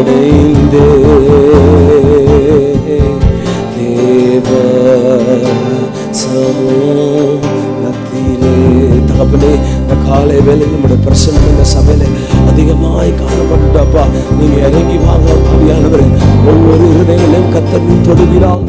அடைந்தே தேவ சமூகத்திலே. தகப்பனே, இந்த காலை வேளையில் நம்முடைய பிரசன்னம் இந்த சபையில அதிகமாய் காணப்பட்டுட்டப்பா. நீங்க இறங்கி வாங்க ஆவியானவரே. ஒவ்வொரு இருதயங்களையும் கர்த்தர் தொடுகிறார்.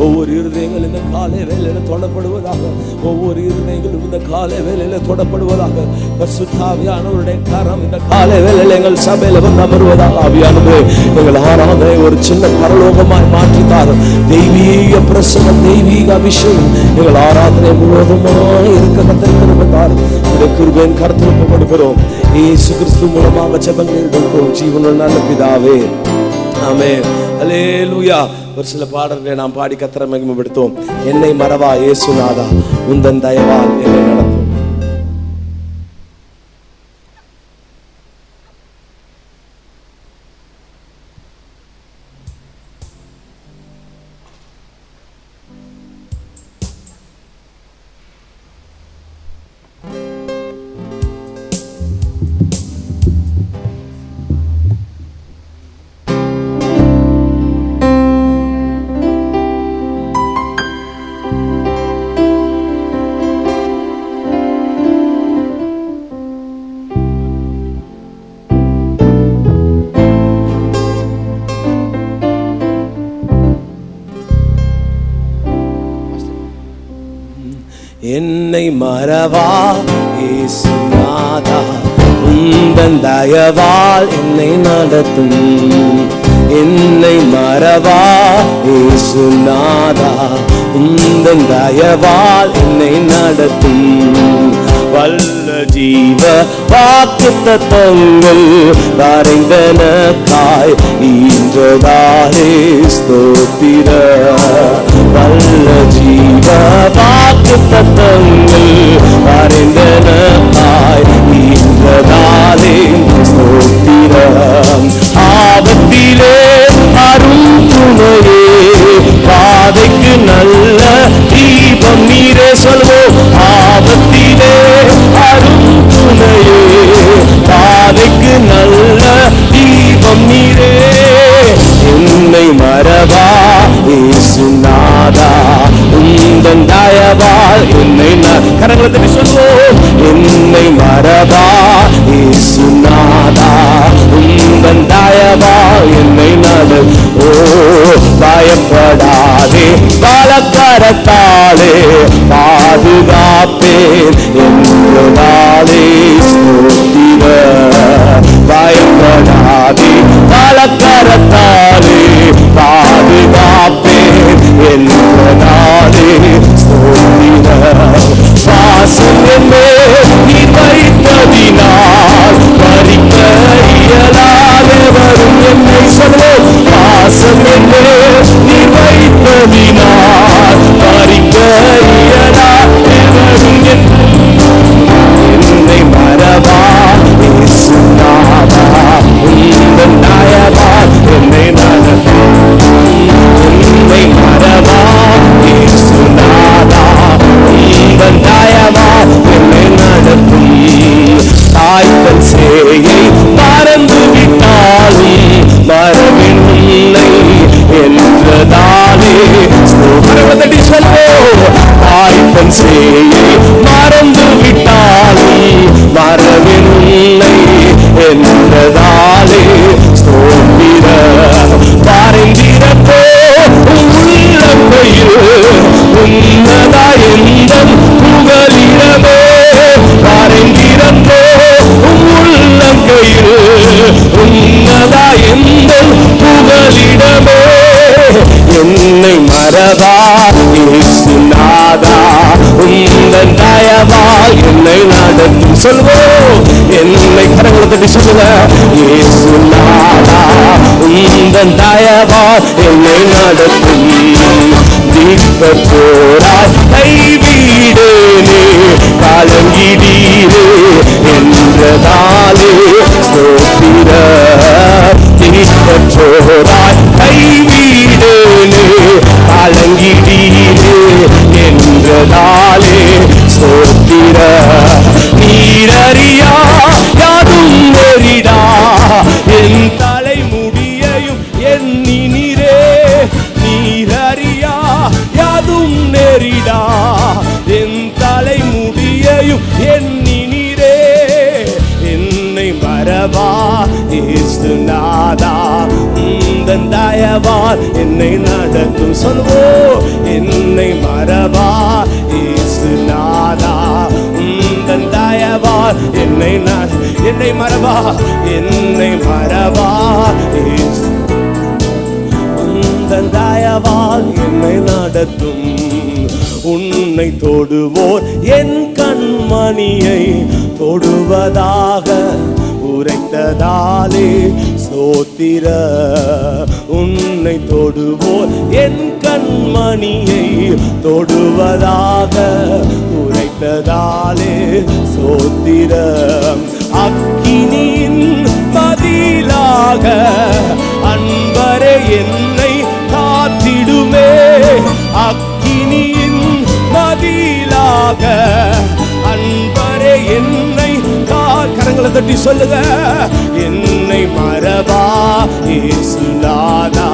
ஒவ்வொரு இருதயங்கள் இந்த காலை வேளையில தொடப்படுவதாக. ஒவ்வொரு இருதயங்களும் இந்த காலை வேளையில தொடப்படுவதாக. பரிசுத்த ஆவியானவருடைய கரம் இந்த காலை வேளையில எங்கள் சபையில வந்து அமர்வதாக. ஆவியானவரே, எங்கள் ஆராதனை ஒரு சின்ன பரலோகமாய் மாற்றித்தார். தெய்வீக பிரசன்னம், தெய்வீக அபிஷேகம் எங்கள் ஆராதனை முழுவதுமாய் இருக்க கர்த்தர் கிருபைத்தார். உடைய கிருபையின் கருத்தில் ஒப்புக்கொடுக்கிறோம். இயேசு கிறிஸ்து மூலமாக ஜெபங்கள் எடுக்கிறோம் ஜீவனுள்ள நல்ல பிதாவே, ஆமென். அல்லேலூயா. ஒரு சில பாடல்களை நாம் பாடி கர்த்தரை மகிமைப்படுத்துவோம். என்னை மறவா இயேசுநாதா, உந்தன் தயவால் என்னை நடத்தும். என்னை மறவா இயேசுநாதா, உந்தன் தயவால் என்னை நடத்தும். என்னை மறவா இயேசுநாதா, உந்தன் தயவால் என்னை நடத்தும். வல்ல ஜீவ வாக்குத்தத்தங்கள் வரைந்தனக்காய் ஈன்றதாலே ஸ்தோத்திர. வல்ல ஜீவ வாக்குத்தத்தங்கள் வரைந்தனக்காய் ஈன்றதாலே ஸ்தோத்திர. ஆபத்திலே அரும் துணையே, பாதைக்கு நல்ல தீபம் நீரே. சொல்வோம், ஆபத்திலே அரும் துணையே, பாதைக்கு நல்ல தீபம் நீரே. என்னை மறவா இயேசுநாதா, உந்தன் தயவால் என்னை கரங்களை தட்டி சொல்வோம். என்னை மறவா இயேசுநாதா, உந்தன் தயவால் என்னை நடு. ஓ பயப்படாதே, பலக்கரத்தாலே பாதுகாப்பேன் என்றாலே ஸ்தோத்திர. பயப்படாதே, பலக்கரத்தாலே பாதுகாப்பேன் என்றாலே ஸ்தோத்திர. வாசம் என்னே நீ வைத்ததினால் பறிக்க இயலாது வரும் என்னை. சொல்வோம், வாசம் என்னே நீ வைத்ததினால் பறிக்க இயலாது வரும் என்னை மறவா இயேசுநாதா, உந்தன் தயவால் என்னை நடத்தும். என்னை மறவா இயேசுநாதா, உந்தன் தயவால் என்னை நடத்தும். தாய்த்தன் சேயை மறந்து விட்டாலும் மறவின் இல்லை என்றதாலே ஸ்தோத்திரத்தை சொல்வோம். தாய்த்தன் சேயை மறந்து விட்டாலும் மறவின் இல்லை என்றதாலே ஸ்தோத்திர. பாரந்திரப்போ உள்ளங்கையில் உன்னதா எந்தன் புகலிடமே. பாரந்திரப்போ உள்ளங்கையில் உன்னதா எந்தன் புகலிடமே. என்னை மறவா இயேசுநாதா, உந்தன் தயவால் என்னை நடத்தும். சொல்வோம், என்னை கரங்களை தட்டி சொல்லுங்க. இயேசுநாதா, உந்தன் தயவால் என்னை நடத்தும். தீர்க்கத்தோராய் கைவிடேனே, கலங்கிடீரே என்றதாலே ஸ்தோத்திர. தீர்க்கத்தோராய் கைவிடேனே, கலங்கிடீரே என்றதாலே ஸ்தோத்திர. நீரறியா யாதும் நெறிடா என் தலைமுடியையும் எண்ணினீரே. நீர் அறியா யாதும் நேரிடா. என் தலைமுடியையும் எண்ணினீரே. என்னை மறவா இயேசுநாதா, உந்தன் தயவால் என்னை நடத்தும். சொல்லுவோம், என்னை மறவா இயேசுநாதா, உந்தன் தயவால் என்னை மறவா, என்னை மறவா உந்தன் தயவால் என்னை நடத்தும். உன்னை தொடுவோர் என் கண்மணியை தொடுவதாக உரைத்ததாலே ஸ்தோத்திர. உன்னை தொடுவோர் என் கண்மணியை தொடுவதாக உரைத்ததாலே ஸ்தோத்திர. அக்கினியின் பதிலாக அன்பரே என்னை காத்திடுமே. அக்கினியின் பதிலாக அன்பரே என்னை கரங்களை தட்டி சொல்லுங்க. என்னை மறவா இயேசுநாதா,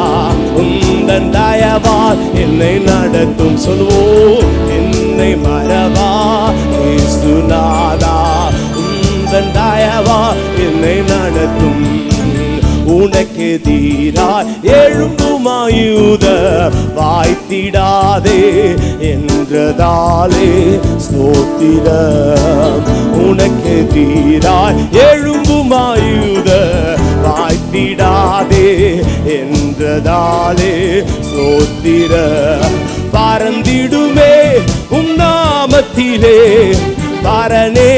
உந்தன் தயவால் என்னை நடத்தும். சொல்லுவோம், என்னை மறவா இயேசுநாதா, உந்தன் தயவால் என்னை நடத்தும். உனக்கு எதிராய் எழும்பும் ஆயுத வாய்த்திடாதே என்றதாலே ஸ்தோத்திரம். உனக்கு எதிராய் எழும்பும் ஆயுத வாய்த்திடாதே என்றதாலே ஸ்தோத்திரம். பறந்திடுமே உம் நாமத்திலே பரனே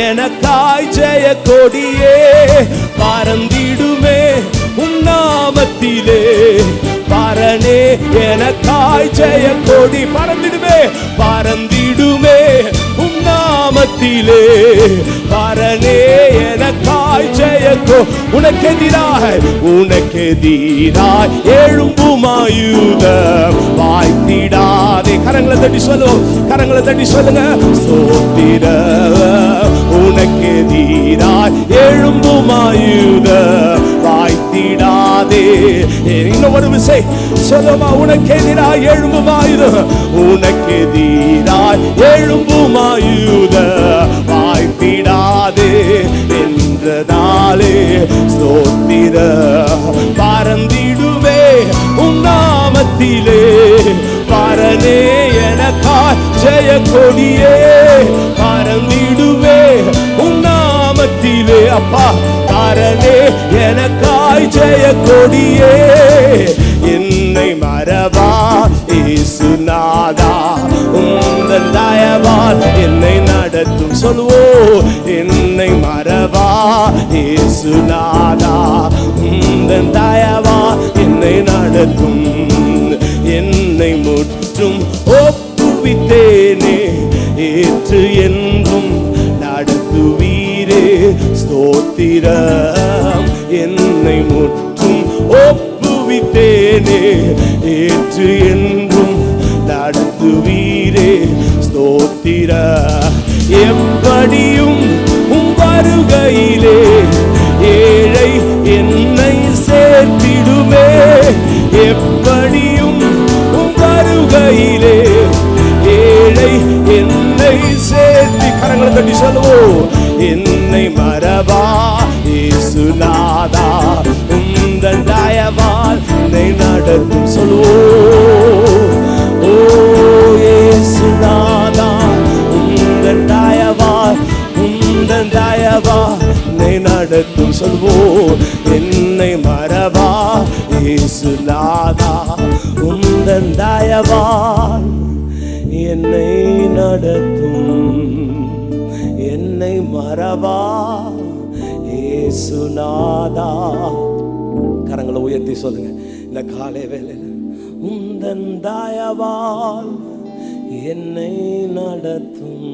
எனக்காய் ஜெய கொடியே. பறந்திடுமே உம் நாமத்திலே பரனே எனக்காய் ஜெய கொடி. பறந்திடுமே, பறந்திடுமே உம் நாமத்திலே பரனே எனக்காய் ஜெய கொ. உனக்கு எதிராய் எழும்பும் ஆயுதம் வாய்த்திடாதே. கரங்களை தட்டி சொல்லுவோம், கரங்களை தட்டி சொல்லுங்க. ஸ்தோத்திர. உனக்கு எதிராய் எழும்பும் ஆயுதம் வாய்த்திடாதே. இன்னும் ஒரு விசை சொல்லுமா. உனக்கு எதிராய் எழும்பும் ஆயுதம், உனக்கு எதிராய் எழும்பும் ஆயுதம் வாய்த்திடாதே என்றதாலே ஸ்தோத்திர. பறந்திடுவே உம் நாமத்திலே பரனே எனக்காய் ஜெய கொடியே. பறந்திடுவே உம் நாமத்திலே அப்பா பரனே எனக்காய் ஜெய கொடியே. என்னை மறவா இயேசுநாதா, உந்தன் தயவால் என்னை நடத்தும். சொல்லுவோம், என்னை மறவா இயேசுநாதா, உந்தன் தயவால் என்னை நடத்தும். என்னை முற்றும் ஒப்புவித்தேனே, ஏற்று என்றும் நடத்துவீரே ஸ்தோத்திரம். என்னை முற்றும் ஒப்புவித்தேனே, ஏற்று என்றும் நடத்துவீரே ஸ்தோத்திர. எப்படியும் உம் வருகையிலே ஏழை என்னை சேர்த்திடுமே. எப்படியும் உம் வருகையிலே ஏழை என்னை சேர்த்தி. கரங்களை தட்டி சொல்லுவோம், என்னை மறவா இயேசுநாதா, உந்தன் தயவால் என்னை நடத்தும். சொல்லுவோம், ஓ இயேசுநாதா, உந்தன் தயவால் என்னை நடத்தும். சொல்வோம், என்னை மறவா இயேசுநாதா, உந்தன் தயவால் என்னை நடத்தும். என்னை மறவா இயேசுநாதா. கரங்களை உயர்த்தி சொல்லுங்க. இந்த காலை வேளையில் உந்தன் தயவால் என்னை நடத்தும்.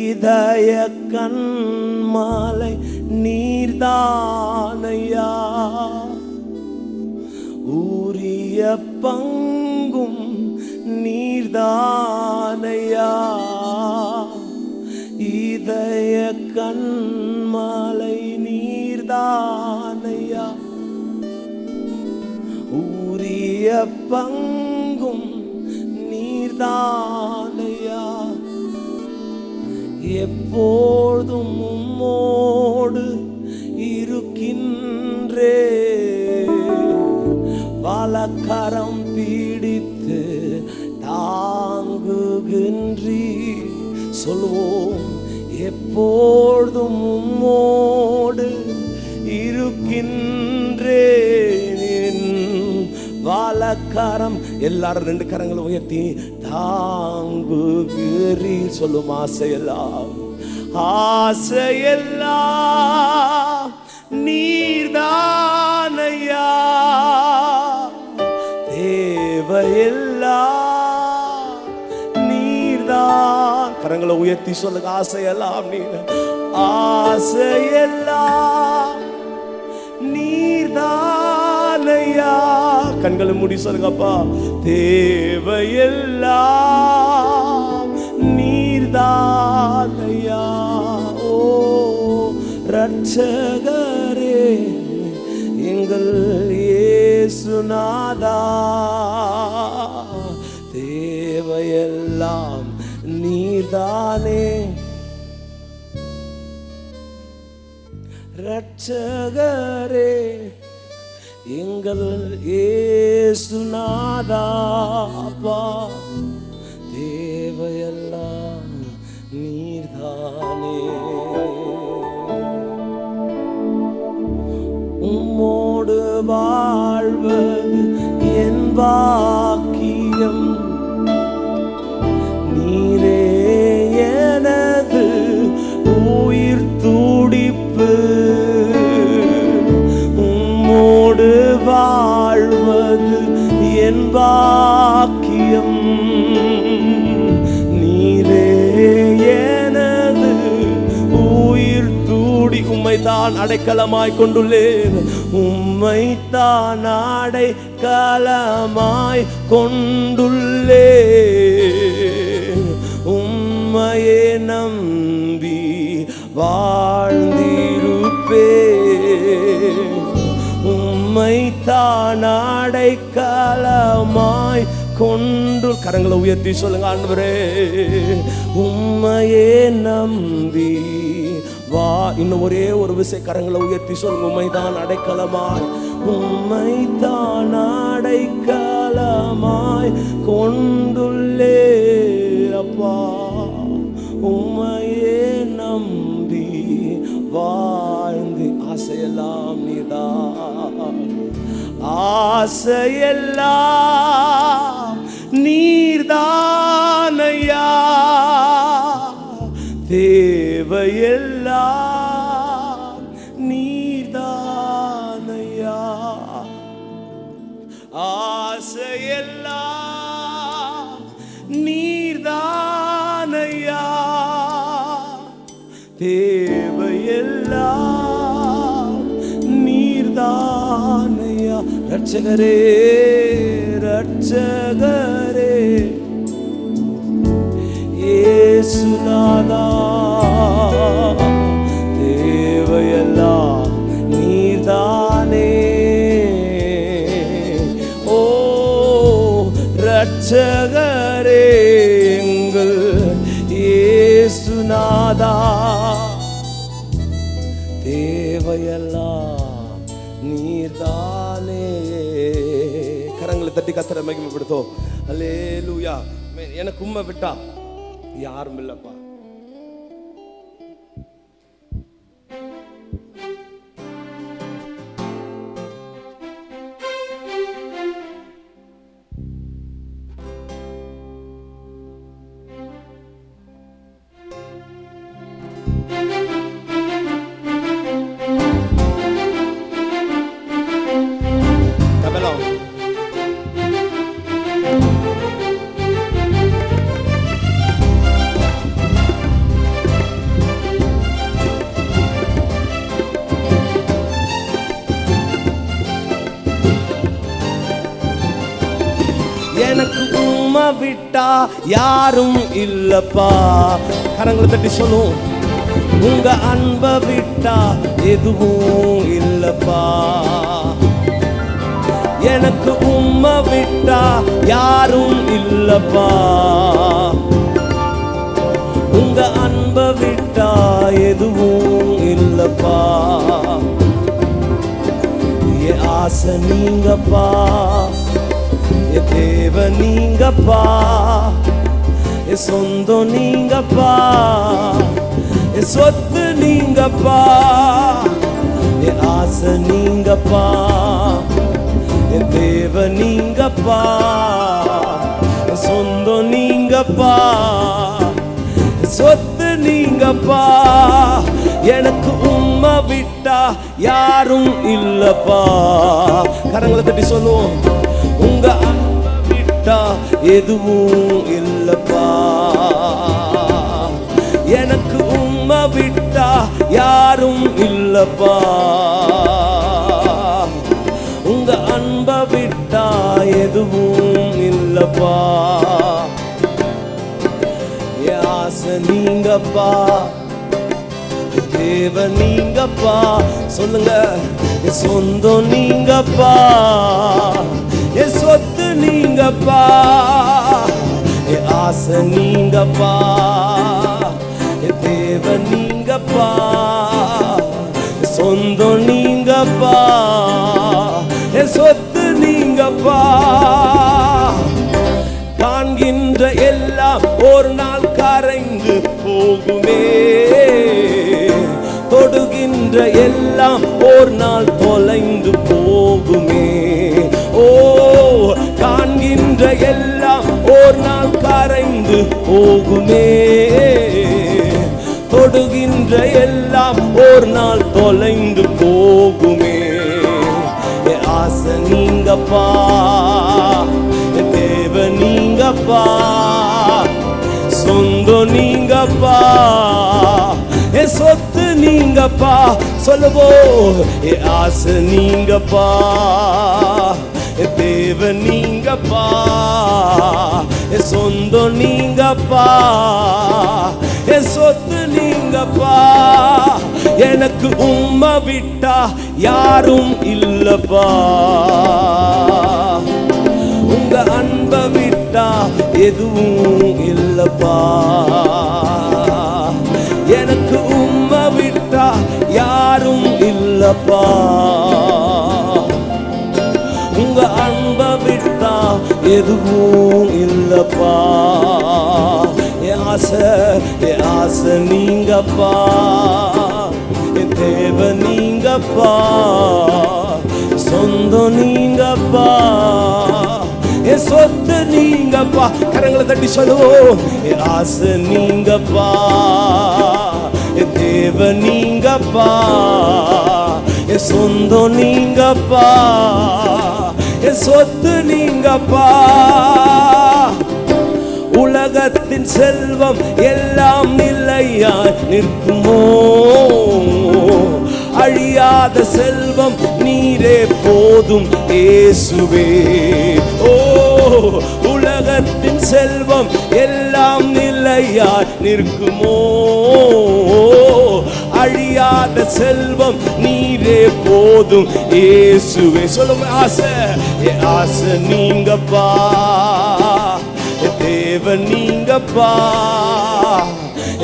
இதய கண்மாலை நீர்தானையா, உரிய பங்கும் நீர்தானையா. இதய கண்மாலை நீர்தானையா, நீர்தானையா, உரிய பங்கும் நீர்தானையா, எப்போதும் உம்மோடு இருக்கின்றே, வலக்கரம் பிடித்து தாங்குகின்றீ. சொல்வோம், எப்போதும் உம்மோடு இருக்கின்றேன், வலக்கரம். எல்லாரும் 2 கரங்களை உயர்த்தி தாங்குகிறீ. சொல்லும், ஆசையெல்லாம் ஆசையெல்லாம் நீர்தானையா, தேவையெல்லாம் நீர்தான். கரங்களை உயர்த்தி சொல்லுங்க, ஆசையெல்லாம் நீர், ஆசையெல்லாம் நீர்தானையா. கண்களை மூடி சொல்லுங்கப்பா, தேவையெல்லாம் நீர்தானையா. ஓ ரட்சகரே எங்கள் இயேசுநாதா, தேவையெல்லாம் நீர்தானே. ரட்சகரே எங்கள் இயேசுநாதா, தேவையெல்லாம் நீர்தானே. உம்மோடு வாழ்வது என் பாக்கியம், நீரே எனது உயிர் துடிப்பு. உம்மோடு வாழ்வது என் பாக்கியம், நீரே எனது உயிர் துடி. உம்மைத்தான் அடைக்கலமாய் கொண்டுள்ளேன், உம்மைத்தான் அடைக்கலமாய் கொண்டுள்ளேன். உம்மையே நம்பி வாழ்ந்திருப்பேன், உம்மைத்தான் அடைக்கலமாய் கொண்டு. கரங்களை உயர்த்தி சொல்லுங்க, ஆண்டவரே உம்மையே நம்பி வா. இன்னும் ஒரே ஒரு விசை கரங்களை உயர்த்தி சொல்லுங்க, உம்மைதான் அடைக்கலமாய், உம்மைதான் அடைக்கலமாய் கொண்டுள்ளே அப்பா. உம்மையே நம்பி வாழ்ந்து, ஆசையெல்லாம் நீதான், ஆசையெல்லாம் நீர்தானையா, தேவையெல்லாம் நீர்தானையா, ஆசையெல்லாம் நீர்தானையா, தேவையெல்லாம் நீர்தானையா. ரட்சகரே ரட்சகரே இயேசுநாதா, தேவையெல்லாம் நீர்தானே. ஓ ரட்சகரே எங்கள் இயேசுநாதா, தேவையெல்லாம் நீர்தானே. கரங்களை தட்டி கர்த்தரை மகிமைப்படுத்தும். அல்லேலூயா. எனக்கு உம்மை விட்டா யாரும் இல்லப்பா. எனக்கு உம்மை விட்டா யாரும் இல்லப்பா. கரங்களை தட்டி சொல்லுவோம், உங்க அன்பை விட்டா எதுவும் இல்லப்பா. எனக்கு உம்மை விட்டா யாரும் இல்லப்பா. உங்க அன்பை விட்டா எதுவும் இல்லப்பா. என் ஆசை நீங்கப்பா, என் தேவ நீங்கப்பா, என் சொந்தம் நீங்கப்பா, என் சொத்து நீங்கப்பா. என் ஆசை நீங்கப்பா, என் தேவ நீங்கப்பா, என் சொந்தம் நீங்கப்பா, என் சொத்து நீங்கப்பா. எனக்கு உம்மை விட்டா யாரும் இல்லப்பா. கரங்களை தட்டி சொல்லுவோம், உங்க அன்பை விட்டா எதுவும் இல்லப்பா. எனக்கு உம்மை விட்டா யாரும் இல்லப்பா. உங்க அன்பை விட்டா எதுவும் இல்லப்பா. என் ஆசை நீங்கப்பா, தேவ நீங்கப்பா. சொல்லுங்க, என் சொந்தம் நீங்கப்பா, என் சொத்து நீங்கப்பா, என் ஆசை நீங்கப்பா, என் தேவ நீங்கப்பா, என் சொந்தம் நீங்கப்பா, என் சொத்து நீங்கப்பா. காண்கின்ற எல்லாம் ஒரு நாள் கரைந்து போகுமே, தொடுகின்ற எல்லாம் ஒரு நாள் தொலைந்து போகுமே. ஓ, காண்கின்ற எல்லாம் ஒரு நாள் கரைந்து போகுமே, தொடுகின்ற எல்லாம் ஒரு நாள் தொலைந்து போகுமே. என் ஆசை நீங்கப்பா, என் தேவ நீங்கப்பா, சொந்தம் நீங்கப்பா, என் சொத்து நீங்கப்பா. சொல்லுவோம், என் ஆசை நீங்கப்பா, என் தேவ நீங்கப்பா, என் சொந்தம் நீங்கப்பா, என் சொத்து நீங்கப்பா. எனக்கு உம்மை விட்டா யாரும் இல்லப்பா. உங்க அன்பை விட்டா எதுவும் இல்லப்பா. எனக்கு உம்மை விட்டா யாரும் இல்லப்பா. உங்க அன்பை விட்டா எதுவும் இல்லப்பா. என் ஆசை நீங்கப்பா, என் தேவ நீங்கப்பா, சொந்தம் நீங்கப்பா, என் சொத்து நீங்கப்பா. கரங்களை தட்டி சொல்லுவோம், என் ஆசை நீங்கப்பா, என் தேவ நீங்கப்பா, என் சொந்தம் நீங்கப்பா, என் சொத்து நீங்கப்பா. உலகத்தின் செல்வம் எல்லாம் நிலையாய் நிற்குமோ, அழியாத செல்வம் நீரே போதும் இயேசுவே. ஓ, உலகத்தின் செல்வம் எல்லாம் நிலையாய் நிற்குமோ, அழியாத செல்வம் நீரே போதும் இயேசுவே. சொல்லுங்க, ஆசை, என் ஆசை நீங்கப்பா, என் தேவ நீங்கப்பா,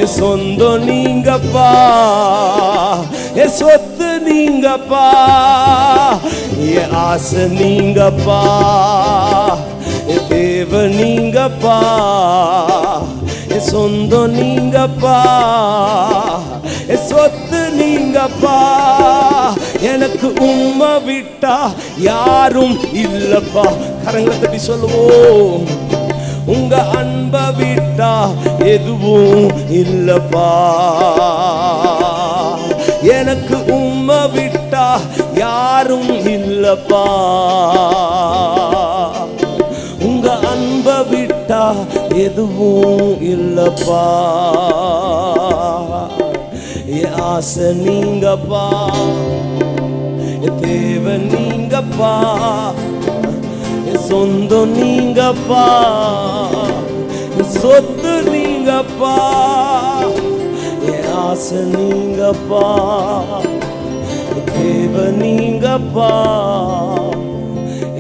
என் சொந்தம் நீங்கப்பா, என் சொத்து நீங்கப்பா. என் ஆசை நீங்கப்பா, என் தேவ நீங்கப்பா, என் சொந்தம் நீங்கப்பா, என் சொத்து நீங்கப்பா. எனக்கு உம்மை விட்டா யாரும் இல்லப்பா. கரங்களை தட்டி சொல்லுவோம், உங்க அன்பை விட்டா எதுவும் இல்லப்பா. எனக்கு உம்மை விட்டா யாரும் இல்லப்பா. உங்க அன்பை விட்டா எதுவும் இல்லப்பா. என் ஆசை நீங்கப்பா, என் தேவ நீங்கப்பா, என் சொந்தம் நீங்கப்பா, என் சொத்து நீங்கப்பா. என் ஆசை நீங்கப்பா, தேவ நீங்கப்பா,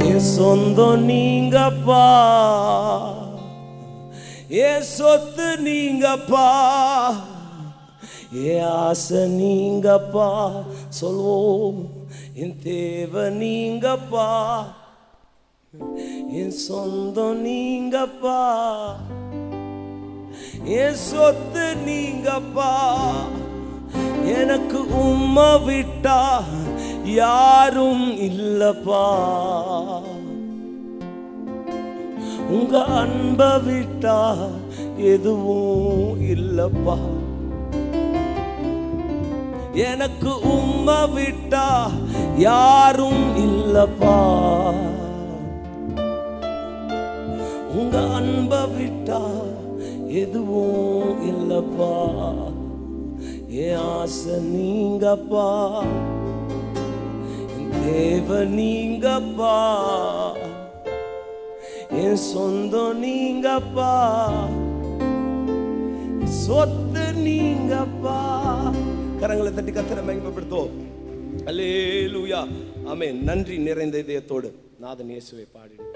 என் சொந்தம் நீங்கப்பா, என் சொத்து நீங்கப்பா, என் ஆசை நீங்கப்பா. சொல்வோம், என் தேவ நீங்கப்பா, என் சொந்தம் நீங்கப்பா, என் சொத்து நீங்கப்பா. எனக்கு உம்மை விட்டா யாரும் இல்லப்பா, உங்க அன்பை விட்டா எதுவும் இல்லப்பா. எனக்கு உம்மை விட்டா யாரும் இல்லப்பா, உங்க அன்பை விட்டா எதுவும் இல்லப்பா. என் ஆசை நீங்கப்பா, என் தேவ நீங்கப்பா, என் சொந்தம் நீங்கப்பா, சொத்து நீங்கப்பா. கரங்களை தட்டி கர்த்தரை மகிமைப்படுத்துவோம். அல்லேலூயா, ஆமென். நன்றி நிறைந்த இதயத்தோடு நாதன் இயேசுவை பாடிடுவோம்.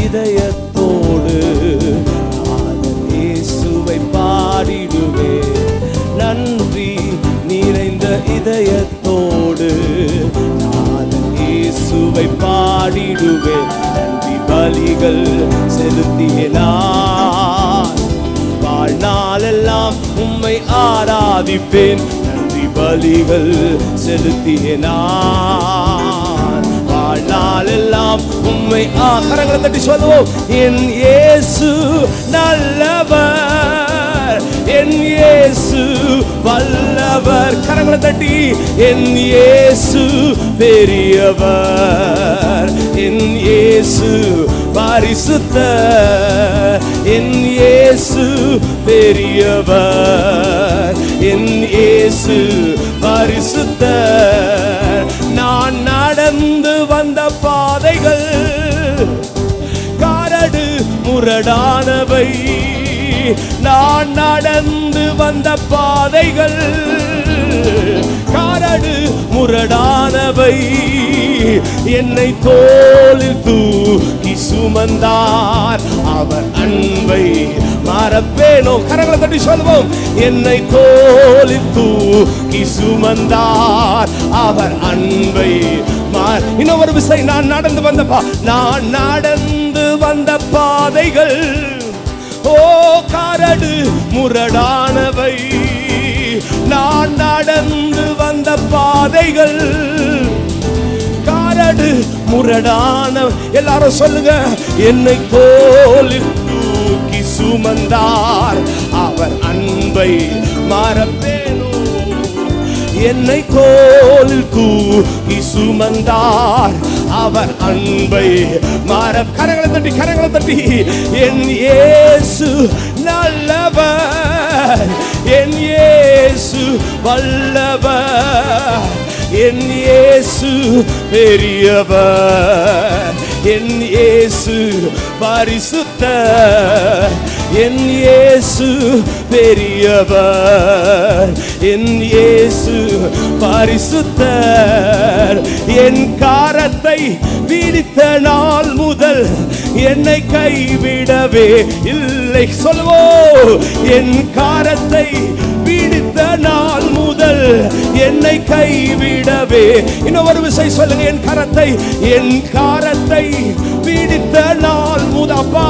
இதயத்தோடு நாதன் இயேசுவை பாடிடுவேன். நன்றி நிறைந்த இதயத்தோடு நாதன் இயேசுவை பாடிடுவேன். நன்றி பலிகள் செலுத்திய நான் வாழ்நாளெல்லாம் உம்மை ஆராதிப்பேன். நன்றி பலிகள் செலுத்திய நான் வாழ்நாளெல்லாம் உம்மை கரங்களை தட்டி சொல்லுவோம். என் இயேசு நல்லவர், என் இயேசு வல்லவர். கரங்களை தட்டி என் இயேசு பெரியவர், என் இயேசு பரிசுத்தர், என் இயேசு பெரியவர், என் இயேசு பரிசுத்தர். நான் நடந்து வந்த பாதைகள் கரடு முரடானவை, நான் நடந்து வந்த பாதைகள் கரடு முரடானவை. என்னை தோளில் தூக்கி சுமந்தார், அவர் அன்பை மறப்பேனோ. கரங்களை தட்டி சொல்வோம். என்னை தோளில் தூக்கி சுமந்தார், அவர் அன்பை இன்னொரு விசை. நான் நடந்து வந்த பாதைகள் ஓ கரடு முரடானவை, நான் நடந்து வந்த பாதைகள் கரடு முரடான. எல்லாரும் சொல்லுங்க. என்னை தோளில் தூக்கி சுமந்தார், அவர் அன்பை மறப்பேனோ. என்னை தோளில் தூக்கி சுமந்தார், அவர் அன்பை கரங்களை தட்டி என் இயேசு நல்லவர், என் இயேசு வல்லவர், என் இயேசு பெரியவர், என் இயேசு பரிசுத்தர், என் இயேசு பெரியவர். என் இயேசு பரிசுத்தர். என் காரத்தை பிடித்த நாள் முதல் என்னை கைவிடவே இல்லை. சொல்லுவோம், என் காரத்தை பிடித்த நாள் முதல் என்னை கைவிடவே. இன்னொரு விசை சொல்லுங்க, என் காரத்தை பிடித்த நாள் முதப்பா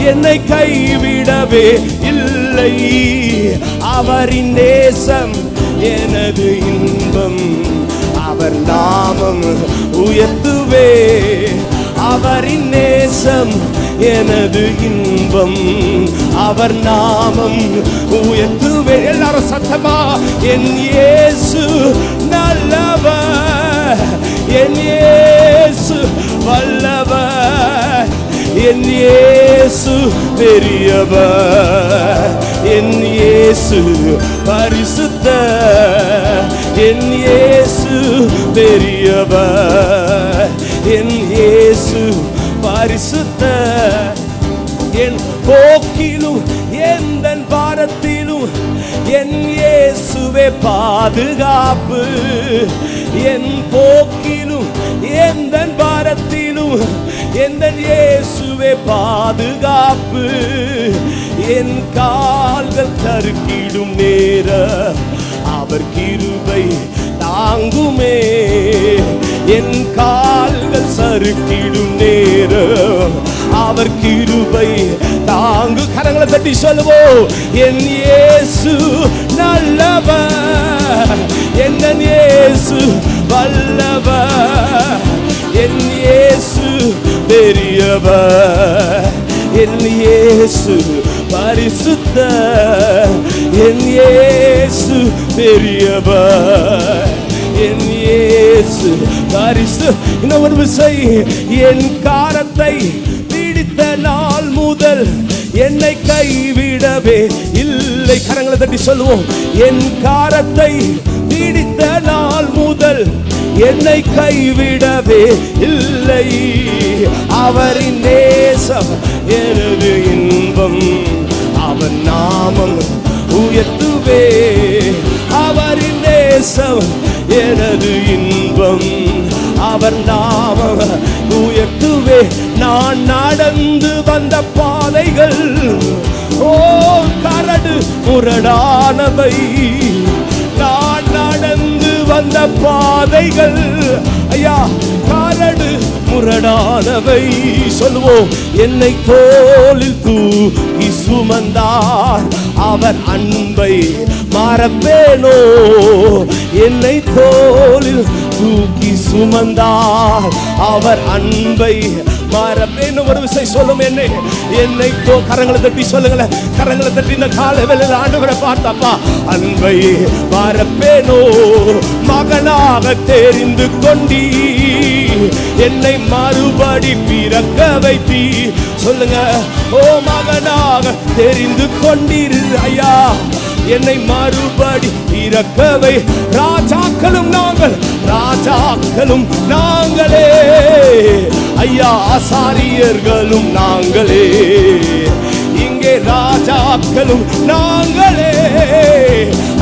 என்னை கைவிடவே இல்லை. அவரின் நேசம் எனது இன்பம், அவர் நாமம் உயர்த்துவே. அவரின் நேசம் எனது இன்பம், அவர் நாமம் உயர்த்துவே. எல்லாரும் சத்தமா, என் இயேசு நல்லவர், என் இயேசு வல்லவர், என் இயேசு பெரியவர், என் இயேசு பரிசுத்தர், என் இயேசு பெரியவர், என் இயேசு பரிசுத்தர். என் போக்கிலும் எந்தன் பாரத்திலும் என் இயேசுவே பாதுகாப்பு. என் போக்கிலும் எந்தன் பாரத்திலும் எந்தன் இயேசுவே பாதுகாப்பு. என் கால்கள் தருக்கிடும் நேர அவர் கிருபை தாங்குமே. என் கால்கள் சறுக்கிடும் நேரம் அவர் கிருபை தாங்கு. கரங்களை தட்டி சொல்லுவோம், என் இயேசு நல்லவர், என் இயேசு வல்லவர், என் இயேசு பெரியவர், என் இயேசு பரிசுத்தர், என் இயேசு பெரியவர், என் இயேசு பரிசு. இன்னொரு விசை, என் காரத்தை பிடித்த நாள் முதல் என்னை கைவிடவே இல்லை. கரங்களை தட்டி சொல்லுவோம், என் காரத்தை பிடித்த நாள் முதல் என்னை கைவிடவே இல்லை. அவரின் நேசம் எனது இன்பம், அவர் நாமம் உயர்த்துவே. அவரின் நேசம் எனது இன்பம், அவர் நாமம் உயர்த்துவே. நான் நடந்து வந்த பாதைகள் ஓ கரடு முரடானவை. நான் நடந்து வந்த பாதைகள் ஐயா கரடு முரடானவை. சொல்லுவோம், என்னை தோளில் தூக்கி சுமந்தார், அவர் அன்பை மறப்பேனோ. என்னை தோளில் தூக்கி சுமந்தார், அவர் அன்பை மறப்பேனோ. ஒரு விசை சொல்லும், என்னை கரங்களை தட்டி சொல்லுங்களேன், கரங்களை தட்டி இந்த கால வேளையில் ஆண்டவரை பார்த்தப்பா, அன்பை மறப்பேனோ. மகனாக தெரிந்து கொண்டீ, என்னை மறுபடி பிறக்க வைத்தீ. சொல்லுங்க, ஓ மகனாக தெரிந்து கொண்டீர் ஐயா, என்னை மறுபடி பிறக்கவை. ராஜாக்களும் நாங்கள், ராஜாக்களும் நாங்களே ஐயா, ஆசாரியர்களும் நாங்களே. இங்கே ராஜாக்களும் நாங்களே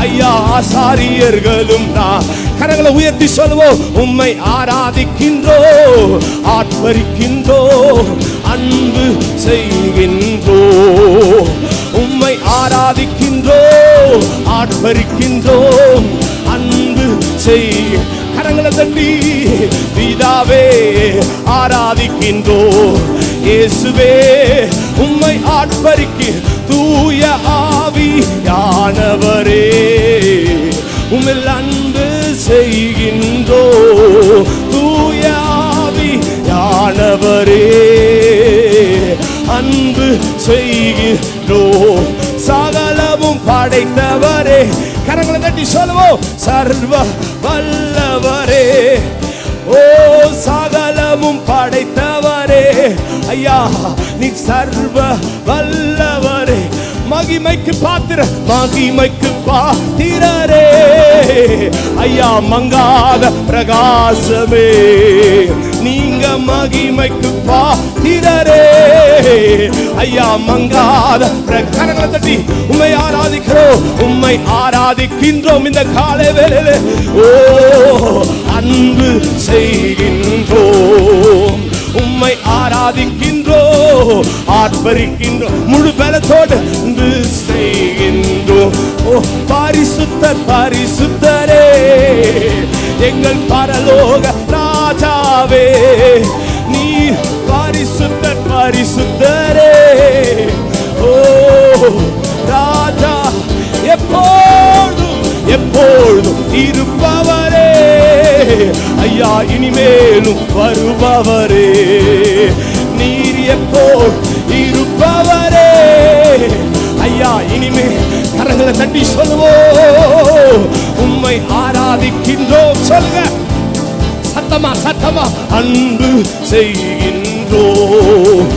ஐயா, ஆசாரியர்களும் நான். கரங்களை உயர்த்தி சொல்லுவோம், உம்மை ஆராதிக்கின்றோ, ஆட்பரிக்கின்றோ, அன்பு செய்கின்றோ. உம்மை ஆராதிக்கின்றோ, ஆட்பரிக்கின்றோம், அன்பு செய். கரங்களை தட்டி பிதாவே ஆராதிக்கின்றோ. இயேசுவே உம்மை ஆட்பரிக்கு தூய ஆவியானவரே, உம்மில் அன்பு செய்கின்றோ. தூய ஆவியானவரே அன்பு செய்கின்றோ. சகலமும் படைத்தவரே, கரங்களை தட்டி சொல்லுவோம், சர்வ வல்லவரே. ஓ சகலமும் படைத்தவரே ஐயா, நீ சர்வ வல்லவரே. மகிமைக்கு பாத்திர, மகிமைக்கு பாத்திரரே ஐயா, மங்காத பிரகாசமே. நீங்க மகிமைக்கு பாத்திரரே. ஐயா மங்காத கரங்களை தட்டி உம்மை ஆராதிக்கிறோம், உம்மை ஆராதிக்கின்றோம் இந்த காலை வேளையிலே. ஓ அன்பு செய்கின்றோம், உம்மை ஆராதிக்கின்றோம், ஆர்ப்பரிக்கின்றோம், முழு பலத்தோடு அன்பு செய்கின்றோம். ஓ பரிசுத்தர் பரிசுத்தரே, எங்கள் பரலோக ராஜாவே, நீ பரிசுத்தர் பரிசுத்தரே. ஓ ராஜா எப்போதும் எப்பொழுதும் இருப்பவரே. ஐயா இனிமேலும் வருபவரே, நீர் எப்போ இருப்பவரே. ஐயா இனிமே கரங்களை தட்டி சொல்லுவோம், உம்மை ஆராதிக்கின்றோம். சொல்லுங்க சத்தமா சத்தமா. அன்பு செய்கின்றோம்,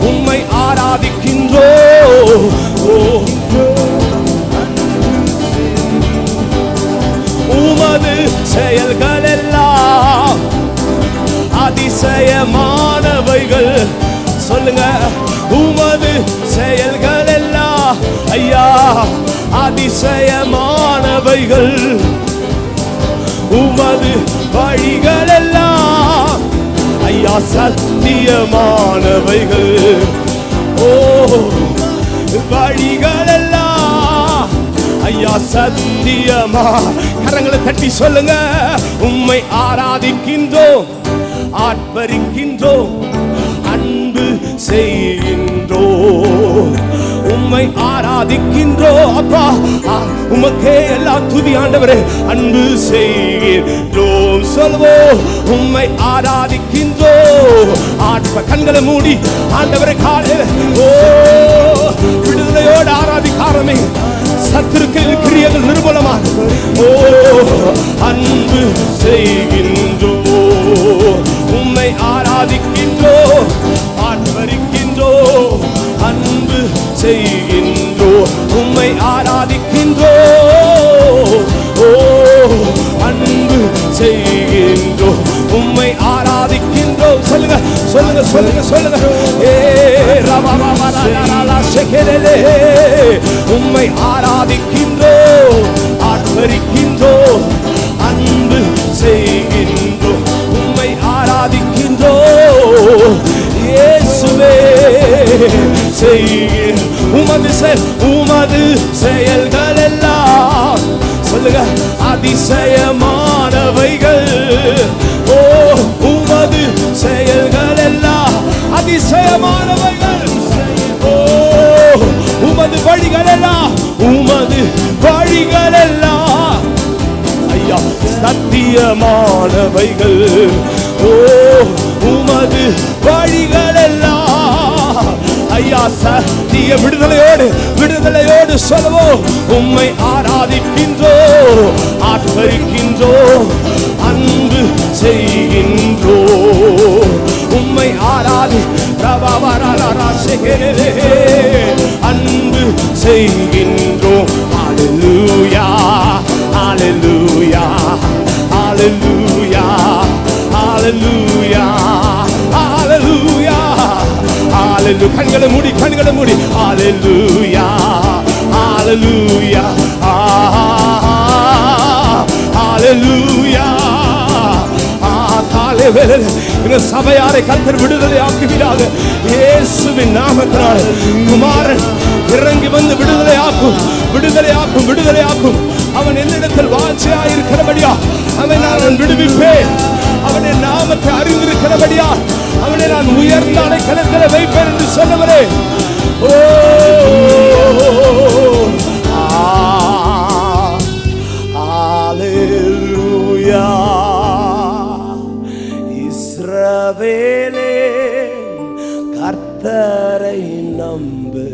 உம்மை ஆராதிக்கின்றோம். உமது செயல்கள் எல்லாம் அதிசயமானவைகள். சொல்லுங்க உமது செயல்கள் எல்லாம் ஐயா அதிசயமானவைகள். உமது வழிகள் எல்லாம் ஐயா சத்தியமானவைகள். ஓ வழிகள் எல்லாம் ஐயா சத்தியமா. கரங்களை தட்டி சொல்லுங்க, உம்மை ஆராதிக்கின்றோம், ஆர்ப்பரிக்கின்றோம், அன்பு செய்கின்றோம், உம்மை ஆராதிக்கின்றோம். அப்பா உமக்கே எல்லா துதி ஆண்டவரே. அன்பு செய்கின்றோம் சொல்வோம், உம்மை ஆராதிக்கின்றோம். கண்களை மூடி ஆண்டவரை காலையில் ஓ விடுதலையோடு ஆராதிக்காரமே. சத்துருக்கள் கிரியைகள் நிர்மூலமாக ஓ அன்பு செய்கின்றோம், உம்மை ஆராதிக்கின்றோம், ஆர்ப்பரிக்கின்றோம், அன்பு செய்கின்றோம், உம்மை ஆராதிக்கின்றோம். ஓ அன்பு செய்கின்றோம், உம்மை ஆராதிக்கின்றோம். சொல்லுங்க சொல்லுங்க சொல்லுங்க சொல்லுங்க. ஏ ரபாபாபாலா ஷெகெலே, உம்மை ஆராதிக்கின்றோம், ஆர்ப்பரிக்கின்றோம், அன்பு செய்கின்றோம், உம்மை ஆராதிக்கின்றோம். இயேசுவே செய்கின்ற உமது செயல்கள் எல்லாம் சொல்லுங்க அதிசயமானவைகள். ஓ உமது செயல்கள் எல்லாம் அதிசயமானவைகள். ஓ உமது வழிகள் எல்லாம், உமது வழிகள் எல்லாம் ஐயா சத்தியமானவைகள். ஓ உமது வழிகள் எல்லாம் ஐயா சத்திய. விடுதலையோடு விடுதலையோடு சொல்லுவோம், உம்மை ஆராதிக்கின்றோம், ஆர்ப்பரிக்கின்றோம், அன்பு செய்கின்றோம், உம்மை ஆராதி அன்பு செய்கின்றோம். ஹல்லேலூயா ஹல்லேலூயா ஹல்லேலூயா ஹல்லேலூயா ஹல்லேலூயா ஹல்லேலூயா. கண்களை மூடி கண்களை மூடி. ஹல்லேலூயா ஹல்லேலூயா ஹல்லேலூயா. இந்த சபையாரை கர்த்தர் விடுதலை ஆக்குவீராக இயேசுவின் நாமத்தினால். குமாரன் இறங்கி வந்து விடுதலை ஆக்கும், விடுதலை ஆக்கும், விடுதலை ஆக்கும். அவன் என்னிடத்தில் வாஞ்சையாய் இருக்கிறபடியா அவனை நான் விடுவிப்பேன். அவனை நாமத்தை அறிந்திருக்கிறபடியா அவனை நான் உயர்ந்த அடைக்கலத்தில் வைப்பேன் என்று சொன்னவரே. ஓ ஹல்லேலூயா. இஸ்ரவேலே கர்த்தரை நம்பு,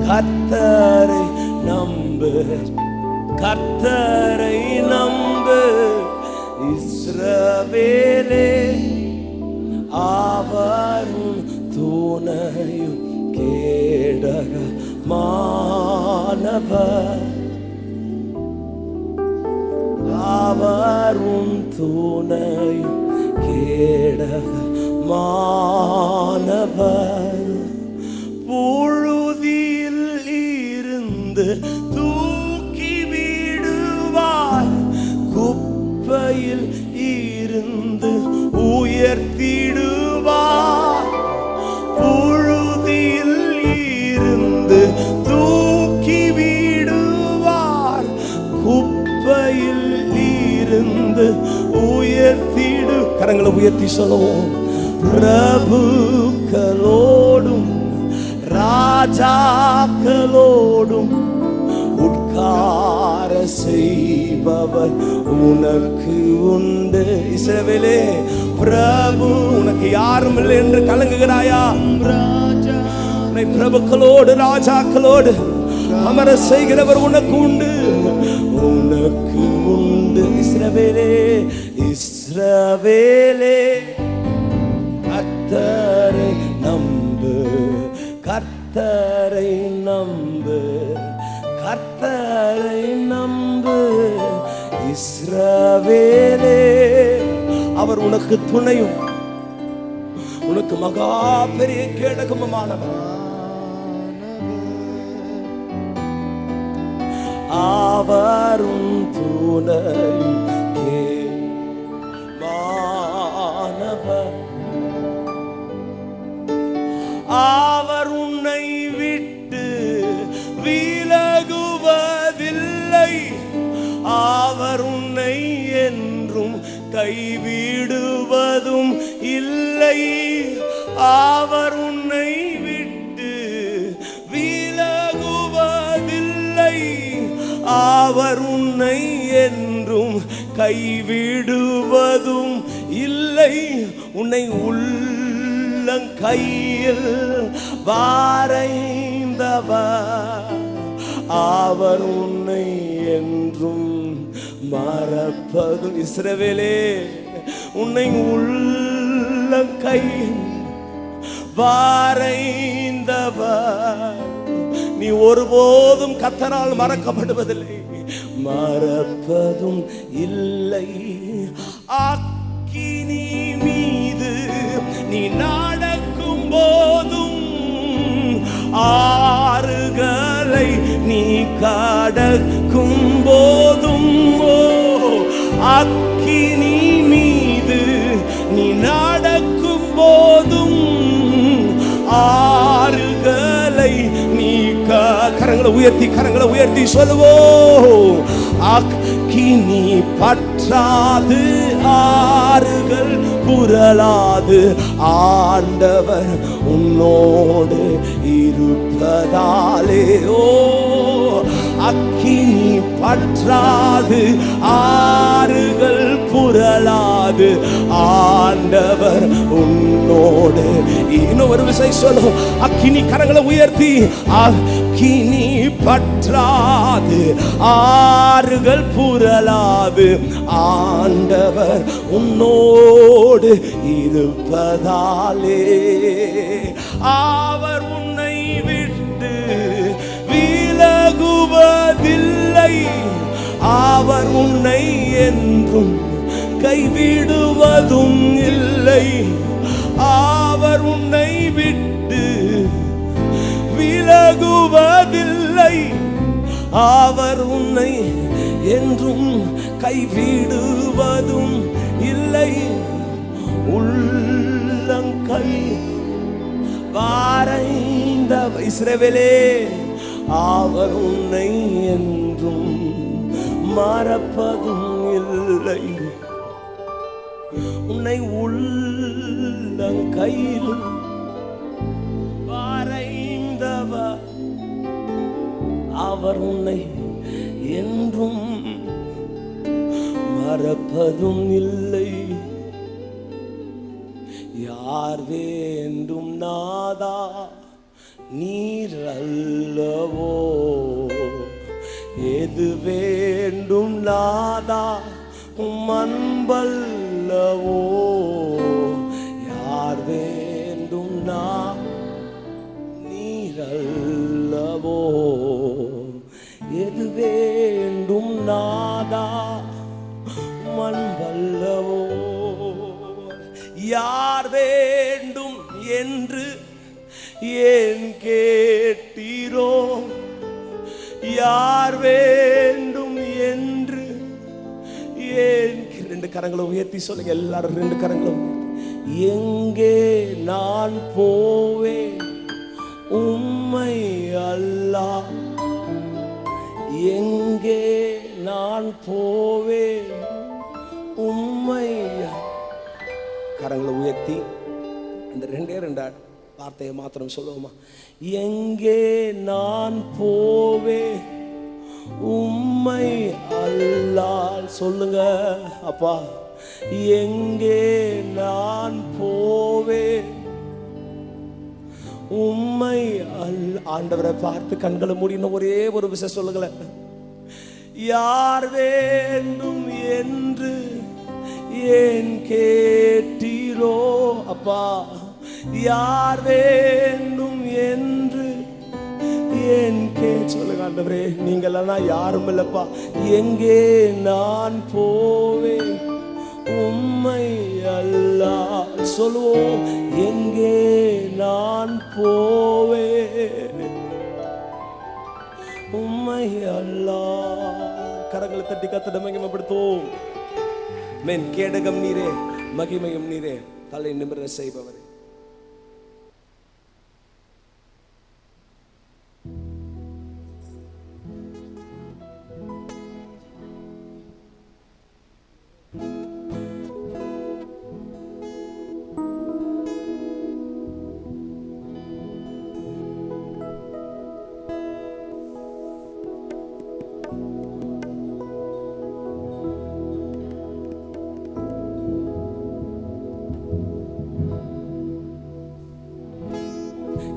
கர்த்தரை நம்பு, கர்த்தரை நம்பு. இஸ்ரவேலே அவரும் துணையும் கேடகமானவர், அவரும் துணையும் கேடகமானவர் புழுதியில் இருந்து தூக்கி விடுவார், குப்பையில் இருந்து உயர்த்திடுவார். புழுதியில் இருந்து தூக்கி விடுவார், குப்பையில் இருந்து உயர்த்திடு. கரங்களை உயர்த்தி சொல்லுவோம். பிரபுக்களோடும் ராஜாக்களோடும் உட்கார செய்பவர் உனக்கு உண்டு. இஸ்ரவேலே, பிரபு உனக்கு யாரும் இல்லை என்று கலங்குகிறாயா? பிரபுக்களோடு ராஜாக்களோடு அமர செய்கிறவர் உனக்கு உண்டு, உனக்கு உண்டு. இஸ்ரவேலே, இஸ்ரவேலே, கர்த்தரை நம்பு, கர்த்தரை நம்பு, கர்த்தரை நம்பு. இஸ்ரவேலே, அவர் உனக்கு துணையும் உனக்கு மகா பெரிய கேடகமானவர். அவரும் துணையும் மாணவர். அவர் உன்னை விட்டு விலகுவதில்லை, அவர் உன்னை என்றும் கைவிடுவதும் இல்லை. அவர் உன்னை விட்டு விலகுவதில்லை, அவர் உன்னை என்றும் கைவிடுவதும் இல்லை. உன்னை உள்ளங்கையில் வரைந்தவர், அவர் உன்னை என்றும் மறப்பதும். இஸ்ரவேலே, உன்னை உள்ளங்கையில் வரைந்தவர், நீ ஒருபோதும் கர்த்தரால் மறக்கப்படுவதில்லை, மறப்பதும் இல்லை. அக்கினி மீது நீ நடக்கும் போதும், ஆறுகளை நீ கடக்கும் போதும், அக்கினி மீது நீ நடக்கும் போதும், ஆறுகளை நீ கரங்களை உயர்த்தி சொல்லுவோம். அக்கினி பற்றாது, ஆறுகள் புரளாது, ஆண்டவர் உன்னோடு இருப்பதாலே. ஓ, அக்கினி பற்றாது, ஆறுகள் புரளாது, ஆண்டவர் உன்னோடு. இன்னும் ஒரு விஷயம் சொல்லும். அக்கினி, கரங்களை உயர்த்தி, அக்கினி பற்றாது, ஆறுகள் புரளாது, ஆண்டவர் உன்னோடு இருப்பதாலே. அவர் உன்னை விட்டு விலகுவதில்லை, அவர் உன்னை என்றும் கைவிடுவதும் இல்லை. அவர் உன்னை விட்டு விலகுவதில்லை, அவர் உன்னை என்றும் கைவிடுவதும் இல்லை. உள்ளங்கை வரைந்த இஸ்ரவேலே, அவர் உன்னை என்றும் மறப்பதும் இல்லை. உன்னை உள்ளங்கையில் வரைந்தவர், அவர் உன்னை என்றும் மறப்பதும் இல்லை. யார் வேண்டும் நாதா நீர் அல்லவோ, எது வேண்டும் நாதா உம் அன்பல்லவோ. யார் வேண்டும் நீர் அல்லவோ, எது வேண்டும் நாதா உம் அன்பல்லவோ. என்று ஏன் கேட்டீரோ, யார் வேண்டும் என்று ஏன். ரெண்டு கரங்களை உயர்த்தி சொல்லுங்க எல்லாரும், ரெண்டு கரங்களும். எங்கே நான் போவேன் உம்மை அல்லா, எங்கே நான் போவேன் உம்மை. கரங்களை உயர்த்தி இந்த ரெண்டே வார்த்தையை மாத்திரம் சொல்லுவோமா? எங்கே நான் போவேன் உம்மை அல்லால். சொல்லுங்க அப்பா, எங்கே நான் போவேன் உம்மை அல்ல. ஆண்டவரை பார்த்து கண்களை மூடின ஒரே ஒரு விஷயம் சொல்லுங்களேன். யார் வேண்டும் என்று ஏன் கேட்டீரோ அப்பா, யார் வேண்டும் என்று ஏன் சொல்லுங்க ஆண்டவரே. நீங்களா யாரும் இல்லப்பா. எங்கே நான் போவேன் உம்மை அல்லா. சொல்லுவோம், எங்கே நான் போவேன் உம்மை அல்லா. கரங்களை தட்டி கர்த்தரை மகிமைப்படுத்துவோம். மேன் கேடகம் நீரே, மகிமையும் நீரே, தலை நிமிர செய்பவரே.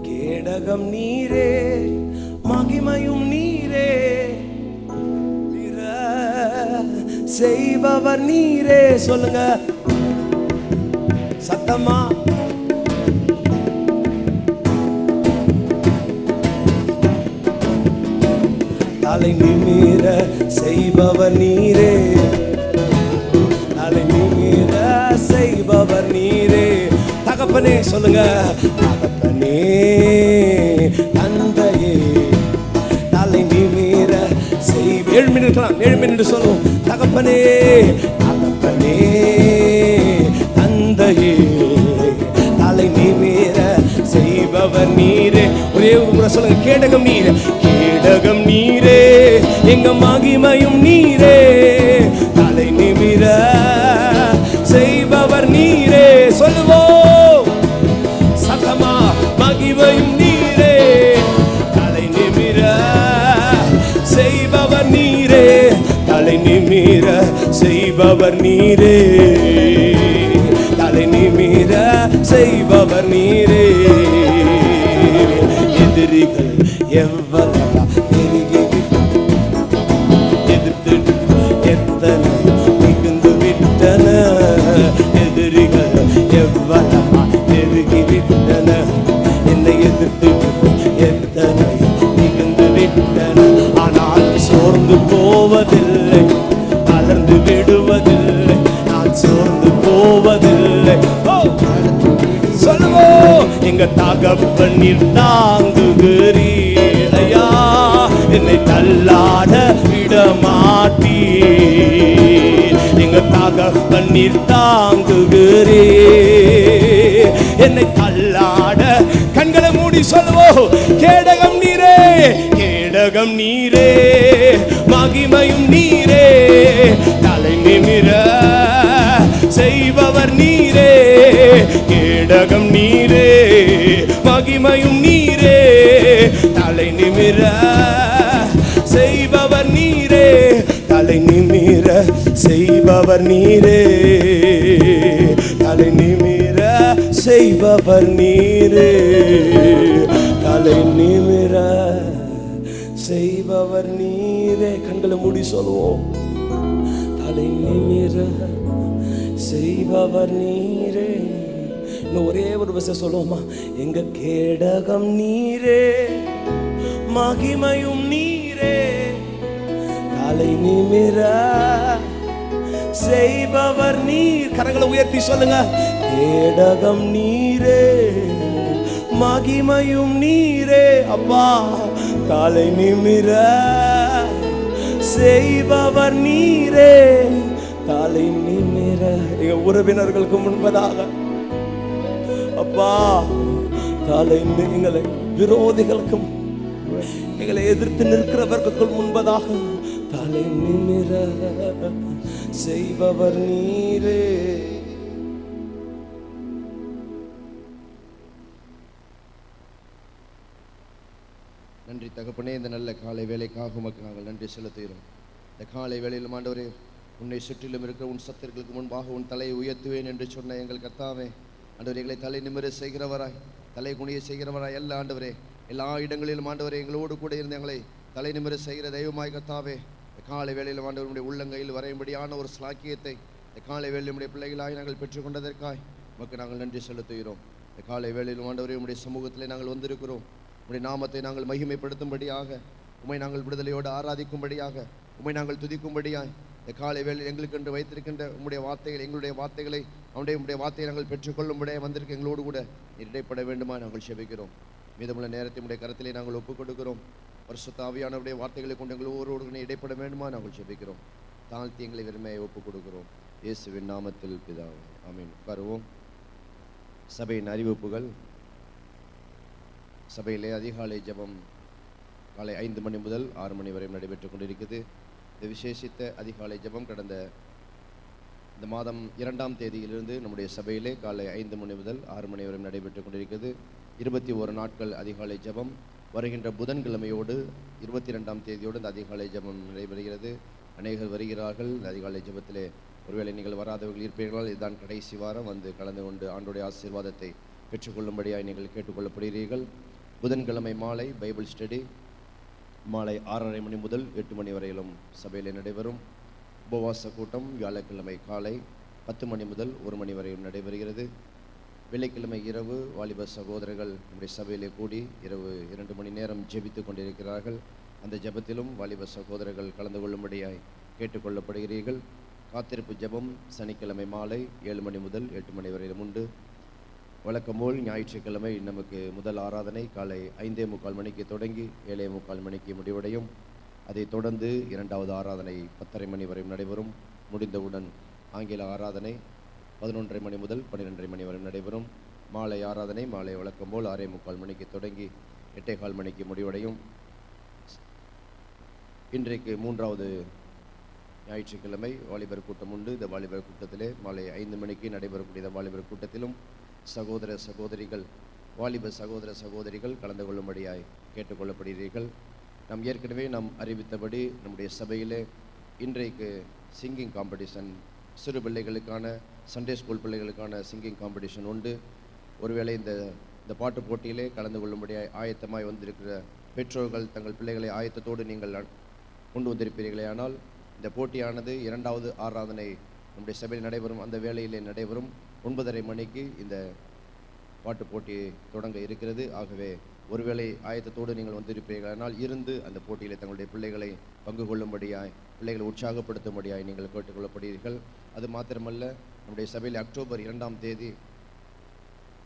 கேடகம் நீரே, மகிமையும் நீரே, செய்பவர் நீரே. சொல்லுங்க சத்தமா. தலை நிமிர செய்பவர் நீரே, தலை நிமிர செய்பவர் நீரே. தகப்பனே சொல்லுங்க, தகப்பனே தந்தையே, தலை நிமிர செய். 7 மினிட் இருக்கலாம், 7 மினிட் சொல்லுவோம். தகப்பனே, தகப்பனே தந்தையே, தலை நிமிர செய்பவர் நீரே. ஒரே ஒரு முறை சொல்லுங்க, கேடகம் நீரே, கேடகம் நீரே, எங்க மகிமையும் நீரே, தலை நிமிர செய்பவர் நீரே. சொல்லுவோம் சத்தமா, மகிமையும் நீரே, தலை நிமிர செய்பவர் நீரே, தலை நிமிர செய்பவர் நீரே, தலை நிமிர செய்பவர் நீரே. எதிரிகள் எவ்வளவா பெருகி எதிர்த்து எத்தனை மிகுந்து விட்டன, எதிரிகள் எவ்வளவா பெருகி விட்டன, என்னை எதிர்த்து எத்தனை மிகுந்து விட்டன. ஆனால் சோர்ந்து போவதில்லை, தளர்ந்து விடுவதில்லை, நான் சோர்ந்து போவதில்லை. சொல்லுவோம், எங்க தகப்பனில் தாங்குகிறீர் ஐயா, என்னை தள்ளாட விட மாட்டீர். எங்க தகப்பனில் தாங்குகிறீர், என்னை தள்ளாட. கண்களை மூடி சொல்லுவோம், கேடகம் நீரே, கேடகம் நீரே, மகிமையும் நீரே, தலை நிமிர செய்பவர் நீரே, கேடகம் நீரே, மகிமையும் நீரே, தலை நிமிர செய்பவர் நீரே, தலை நிமிர செய்பவர் நீரே, தலை நிமிர செய்பவர் நீரே, தலை நிமிர செய்பவர் நீரே. கண்களை மூடி சொல்லுவோம், தலை நிமிர செய்பவர் நீரே. இன்னும் ஒரே ஒரு விஷயம் சொல்லுவோமா? எங்க கேடகம் நீரே, மகிமையும் நீரே, தலை நிமிர செய்பவர் நீர். கரங்களை உயர்த்தி சொல்லுங்க, கேடகம் நீரே, மகிமையும் நீரே அப்பா. தலை நிமிர செய்பவர் நீரே, தலை நிமிர. எங்க உறவினர்களுக்கு முன்பதாக அப்பா, தலை எங்களை விரோதிகளுக்கும் எங்களை எதிர்த்து நிற்கிறவர்களுக்கு முன்பதாக தலை நிமிர செய்பவர் நீரே. நன்றி தகப்பனே, இந்த நல்ல காலை வேலைக்காக உமக்கு நாங்கள் நன்றி செலுத்துகிறோம். இந்த காலை வேளையில் ஆண்டவரே, உன்னை சுற்றிலும் இருக்கிற உன் சத்துருக்களுக்கு முன்பாக உன் தலையை உயர்த்துவேன் என்று சொன்ன எங்கள் கர்த்தாவே, ஆண்டவரே, எங்களை தலை நிமிர செய்கிறவராய், தலை குனிய செய்கிறவராய் அல்ல ஆண்டவரே, எல்லா இடங்களிலும் ஆண்டவரே எங்களோடு கூட இருந்து எங்களை தலை நிமிர செய்கிற தெய்வமாய் கர்த்தாவே, இந்த காலை வேளையில் ஆண்டவருடைய உள்ளங்கையில் வரையும்படியான ஒரு ஸ்லாக்கியத்தை இந்த காலை வேளையில் நம்முடைய பிள்ளைகளாய் நாங்கள் பெற்றுக்கொண்டதற்காய் உமக்கு நாங்கள் நன்றி செலுத்துகிறோம். இந்த காலை வேளையில் ஆண்டவரே, உம்முடைய சமூகத்திலே நாங்கள் வந்திருக்கிறோம். உம்முடைய நாமத்தை நாங்கள் மகிமைப்படுத்தும்படியாக, உம்மை நாங்கள் விடுதலையோடு ஆராதிக்கும்படியாக, உம்மை நாங்கள் துதிக்கும்படியாய் இந்த காலை வேளையில் எங்களுக்கென்று வைத்திருக்கின்ற உம்முடைய வார்த்தைகள், எங்களுடைய வார்த்தைகளை உம்முடைய வார்த்தையை நாங்கள் பெற்றுக்கொள்ளும்படியாக வந்திருக்க எங்களோடு கூட இடைப்பட வேண்டுமா நாங்கள் செபிக்கிறோம். மீதமுள்ள நேரத்தை உம்முடைய கரத்திலே நாங்கள் ஒப்புக் கொடுக்கிறோம். பரிசுத்த ஆவியானவருடைய வார்த்தைகளை கொண்டு எங்களோடு இடைப்பட வேண்டுமா நாங்கள் செபிக்கிறோம். தாழ்த்தி எங்களை வெறுமையை ஒப்புக் கொடுக்கிறோம். இயேசுவின் நாமத்தில் பிதாவே, ஆமென். உட்காருவோம். சபையின் அறிவிப்புகள். சபையிலே அதிகாலை ஜெபம் காலை 5 மணி முதல் 6 மணி வரை நடைபெற்று கொண்டிருக்கிறது. இந்த விசேஷித்த அதிகாலை ஜெபம் கடந்த இந்த மாதம் 2ஆம் தேதியிலிருந்து நம்முடைய சபையிலே காலை 5 மணி முதல் 6 மணி வரை நடைபெற்று கொண்டிருக்கிறது. 21 நாட்கள் அதிகாலை ஜெபம். வருகின்ற புதன்கிழமையோடு 22ஆம் தேதியோடு இந்த அதிகாலை ஜெபம் நடைபெறுகிறது. அநேகர் வருகிறார்கள். இந்த அதிகாலை ஜெபத்திலே ஒருவேளை நீங்கள் வராதவர்கள் இருப்பீர்களால் இதுதான் கடைசி வாரம் வந்து கலந்து கொண்டு ஆண்டோடைய ஆசீர்வாதத்தை பெற்றுக்கொள்ளும்படியாக நீங்கள் கேட்டுக்கொள்ளப்படுகிறீர்கள். புதன்கிழமை மாலை பைபிள் ஸ்டடி மாலை 6:30 மணி முதல் 8 மணி வரையிலும் சபையில் நடைபெறும். உபவாச கூட்டம் வியாழக்கிழமை காலை 10 மணி முதல் 1 மணி வரையும் நடைபெறுகிறது. வெள்ளிக்கிழமை இரவு வாலிப சகோதரர்கள் நம்முடைய சபையிலே கூடி இரவு 2 மணி நேரம் ஜெபித்து கொண்டிருக்கிறார்கள். அந்த ஜெபத்திலும் வாலிப சகோதரர்கள் கலந்து கொள்ளும்படியாய் கேட்டுக்கொள்ளப்படுகிறீர்கள். காத்திருப்பு ஜெபம் சனிக்கிழமை மாலை 7 மணி முதல் 8 மணி வரையிலும் உண்டு. வழக்கம்போல் ஞாயிற்றுக்கிழமை நமக்கு முதல் ஆராதனை காலை 5:45 மணிக்கு தொடங்கி 7:45 மணிக்கு முடிவடையும். அதைத் தொடர்ந்து 2வது ஆராதனை 10:30 மணி வரை நடைபெறும். முடிந்தவுடன் ஆங்கில ஆராதனை 11:30 மணி முதல் 12:30 மணி வரை நடைபெறும். மாலை ஆராதனை மாலை வழக்கம்போல் 6:45 மணிக்கு தொடங்கி 8:15 மணிக்கு முடிவடையும். இன்றைக்கு 3வது ஞாயிற்றுக்கிழமை வாலிபர் கூட்டம் உண்டு. இந்த வாலிபர் கூட்டத்திலே மாலை 5 மணிக்கு நடைபெறக்கூடிய இந்த வாலிபர் கூட்டத்திலும் சகோதர சகோதரிகள் வாலிப சகோதர சகோதரிகள் கலந்து கொள்ளும்படியாய் கேட்டுக்கொள்ளப்படுகிறீர்கள். நாம் ஏற்கனவே அறிவித்தபடி நம்முடைய சபையிலே இன்றைக்கு சிங்கிங் காம்படிஷன், சிறு பிள்ளைகளுக்கான சண்டே ஸ்கூல் பிள்ளைகளுக்கான சிங்கிங் காம்படிஷன் உண்டு. ஒருவேளை இந்த பாட்டு போட்டியிலே கலந்து கொள்ளும்படியாய் ஆயத்தமாய் வந்திருக்கிற பெற்றோர்கள் தங்கள் பிள்ளைகளை ஆயத்தத்தோடு நீங்கள் கொண்டு வந்திருப்பீர்களே. ஆனால் இந்த போட்டியானது 2வது ஆராதனை நம்முடைய சபையில் நடைபெறும் அந்த வேளையிலே நடைபெறும். 9:30 மணிக்கு இந்த பாட்டு போட்டி தொடங்க இருக்கிறது. ஆகவே ஒருவேளை ஆயத்தத்தோடு நீங்கள் வந்திருப்பீர்களானால் இருந்து அந்த போட்டியிலே தங்களுடைய பிள்ளைகளை பங்கு கொள்ளும்படியாய், பிள்ளைகளை உற்சாகப்படுத்தும்படியாய் நீங்கள் கேட்டுக்கொள்ளப்படுகிறீர்கள். அது மாத்திரமல்ல, நம்முடைய சபையில் அக்டோபர் 2ஆம் தேதி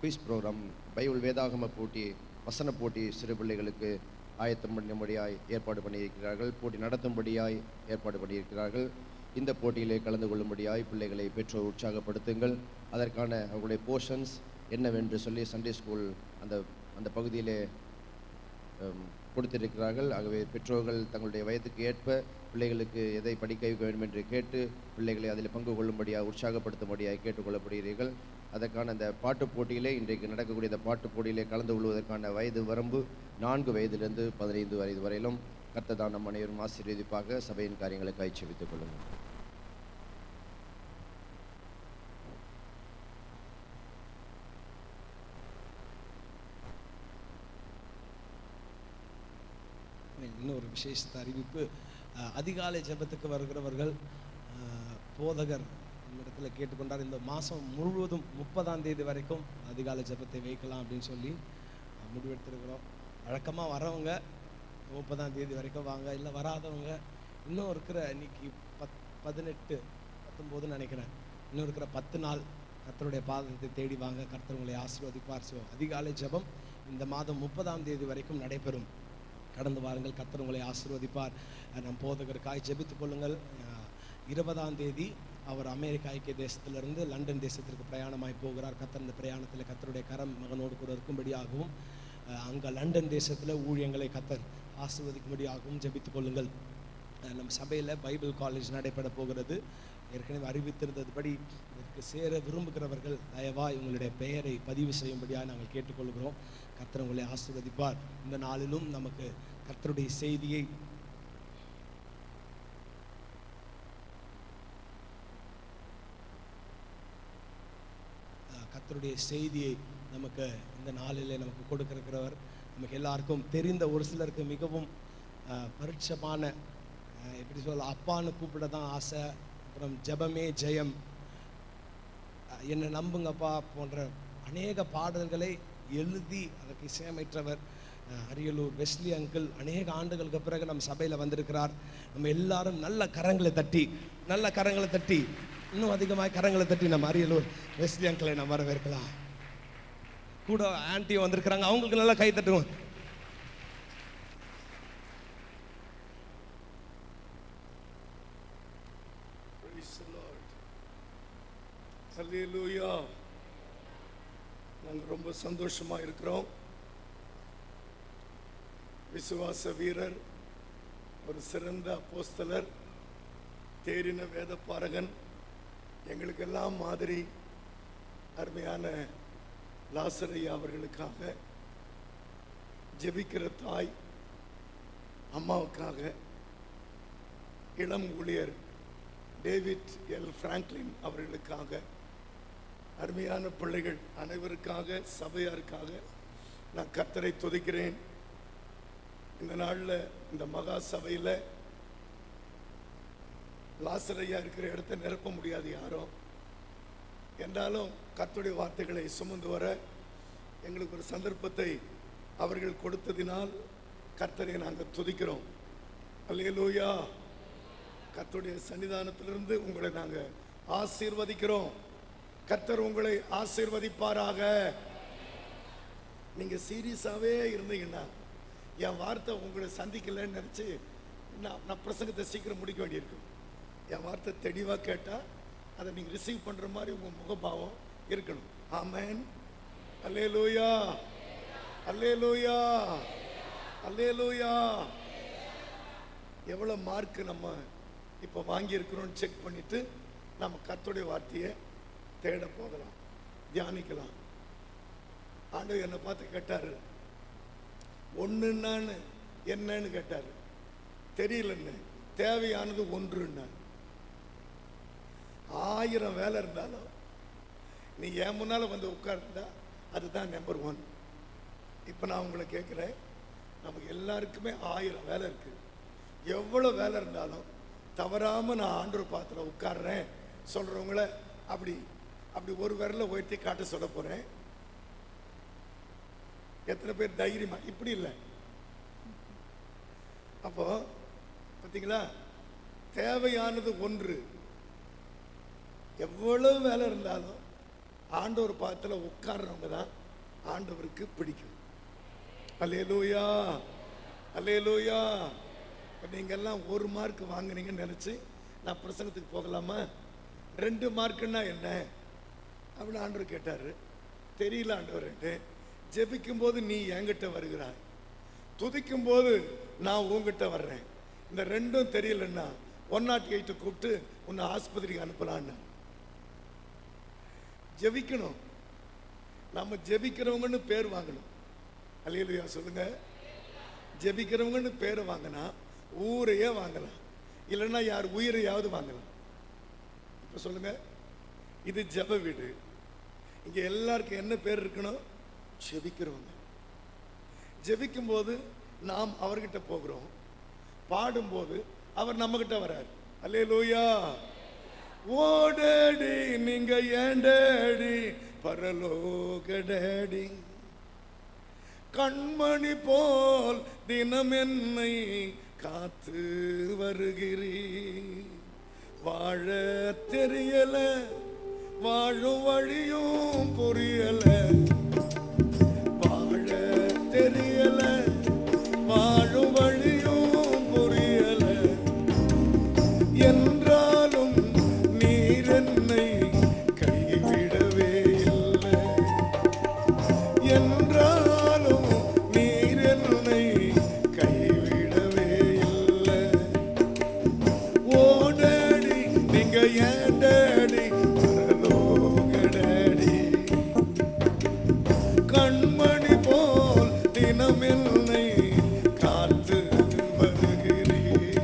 குயிஸ் ப்ரோக்ராம், பைபிள் வேதாகம போட்டி, வசன போட்டி சிறு பிள்ளைகளுக்கு ஆயத்தம் பண்ணும்படியாய் ஏற்பாடு பண்ணியிருக்கிறார்கள். போட்டி நடத்தும்படியாய் ஏற்பாடு பண்ணியிருக்கிறார்கள். இந்த போட்டியிலே கலந்து கொள்ளும்படியாய் பிள்ளைகளை பெற்றோர் உற்சாகப்படுத்துங்கள். அதற்கான அவர்களுடைய போர்ஷன்ஸ் என்னவென்று சொல்லி சண்டே ஸ்கூல் அந்த பகுதியிலே கொடுத்திருக்கிறார்கள். ஆகவே பெற்றோர்கள் தங்களுடைய வயதுக்கு ஏற்ப பிள்ளைகளுக்கு எதை படிக்க வைக்க வேண்டும் என்று கேட்டு பிள்ளைகளை அதில் பங்கு கொள்ளும்படியாக உற்சாகப்படுத்தும்படியாக கேட்டுக்கொள்ளப்படுகிறீர்கள். அதற்கான அந்த பாட்டு போட்டியிலே இன்றைக்கு நடக்கக்கூடிய இந்த பாட்டு போட்டியிலே கலந்து கொள்வதற்கான வயது வரம்பு 4 வயதிலிருந்து 15 வயது வரையிலும். கர்த்தர் நம் அனைவரும் ஆசீர்வதிப்பாக. சபையின் காரியங்களுக்காக ஜெபித்துக் கொள்ளுங்கள். இன்னொரு விசேஷ அறிவிப்பு. அதிகாலை ஜெபத்துக்கு வருகிறவர்கள் போதகர் இடத்துல கேட்டுக்கொண்டார். இந்த மாதம் முழுவதும் 30ஆம் தேதி வரைக்கும் அதிகாலை ஜெபத்தை வைக்கலாம் அப்படின்னு சொல்லி முடிவெடுத்திருக்கிறோம். வழக்கமாக வரவங்க 30ஆம் தேதி வரைக்கும் வாங்க, இல்லை வராதவங்க இன்னும் இருக்கிற இன்னைக்கு 18, 19 நினைக்கிறேன், இன்னும் இருக்கிற 10 நாள் கர்த்தருடைய பாதத்தை தேடி வாங்க, கர்த்தர் உங்களை ஆசீர்வதிப்பார். அதிகாலை ஜெபம் இந்த மாதம் 30ஆம் தேதி வரைக்கும் நடைபெறும். கடந்து வாருங்கள், கர்த்தர் உங்களை ஆசீர்வதிப்பார். நம் போதகருக்காய் ஜெபித்துக் கொள்ளுங்கள். 20ஆம் தேதி அவர் அமெரிக்க ஐக்கிய தேசத்திலிருந்து லண்டன் தேசத்திற்கு பிரயாணமாய் போகிறார். கர்த்தர் இந்த பிரயாணத்தில் கர்த்தருடைய கரம் மகனோடு கூட இருக்கும்படியாகவும், அங்கே லண்டன் தேசத்தில் ஊழியங்களை கர்த்தர் ஆசீர்வதிக்கும்படியாகவும் ஜெபித்துக் கொள்ளுங்கள். நம் சபையில் பைபிள் காலேஜ் நடைபெற போகிறது. ஏற்கனவே அறிவித்திருந்ததுபடி இதற்கு சேர விரும்புகிறவர்கள் தயவாய் உங்களுடைய பெயரை பதிவு செய்யும்படியாக நாங்கள் கேட்டுக்கொள்கிறோம். கர்த்தர் உங்களை ஆசீர்வதிப்பார். இந்த நாளிலும் நமக்கு கர்த்தருடைய செய்தியை நமக்கு இந்த நாளிலே நமக்கு கொடுக்கிறவர் நமக்கு எல்லாருக்கும் தெரிந்த, ஒரு சிலருக்கு மிகவும் பரிட்சமான, எப்படி சொல்ல, அப்பான்னு கூப்பிட தான் ஆசை, அப்புறம் ஜெபமே ஜெயம், என்னை நம்புங்கப்பா போன்ற அநேக பாடல்களை எழுதி அதற்கு இசையமைற்றவர் அரியலூர் வெஸ்லி அங்கிள். அநேக ஆண்டுகளுக்கு பிறகு நம்ம சபையில் வந்திருக்கிறார். நம்ம எல்லாரும் நல்ல கரங்களை தட்டி இன்னும் அதிகமாக கரங்களை தட்டி நம்ம அரியலூர் வெஸ்லி அங்கிளை நம்ம வரவேற்கலாம். கூட ஆன்டி வந்திருக்கிறாங்க, அவங்களுக்கு நல்லா கை தட்டுவோம். ஹல்லேலூயா. நாங்கள் ரொம்ப சந்தோஷமா இருக்கிறோம். விசுவாச வீரர், ஒரு சிறந்த அப்போஸ்தலர், தேறின வேத பாரகன், எங்களுக்கெல்லாம் மாதிரி அருமையான லாசரையா அவர்களுக்காக ஜெபிக்கிற தாய் அம்மாவுக்காக, இளம் ஊழியர் டேவிட் எல் பிராங்க்லின் அவர்களுக்காக, அருமையான பிள்ளைகள் அனைவருக்காக, சபையாருக்காக நான் கர்த்தரை துதிக்கிறேன். இந்த நாளில் இந்த மகா சபையில் லாசரையா இருக்கிற இடத்தை நிரப்ப முடியாது யாரும். என்றாலும் கர்த்தருடைய வார்த்தைகளை சுமந்து வர எங்களுக்கு ஒரு சந்தர்ப்பத்தை அவர்கள் கொடுத்ததினால் கர்த்தரை நாங்கள் துதிக்கிறோம். அல்லேலூயா. கர்த்தருடைய சன்னிதானத்திலிருந்து உங்களை நாங்கள் ஆசீர்வதிக்கிறோம். கர்த்தர் உங்களை ஆசீர்வதிப்பாராக. நீங்க சீரியஸாவே இருந்தீங்கன்னா, என் வார்த்தை உங்களை சந்திக்கலன்னு நினைச்சு நான் பிரசங்கத்தை சீக்கிரம் முடிக்க வேண்டியிருக்கும். என் வார்த்தை தெளிவா கேட்டா அதை நீங்க ரிசீவ் பண்ற மாதிரி உங்க முகபாவம் இருக்கணும். ஆமென். அல்லேலூயா, அல்லேலூயா, அல்லேலூயா. எவ்வளவு மார்க் நம்ம இப்போ வாங்கி இருக்கிறோம்னு செக் பண்ணிட்டு நம்ம கர்த்தருடைய வார்த்தையை தேட போகலாம், தியானிக்கலாம். ஆண்டவர் என்னை பார்த்து கேட்டாரு, ஒன்றுன்னு என்னன்னு கேட்டாரு. தெரியலன்னு, தேவையானது ஒன்றுன்னா. 1000 வேலை இருந்தாலும் நீ என் முன்னால வந்து உட்கார்ந்தா அதுதான் நம்பர் 1. இப்போ நான் உங்களை கேட்குறேன், நமக்கு எல்லாருக்குமே 1000 வேலை இருக்கு. எவ்வளவு வேலை இருந்தாலும் தவறாம நான் ஆண்டவர் பாத்திரம் உட்கார்றேன் சொல்றவங்கள அப்படி அப்படி ஒரு விரல உயர்த்தி காட்ட சொல்ல போறேன். எத்தனை பேர் தைரியமா? இப்படி இல்லை. அப்போ பார்த்தீங்களா, தேவையானது ஒன்று. எவ்வளவு வேலை இருந்தாலும் ஆண்டவர் பாத்திர உட்கார்றவங்க தான் ஆண்டவருக்கு பிடிக்கும். அல்லேலூயா, அல்லேலூயா. நீங்க எல்லாம் 1 மார்க் வாங்குனீங்கன்னு நினைச்சு நான் பிரசங்கத்துக்கு போகலாமா? 2 மார்க்குன்னா என்ன அப்படின்னு ஆண்டவர் கேட்டாரு. தெரியல ஆண்டவர். ஜெபிக்கும் போது நீ என்கிட்ட வருகிறாய், துதிக்கும் போது நான் உங்ககிட்ட வர்றேன். இந்த 2ம் தெரியலன்னா 108 கூப்பிட்டு உன்னை ஆஸ்பத்திரிக்கு அனுப்பலான்னு. ஜெபிக்கணும். நம்ம ஜெபிக்கிறவங்கன்னு பேர் வாங்கணும். அல்லேலூயா சொல்லுங்க. ஜெபிக்கிறவங்கன்னு பேர் வாங்கினா ஊரையே வாங்கலாம், இல்லைன்னா யார் உயிரையாவது வாங்கலாம். இப்ப சொல்லுங்க, இது ஜெப வீடு. இங்க எல்லாருக்கும் என்ன பேர் இருக்கணும்? ஜெபிக்கிறவங்க. ஜெபிக்கும் போது நாம் அவர்கிட்ட போகிறோம், பாடும்போது அவர் நம்ம கிட்ட வர்றார். அல்லேலூயா. ஓடடி நீங்க ஏண்டடி பரலோக டேடி, கண்மணி போல் தினம் என்னை காத்து வருகிறீ. வாழ தெரியல வாழும் வழியும் புரியல, வாழ தெரியல, வாழும் வழியும் புரியல, என்றாலும் நீர் என்னை கைவிடவே இல்லை, என்றாலும் நீர் என்னை கைவிடவே இல்லை. ஓடடி நீங்க ஏன் டேடி, பரலோகடடி, கண்மணி போல் தினம் என்னை காத்து வருகிறீர்.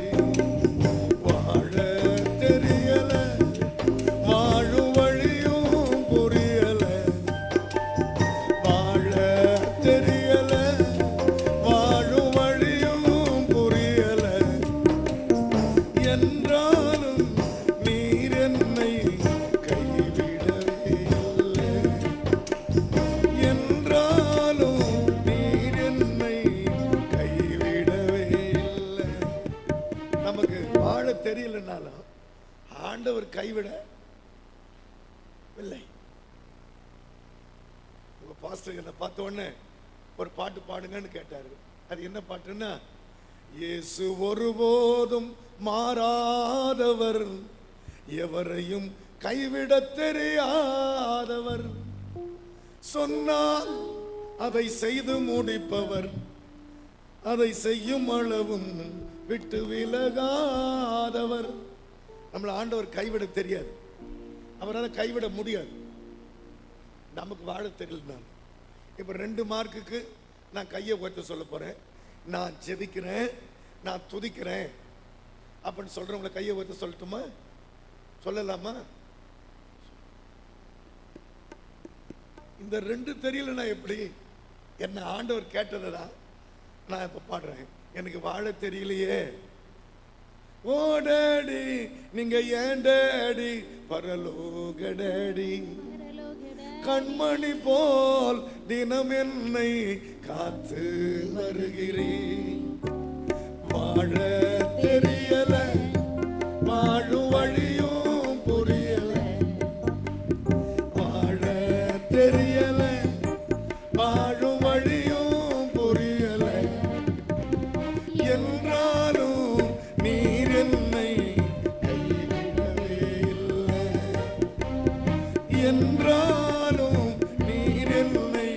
வாழ தெரியல, வாழும் வழியும் புரியல, வாழ தெரியல, வாழும் வழியும் புரியல, என்றாலும் நீர் என்னை கைவிடவே இல்லை, என்றாலும் நீர் என்னை கைவிடவே இல்லை. நமக்கு வாழ தெரியலனாலும் ஆண்டவர் கைவிட இல்லை. உங்க பாஸ்டர் என்ன பார்த்த உடனே ஒரு பாட்டு பாடுங்கன்னு கேட்டாரு. அது என்ன பாட்டுன்னா, இயேசு ஒருபோதும் மாறாதவர், எவரையும் கைவிட தெரியாதவர், சொன்னால் அதை செய்து முடிப்பவர், அதை செய்யும் அளவும் விட்டு விலகாதவர். நம்மளை ஆண்டவர் கைவிட தெரியாது, அவரால் கைவிட முடியாது. நமக்கு வாழ தெரியல. இப்ப 2 மார்க்குக்கு நான் கையை உயர்த்த சொல்ல போறேன். நான் ஜெபிக்கிறேன், நான் துதிக்கிறேன் அப்படின்னு சொல்றவங்களை கையை உயர்த்த சொல்லட்டுமா, சொல்லலாமா? இந்த 2 தெரியலன்னா எப்படி? என்ன ஆண்டவர் கேட்டதா நான் இப்ப பாடுறேன். எனக்கு வாழ தெரியலையே. ஓ டேடி நீங்க ஏன் டேடி, பரலோக டேடி, கண்மணி போல் தினம் என்னை காத்து வருகிறீர். வாழ தெரியல, வாழும் வழியும் புரியல, வாழ தெரியல, வாழும் வழியும் புரியல, என்றாலும் நீர் என்னை கைவிடவே இல்லை, என்றாலும் நீர் என்னை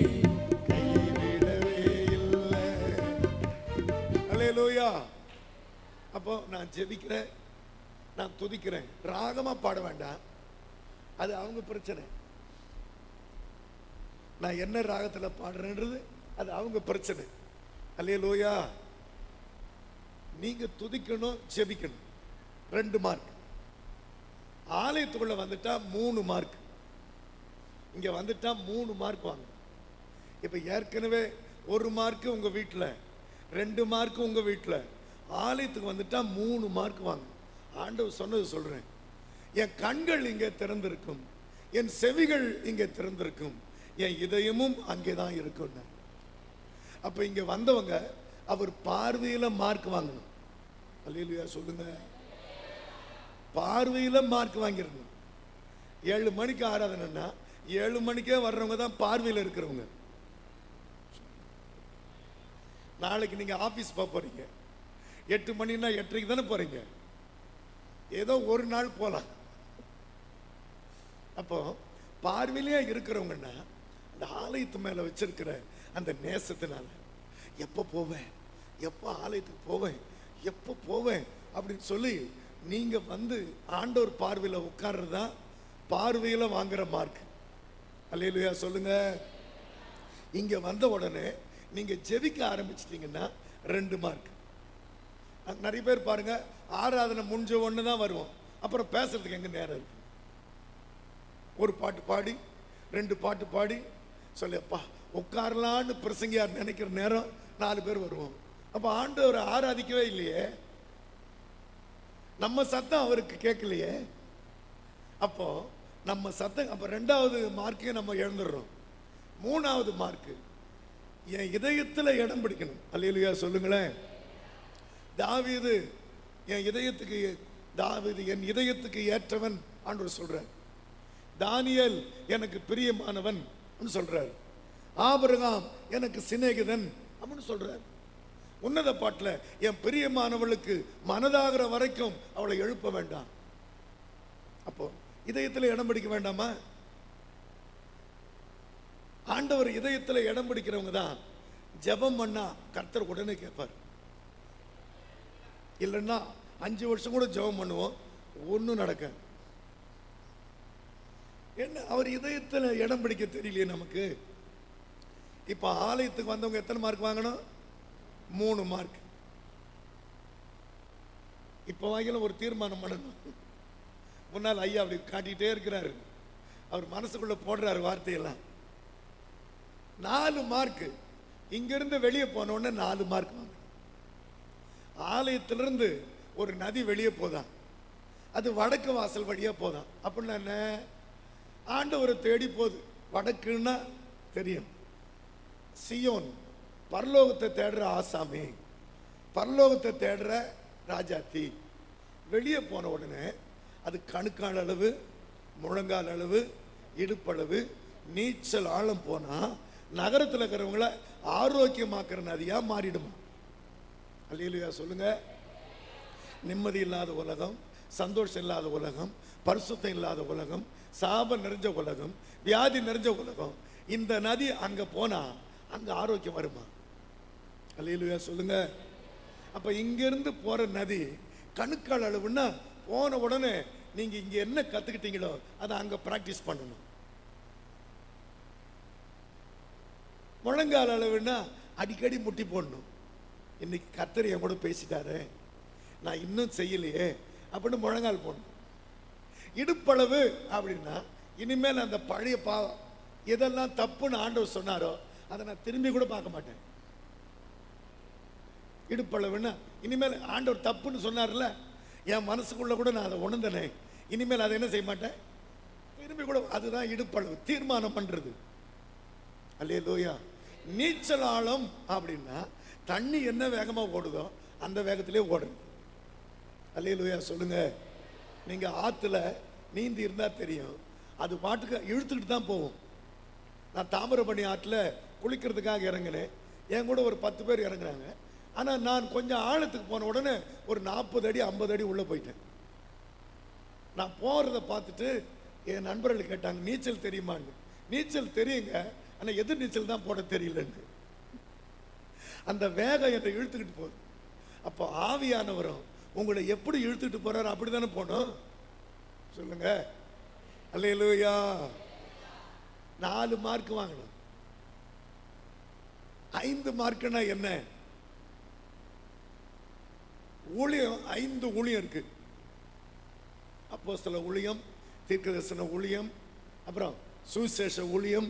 கைவிடவே இல்லை. அல்லேலூயா. அப்போ நான் ஜெபிக்கிறேன், நான் துதிக்கிறேன். ராகமா பாட வேண்டாம், அது அவங்க பிரச்சனை. நான் என்ன ராகத்துல பாடுறேன்றது அது அவங்க பிரச்சனை. அல்லேலூயா. நீங்க துதிக்கணும், ஜெபிக்கணும். 2 மார்க். ஆலயத்துக்குள்ள வந்துட்டா 3 மார்க், இங்க வந்துட்டா 3 மார்க் வாங்க. இப்ப ஏற்கனவே 1 மார்க் உங்க வீட்டுல, 2 மார்க் உங்க வீட்டுல, ஆலயத்துக்கு வந்துட்டா 3 மார்க் வாங்க. ஆண்டவர் சொன்னது சொல்றேன். என் கண்கள் இங்கே திறந்திருக்கும், என் செவிகள் இங்கே திறந்திருக்கும், என் இதயமும் அங்கேதான் இருக்கும். அப்ப இங்க வந்தவங்க அவர் பார்வையில மார்க் வாங்கணும். அல்லேலூயா சொல்லுங்க. பார்வையில மார்க் வாங்கிடணும். 7 மணிக்கு ஆராதனைன்னா 7 மணிக்கே வர்றவங்க தான் பார்வையில் இருக்கிறவங்க. நாளைக்கு நீங்க ஆபீஸ் போறீங்க, 8 மணின்னா 8:30 தானே போறீங்க. ஏதோ ஒரு நாள் போலாம். அப்போ பார்வையிலே இருக்கிறவங்கன்னா அந்த ஆலயத்து மேல வச்சிருக்கிற அந்த நேசத்தினால எப்ப போவேன், எப்ப ஆலயத்துக்கு போவேன், எப்ப போவேன் அப்படின்னு சொல்லி நீங்க வந்து ஆண்டவர் பார்வையில உட்கார்றதா பார்வையில வாங்குற மார்க். அல்லேலூயா சொல்லுங்க. இங்க வந்த உடனே நீங்க ஜெபிக்க ஆரம்பிச்சிட்டீங்கன்னா 2 மார்க். நிறைய பேர் பாருங்க, ஆராதனை முடிஞ்ச ஒன்று தான் வருவோம், அப்புறம் பேசுறதுக்கு எங்க நேரம் இருக்கு? ஒரு பாட்டு பாடி 2 பாட்டு பாடி சொல்லப்பா உட்காரலான்னு பிரசங்கியார் நினைக்கிற நேரம் 4 பேர் வருவோம். அப்ப ஆண்டவரை ஆராதிக்கவே இல்லையே, நம்ம சத்தம் அவருக்கு கேட்கலையே. அப்போ நம்ம சத்தம், அப்ப 2வது மார்க்கையும் நம்ம இழந்துடுறோம். 3வது மார்க்கு என் இதயத்துல இடம் பிடிக்கணும். அல்லேலூயா சொல்லுங்களேன். தாவீது என் இதயத்துக்கு, தாவீது என் இதயத்துக்கு ஏற்றவன் ஆண்டவர் சொல்றார். தானியேல் எனக்கு பிரியமானவன் சொல்றாரு. ஆபிரகாம் எனக்கு சிநேகிதன் அப்படின்னு சொல்றாரு. உன்னத பாட்டுல என் பிரியமானவளுக்கு மனதாகிற வரைக்கும் அவளை எழுப்ப வேண்டாம். அப்போ இதயத்தில் இடம் பிடிக்க வேண்டாமா? ஆண்டவர் இதயத்தில் இடம் பிடிக்கிறவங்க தான் ஜெபம் பண்ணா கர்த்தர் உடனே கேட்பார். இல்லைன்னா 5 வருஷம் கூட ஜெபம் பண்ணுவோம், ஒன்றும் நடக்க. என்ன அவர் இதயத்தில் இடம் பிடிக்க தெரியலையே நமக்கு. இப்போ ஆலயத்துக்கு வந்தவங்க எத்தனை மார்க் வாங்கணும்? 3 மார்க். இப்போ வாங்கலாம் ஒரு தீர்மானம் பண்ணணும். முன்னால் ஐயா அப்படி காட்டிகிட்டே இருக்கிறாரு, அவர் மனசுக்குள்ள போடுறாரு வார்த்தையெல்லாம். 4 மார்க். இங்கிருந்து வெளியே போன உடனே 4 மார்க் வாங்க. ஆலயத்திலிருந்து ஒரு நதி வெளியே போதான், அது வடக்கு வாசல் வழியா போதான். அப்படின்னா என்ன? ஆண்டவரை தேடி போகுது. வடக்குன்னா தெரியும், சியோன், பரலோகத்தை தேடுற ஆசாமி, பரலோகத்தை தேடுற ராஜாத்தி. வெளியே போன உடனே அது கணுக்கால் அளவு, முழங்கால் அளவு, இடுப்பளவு, நீச்சல் ஆழம் போனா நகரத்தில் இருக்கிறவங்கள ஆரோக்கியமாக்குற நதியா மாறிடுமா? அல்லேலூயா சொல்லுங்க. நிம்மதி இல்லாத உலகம், சந்தோஷம் இல்லாத உலகம், பரிசுத்தம் இல்லாத உலகம், சாபம் நிறைஞ்ச உலகம், வியாதி நிறைஞ்ச உலகம். இந்த நதி அங்க போனா அங்க ஆரோக்கியம் வருமா? அல்லேலூயா சொல்லுங்க. அப்ப இங்கிருந்து போற நதி கணுக்கால் அளவுன்னா போன உடனே நீங்க இங்க என்ன கத்துக்கிட்டீங்களோ அதை அங்க பிராக்டிஸ் பண்ணணும். முழங்கால் அளவுன்னா அடிக்கடி முட்டி போடணும். இன்னைக்கு கர்த்தர் என் கூட பேசிட்டாரு, நான் இன்னும் செய்யலையே அப்படின்னு முழங்கால் போடணும். இடுப்பளவு அப்படின்னா இனிமேல் அந்த பழைய பாவம் எதெல்லாம் தப்புன்னு ஆண்டவர் சொன்னாரோ அதை நான் திரும்பி கூட பார்க்க மாட்டேன். இடுப்பளவுன்னா இனிமேல் ஆண்டவர் தப்புன்னு சொன்னார்ல, என் மனசுக்குள்ள கூட நான் அதை உணர்ந்தனே, இனிமேல் அதை என்ன செய்ய மாட்டேன், திரும்பி கூட. அதுதான் இடுப்பளவு, தீர்மானம் பண்றது. அல்லேலூயா. நீச்சல் ஆழம் அப்படின்னா தண்ணி என்ன வேகமா ஓடுதோ அந்த வேகத்திலே ஓடுறது. அல்லேலூயா சொல்லுங்க. நீங்க ஆத்துல நீந்தி இருந்தா தெரியும், அது பாட்டுக்கு இழுத்துக்கிட்டு தான் போகும். நான் தாமிரபரணி ஆற்றுல குளிக்கிறதுக்காக இறங்கினேன், என் கூட ஒரு 10 பேர் இறங்குறாங்க. ஆனால் நான் கொஞ்சம் ஆழத்துக்கு போன உடனே ஒரு 40 அடி 50 அடி உள்ளே போயிட்டேன். நான் போகிறத பார்த்துட்டு என் நண்பர்கள் கேட்டாங்க, நீச்சல் தெரியுமான்னு. நீச்சல் தெரியுங்க, ஆனால் எதிர் நீச்சல் தான் போட தெரியலன்னு. அந்த வேகம் என்னை இழுத்துக்கிட்டு போகுது. அப்போ ஆவியானவரும் உங்களை எப்படி இழுத்துட்டு போறாரு அப்படி தானே போனோம். சொல்லுங்க அல்லேலூயா. 4 மார்க் வாங்கணும். 5 மார்க்னா என்ன? ஊழியம் 5 ஊழியம் இருக்கு. அப்போஸ்தல ஊழியம், தீர்க்கதரிசன ஊழியம், அப்புறம் சுவிசேஷ ஊழியம்,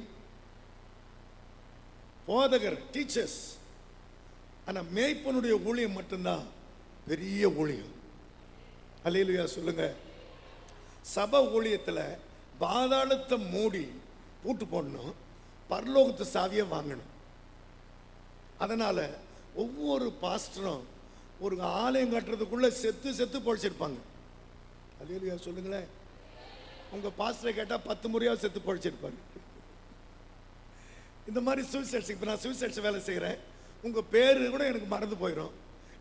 போதகர் டீச்சர்ஸ். ஆனா மேய்ப்பனுடைய ஊழியம் மட்டும்தான் பெரிய ஊழியம். அல்லேலூயா சொல்லுங்க. சபை ஊழியத்துல பாதாளத்தை மூடி பூட்டு போடணும், பரலோகத்து சாவியை வாங்கணும். அதனால ஒவ்வொரு பாஸ்டரும் ஒரு ஆலயம் கட்டுறதுக்குள்ள செத்து செத்து பொழைச்சிருப்பாங்க. அல்லேலூயா சொல்லுங்களேன். உங்க பாஸ்டரை கேட்டா 10 முறையாவது செத்து பொழைச்சிருப்பாங்க. இந்த மாதிரி சுவிசேஷம், இப்போ நான் சுவிசேஷ வேலை செய்கிறேன், உங்க பேரு கூட எனக்கு மறந்து போயிடும்.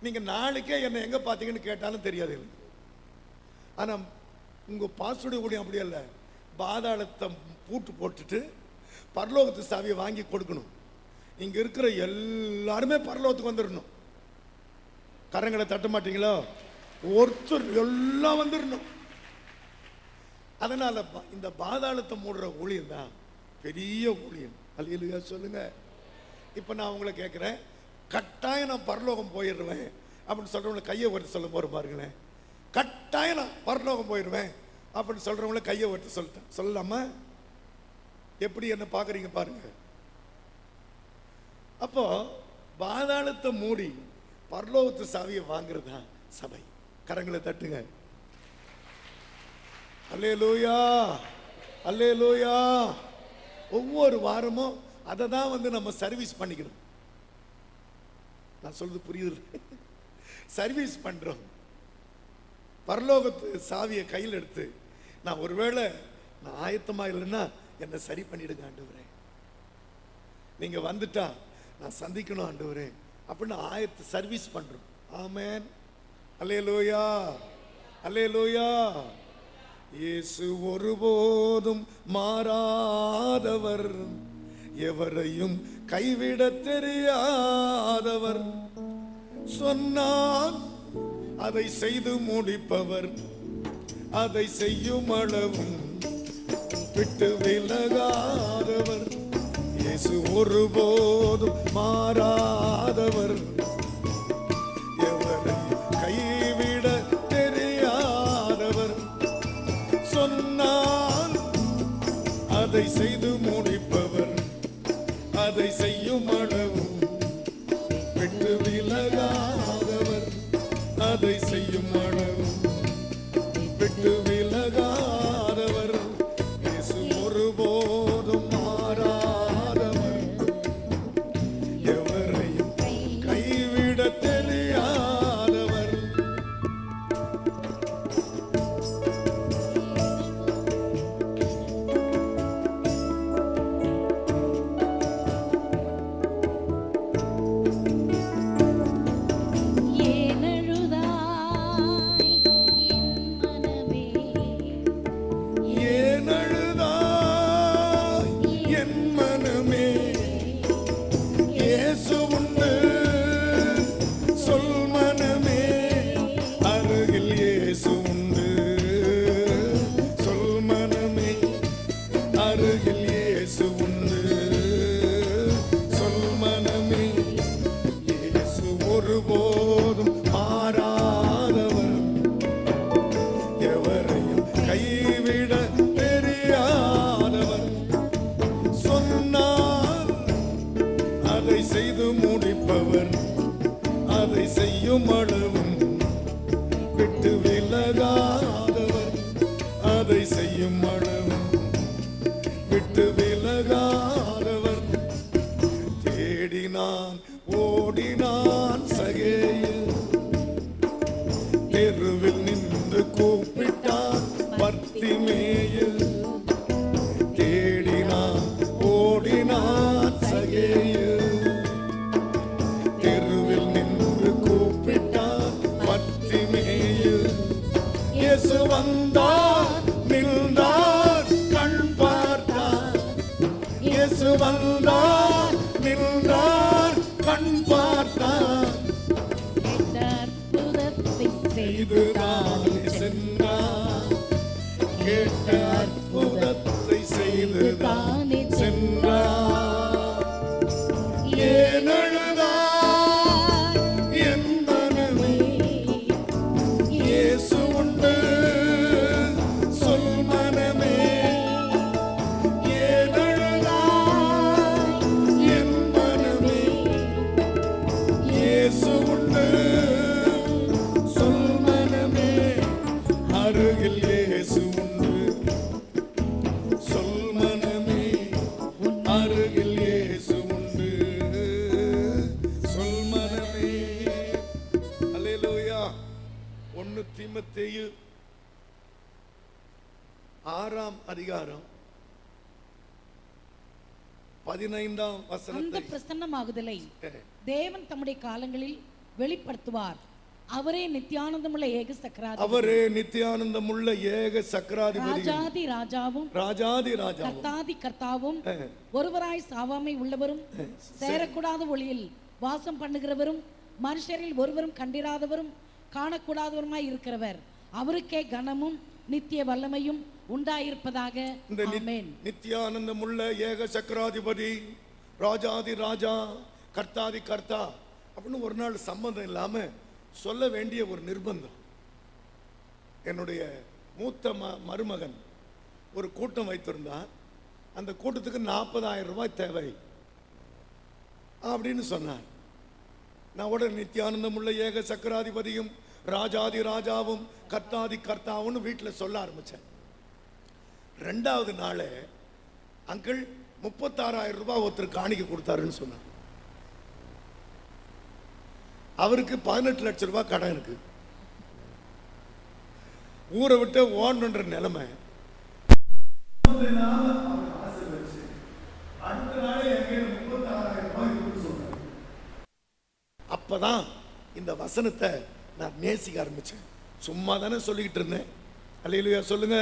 நீங்க நாளைக்கே என்னை எங்க பார்த்தீங்கன்னு கேட்டாலும் தெரியாது எனக்கு. ஆனா உங்க பாஸ்டருடைய ஊழியம் அப்படி அல்ல. பாதாளத்தை பூட்டு போட்டுட்டு பரலோகத்து சாவியை வாங்கி கொடுக்கணும். இங்க இருக்கிற எல்லாருமே பரலோகத்துக்கு வந்துடணும். கரங்களை தட்ட மாட்டீங்களோ? ஒருத்தர் எல்லாம் வந்துடணும். அதனால இந்த பாதாளத்தை மூடுற ஊழியம் தான் பெரிய ஊழியம். அல்லேலூயா சொல்லுங்க. இப்ப நான் உங்களை கேட்கிறேன், கட்டாயம் நான் பரலோகம் போயிடுவேன் அப்படின்னு சொல்றவங்களை கையை ஒருத்த சொல்ல போற பாருங்களேன். கட்டாயம் நான் பரலோகம் போயிடுவேன் அப்படின்னு சொல்றவங்களை கையை ஒருத்த சொல்லிட்டேன். சொல்லலாமா? எப்படி என்ன பாக்குறீங்க பாருங்க. அப்போ பாதாளத்தை மூடி பரலோகத்து சாவியை வாங்குறதா சபை. கரங்களை தட்டுங்க. அல்லேலூயா அல்லேலூயா. ஒவ்வொரு வாரமும் அதை தான் நம்ம சர்வீஸ் பண்ணிக்கணும். நான் சொல்றது புரியுது? சர்வீஸ் பண்றோம். பரலோகத்து சாவியை கையில் எடுத்து நான் ஒருவேளை நான் ஆயத்தமா இல்லைன்னா என்னை சரி பண்ணிடுங்க ஆண்டவரே. நீங்க வந்துட்டா நான் சந்திக்கணும் ஆண்டவரே அப்படின்னு ஆயத்த சர்வீஸ் பண்றோம். ஆமென். அல்லேலூயா, அல்லேலூயா. இயேசு ஒருபோதும் மாறாதவர், எவரையும் கைவிட தெரியாதவர், சொன்னான் அதை செய்து முடிப்பவர், அதை செய்யும் அளவும் விட்டு விலகாதவர். இயேசு ஒருபோதும் மாறாதவர், எவரையும் கைவிட தெரியாதவர், சொன்னால் அதை செய்து முடிப்பவர், அதை செய்யும் அளவும் விட்டு விலகாதவர், அதை செய்யும் அளவும் விட்டு விலகாதவர். இயேசு ஒருபோதும் மாறாதவர், எவரையும் கைவிட தெரியாதவர். ஏன் அழுதாய் என் மனமே, இயேசு உண்டு சொல் மனமே, அருகில் இயேசு உண்டு சொல் மனமே, அருகில் இயேசு உண்டு சொல் மனமே. இயேசு ஒருபோதும் மாறாதவர், எவரையும் கைவிட தெரியாதவர், சொன்னால் அதை செய்து முடிப்பவர், அதை செய்யும் அளவும் விட்டு விலகாதவர், அதை செய்யும் அளவும் விட்டு விலகாதவர். தேடினான் ஓடினான் சகேயு, தெருவில் நின்று கூப்பிட்டான் பர்த்திமேயு. தேடினான் ஓடினான் சகேயு, தெருவில் நின்று கூப்பிட்டான் பர்த்திமேயு. இயேசு வந்தார் நின்றார் கண் பார்த்தார், இயேசு வந்தார் நின்றார் கண் பார்த்தார், செய்துதானே சென்றார், கேட்ட அற்புதத்தை செய்துதானே சென்றார். ஏன் அழுதாய் என் மனமே, இயேசு உண்டு சொல் மனமே, ஏன் அழுதாய் என் மனமே, இயேசு உண்டு சொல் மனமே, அருகில் இயேசு உண்டு சொல் மனமே, அருகில் இயேசு உண்டு சொல் மனமே. அல்லேலூயா. 1 தீமோத்தேயு 6ஆம் அதிகாரம் 15ஆம் அந்த வசனத்தை பிரசன்னமாகுதலை தேவன் தம்முடைய காலங்களில் வெளிப்படுத்துவார். அவரே நித்தியானந்தமுள்ள ஏக சக்கராதிபதி, அவரே நித்தியானந்தமுள்ள ஏக சக்கராதிபதி, ராஜாதி ராஜாவும் ராஜாதி ராஜாவும் கர்த்தாதி கர்த்தாவும், ஒருவராய் சாவாமை உள்ளவரும், சேரக்கூடாத ஒளியில் வாசம் பண்ணுகிறவரும், மனுஷரில் ஒருவரும் கண்டிராதவரும் காணக்கூடாதவருமாய் இருக்கிறவர், அவருக்கே கனமும் நித்திய வல்லமையும் உண்டாயிருப்பதாக. இந்த ஆமென். நித்தியானந்தமுள்ள ஏக சக்கராதிபதி, ராஜாதி ராஜா, கர்த்தாதி கர்த்தா அப்படின்னு ஒரு நாள் சம்பந்தம் இல்லாம சொல்ல வேண்டிய ஒரு நிர்பந்தம். என்னுடைய மூத்த மருமகன் ஒரு கூட்டம் வைத்திருந்தார். அந்த கூட்டத்துக்கு 40,000 ரூபாய் தேவை அப்படின்னு சொன்னார். நான் உடனே நித்தியானந்தமுள்ள ஏக சக்கராதிபதியும் ராஜாதி ராஜாவும் கர்த்தாதி கர்த்தாவும் வீட்டில் சொல்ல ஆரம்பிச்சேன். 2வது நாள் அங்கிள் 36,000 ரூபாய் ஒருத்தர் காணிக்க கொடுத்தாருன்னு சொன்னார். அவருக்கு 18 லட்சம் ரூபாய் கடன் இருக்கு. ஊரை விட்டு ஓடுன்ற நிலைமை. 3 நாள் அவர் ஆசை வச்சு அடுத்த நாளே எங்க 36,000 ரூபாய் கொடுத்து சொல்றாரு. அப்பதான் இந்த வசனத்தை நான் நேசிக்க ஆரம்பிச்சேன். சும்மா தானே சொல்லிக்கிட்டு இருந்தேன். அல்லேலூயா சொல்லுங்க.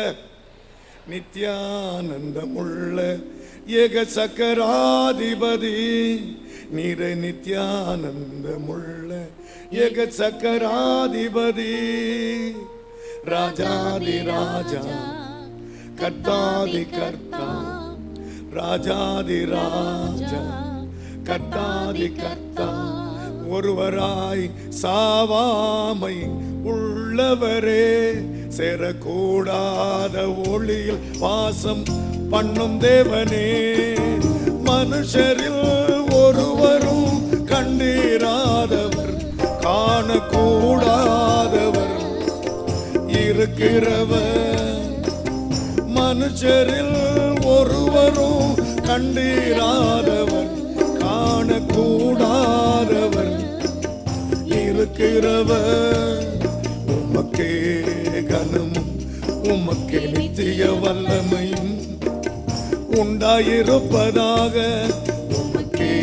நித்யானந்தமுள்ள ஏக சக்கராதிபதி நீர நித்யானந்தமுள்ள ஏக சக்கராதிபதி ராஜாதி ராஜா கர்த்தாதி கர்த்தா ராஜாதி ராஜா கர்த்தாதி கர்த்தா ஒருவராய் சாவாமை உள்ளவரே சேரக்கூடாத ஒளியில் வாசம் பண்ணும் தேவனே மனுஷரில் ஒருவரும் கண்டிராதவர் காணக்கூடாதவர் இருக்கிறவர் மனுஷரில் ஒருவரும் கண்டிராதவர் காணக்கூடாதவர் இருக்கிறவர் உமக்கே கனமும் உமக்கே நித்திய வல்லமையும் உண்டாயிருப்பதாக உமக்கே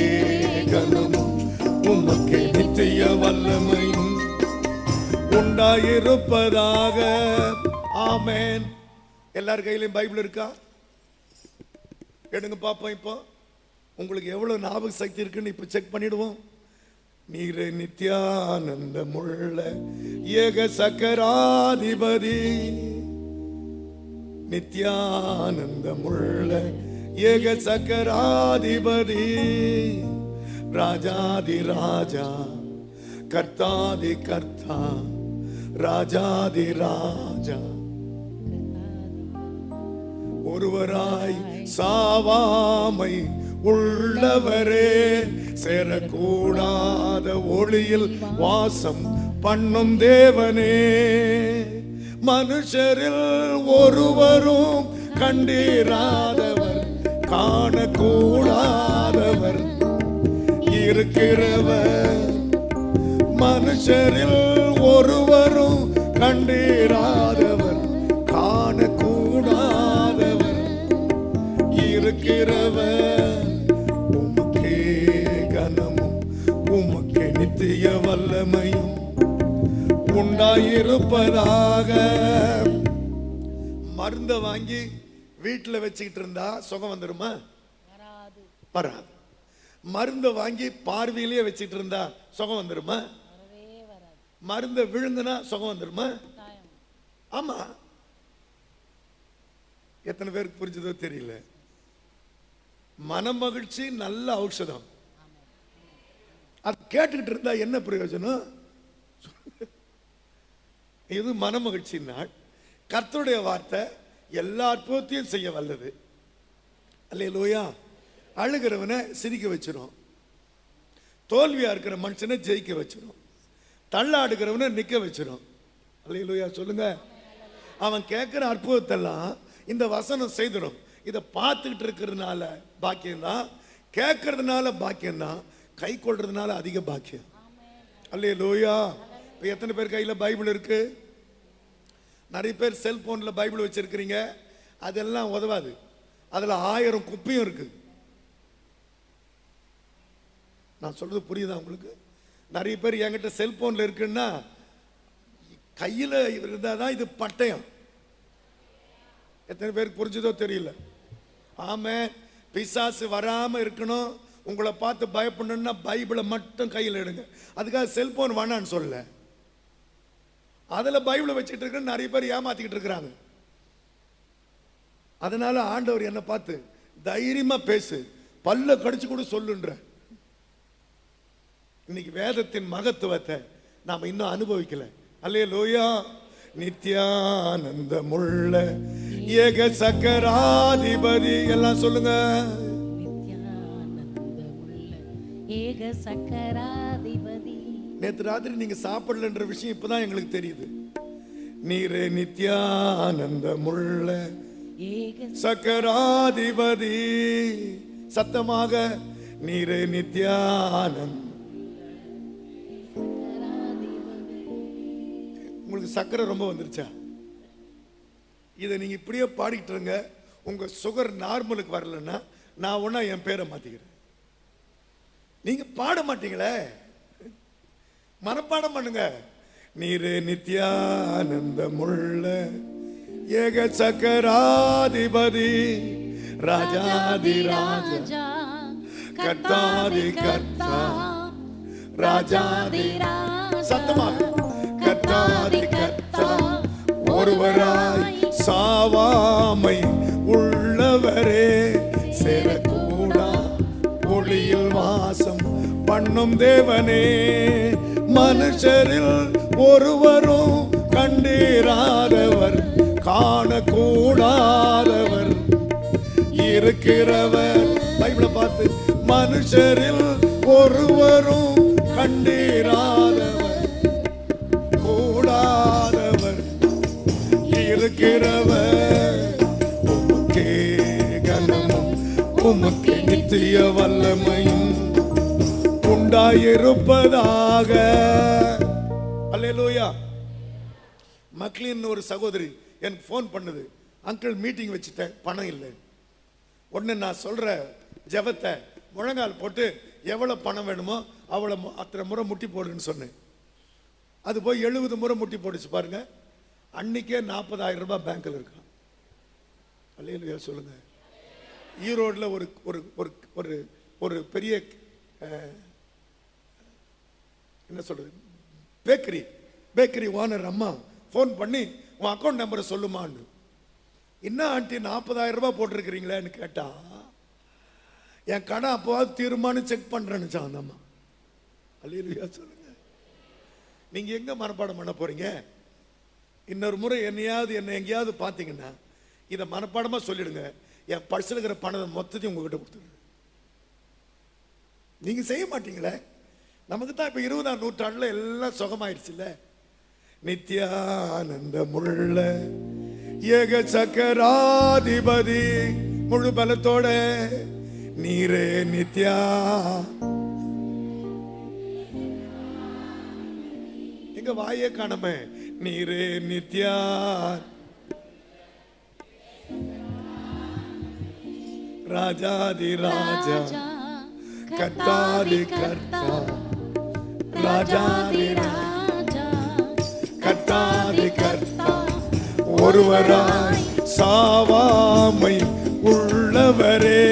கனமும் உமக்கே நித்திய வல்லமையும் உண்டாயிருப்பதாக. ஆமென். எல்லார் கையிலும் பைபிள் இருக்கா? எடுங்க பாப்போம். இப்போ உங்களுக்கு எவ்வளவு ஞாபக சக்தி இருக்குன்னு இப்ப செக் பண்ணிடுவோம். நீரே நித்யானந்தமுள்ள ஏக சக்கராதிபதி நித்யானந்தமுள்ள ஏக சக்கராதிபதி ராஜாதி ராஜா கர்த்தாதி கர்த்தா ராஜாதி ராஜா ஒருவராய் சாவாமை உள்ளவரே சேரக்கூடாத ஒளியில் வாசம் பண்ணும் தேவனே மனுஷரில் ஒருவரும் கண்டிராதவர் காணக்கூடாதவர் இருக்கிறவர் மனுஷரில் ஒருவரும் கண்டிராதவர் காணக்கூடாதவர் இருக்கிறவர் உமக்கே கனமும் உமக்கே நித்திய வல்லமையும் உண்டாயிருப்பதாக. மருந்த வாங்கி வீட்டில் வச்சுக்கிட்டு இருந்தா சுகம் வந்துருமா? வராது. மருந்த வாங்கி பார்வையிலேயே வச்சுக்கிட்டு இருந்தா சுகம் வந்துருமா? மருந்த விழுந்துனா சுகம் வந்துருமா? ஆமா. எத்தனை பேருக்கு புரிஞ்சதோ தெரியல. மனமகிழ்ச்சி நல்ல ஔஷதம். அது கேட்டுக்கிட்டு இருந்தா என்ன பிரயோஜனம்? இது மனமகிழ்ச்சி நாள். கர்த்தருடைய வார்த்தை எல்லா அற்புதத்தையும் செய்ய வல்லது. அல்லேலூயா. அழுகிறவனை சிரிக்க வச்சிரும், தோல்வியா இருக்கிற மனுஷனை ஜெயிக்க வச்சிரும், தள்ளாடுகிறவனை நிக்க வச்சிரும். அல்லேலூயா சொல்லுங்க. அவன் கேட்கிற அற்புதத்தெல்லாம் இந்த வசனம் செய்திடும். இதை பார்த்துக்கிட்டு இருக்கிறதுனால பாக்கியம்தான், கேட்கறதுனால பாக்கியம்தான், கை கொள்றதுனால அதிக பாக்கியம். அல்லேலூயா. இப்போ எத்தனை பேர் கையில பைபிள் இருக்கு? நிறைய பேர் செல்போன்ல பைபிள் வச்சிருக்கிறீங்க. அதெல்லாம் உதவாது. அதுல 1000 குப்பையும் இருக்கு. நான் சொல்றது புரியுதா உங்களுக்கு? நிறைய பேர் என்கிட்ட செல்போன்ல இருக்குன்னா கையில இருந்தாதான் இது பட்டயம். எத்தனை பேருக்கு புரிஞ்சதோ தெரியல. ஆமே. பிசாசு வராம இருக்கணும், உங்களை பார்த்து பயப்படணும்னா பைபிளை மட்டும் கையில் எடுங்க. அதுக்காக செல்போன் வேணான்னு சொல்ல. அதுல பைபிளை வச்சுட்டு இருக்க நிறைய பேர் ஏமாத்திக்கிட்டு இருக்கிறாங்க. அதனால ஆண்டவர் என்ன பார்த்து தைரியமா பேசு, பல்ல கடிச்சு கூட சொல்லுன்ற. இன்னைக்கு வேதத்தின் மகத்துவத்தை நாம இன்னும் அனுபவிக்கல. அல்லேலூயா. நித்யானந்தமுள்ள ஏக சக்கராதிபதி எல்லாம் சொல்லுங்க. ஏக சக்கராதிபதி. நேத்து ராத்திரி நீங்க சாப்பிடலன்ற விஷயம் இப்பதான் எங்களுக்கு தெரியுது. நீரே நித்யானந்தமுள்ள ஏக சக்கராதிபதி. சத்தமாக நீரே நித்யானந்த. உங்களுக்கு சக்கரை ரொம்ப வந்துருச்சா? இதை நீங்க இப்படியே பாடிட்டு இருங்க. உங்க சுகர் நார்மலுக்கு வரலன்னா நான் ஒன்னா என் பேரை மாத்திக்கிறேன். நீங்க பாட மாட்டீங்களே, மனப்பாடம் பண்ணுங்க. நீரே நித்யானந்தமுள்ள ஏக சக்கராதிபதி ராஜாதி ராஜா கர்த்தாதி கர்த்தா ராஜாதி சத்தமாக கர்த்தாதி கர்த்தா ஒருவராய் சாவாமை உள்ளவரே சேரக்கூடா ஒளியில் வாசம் பண்ணும் தேவனே மனுஷரில் ஒருவரும் கண்டீராதவர் காணக்கூடாதவர் இருக்கிறவர். பைபிளை பார்த்து மனுஷரில் ஒருவரும் கண்டீராதவர் கூடாதவர் இருக்கிறவர். உமக்கே கனமும் உமக்கே நித்திய வல்லமையும் உண்டாயிருப்பதாக. அல்லேலூயா. மக்லின் ஒரு சகோதரி எனக்கு ஃபோன் பண்ணுது, அங்கிள் மீட்டிங் வச்சுட்டேன், பணம் இல்லை. உடனே நான் சொல்ற ஜெபத்தை முழங்கால் போட்டு எவ்வளவு பணம் வேணுமோ அவ்வளோ அத்தனை முறை முட்டி போடுன்னு சொன்னேன். அது போய் 70 முறை முட்டி போடுச்சு பாருங்க. அன்னைக்கே 40,000 ரூபாய் பேங்க்ல இருக்கான். அல்லேலூயா சொல்லுங்க. ஈரோடுல ஒரு ஒரு ஒரு ஒரு பெரிய என்ன சொல்றது பேக்கரி ஓனர் அம்மா ஃபோன் பண்ணி உன் அக்கௌண்ட் நம்பரை சொல்லுமான்னு. என்ன ஆண்டி 40,000 ரூபாய் போட்டிருக்கிறீங்களேன்னு கேட்டா, என் கடை அப்போவாது தீர்மானம் செக் பண்றேன்னு அந்த அம்மா. அல்லேலூயா சொல்லுங்க. நீங்க எங்க மனப்பாடம் பண்ண போறீங்க? இன்னொரு முறை என்ன எங்கேயாவது பார்த்தீங்கன்னா இதை மனப்பாடமா சொல்லிடுங்க. என் பர்சில் இருக்கிற பணத்தை மொத்தத்தையும் உங்ககிட்ட கொடுத்துருங்க. நீங்க செய்ய மாட்டீங்களே. நமக்கு தான் இப்ப 20ஆம் நூற்றாண்டுல எல்லாம் சுகமாயிடுச்சு இல்ல. நித்யானந்தமுள்ள ஏக சக்கராதிபதி முழு பலத்தோட நீரே நித்யா. எங்க வாயே காணமே. நீரே நித்யா ராஜாதி ராஜா கர்த்தாதி கர்த்தா ராஜாதி ராஜா கர்த்தாதி கர்த்தா ஒருவராய் சாவாமை உள்ளவரே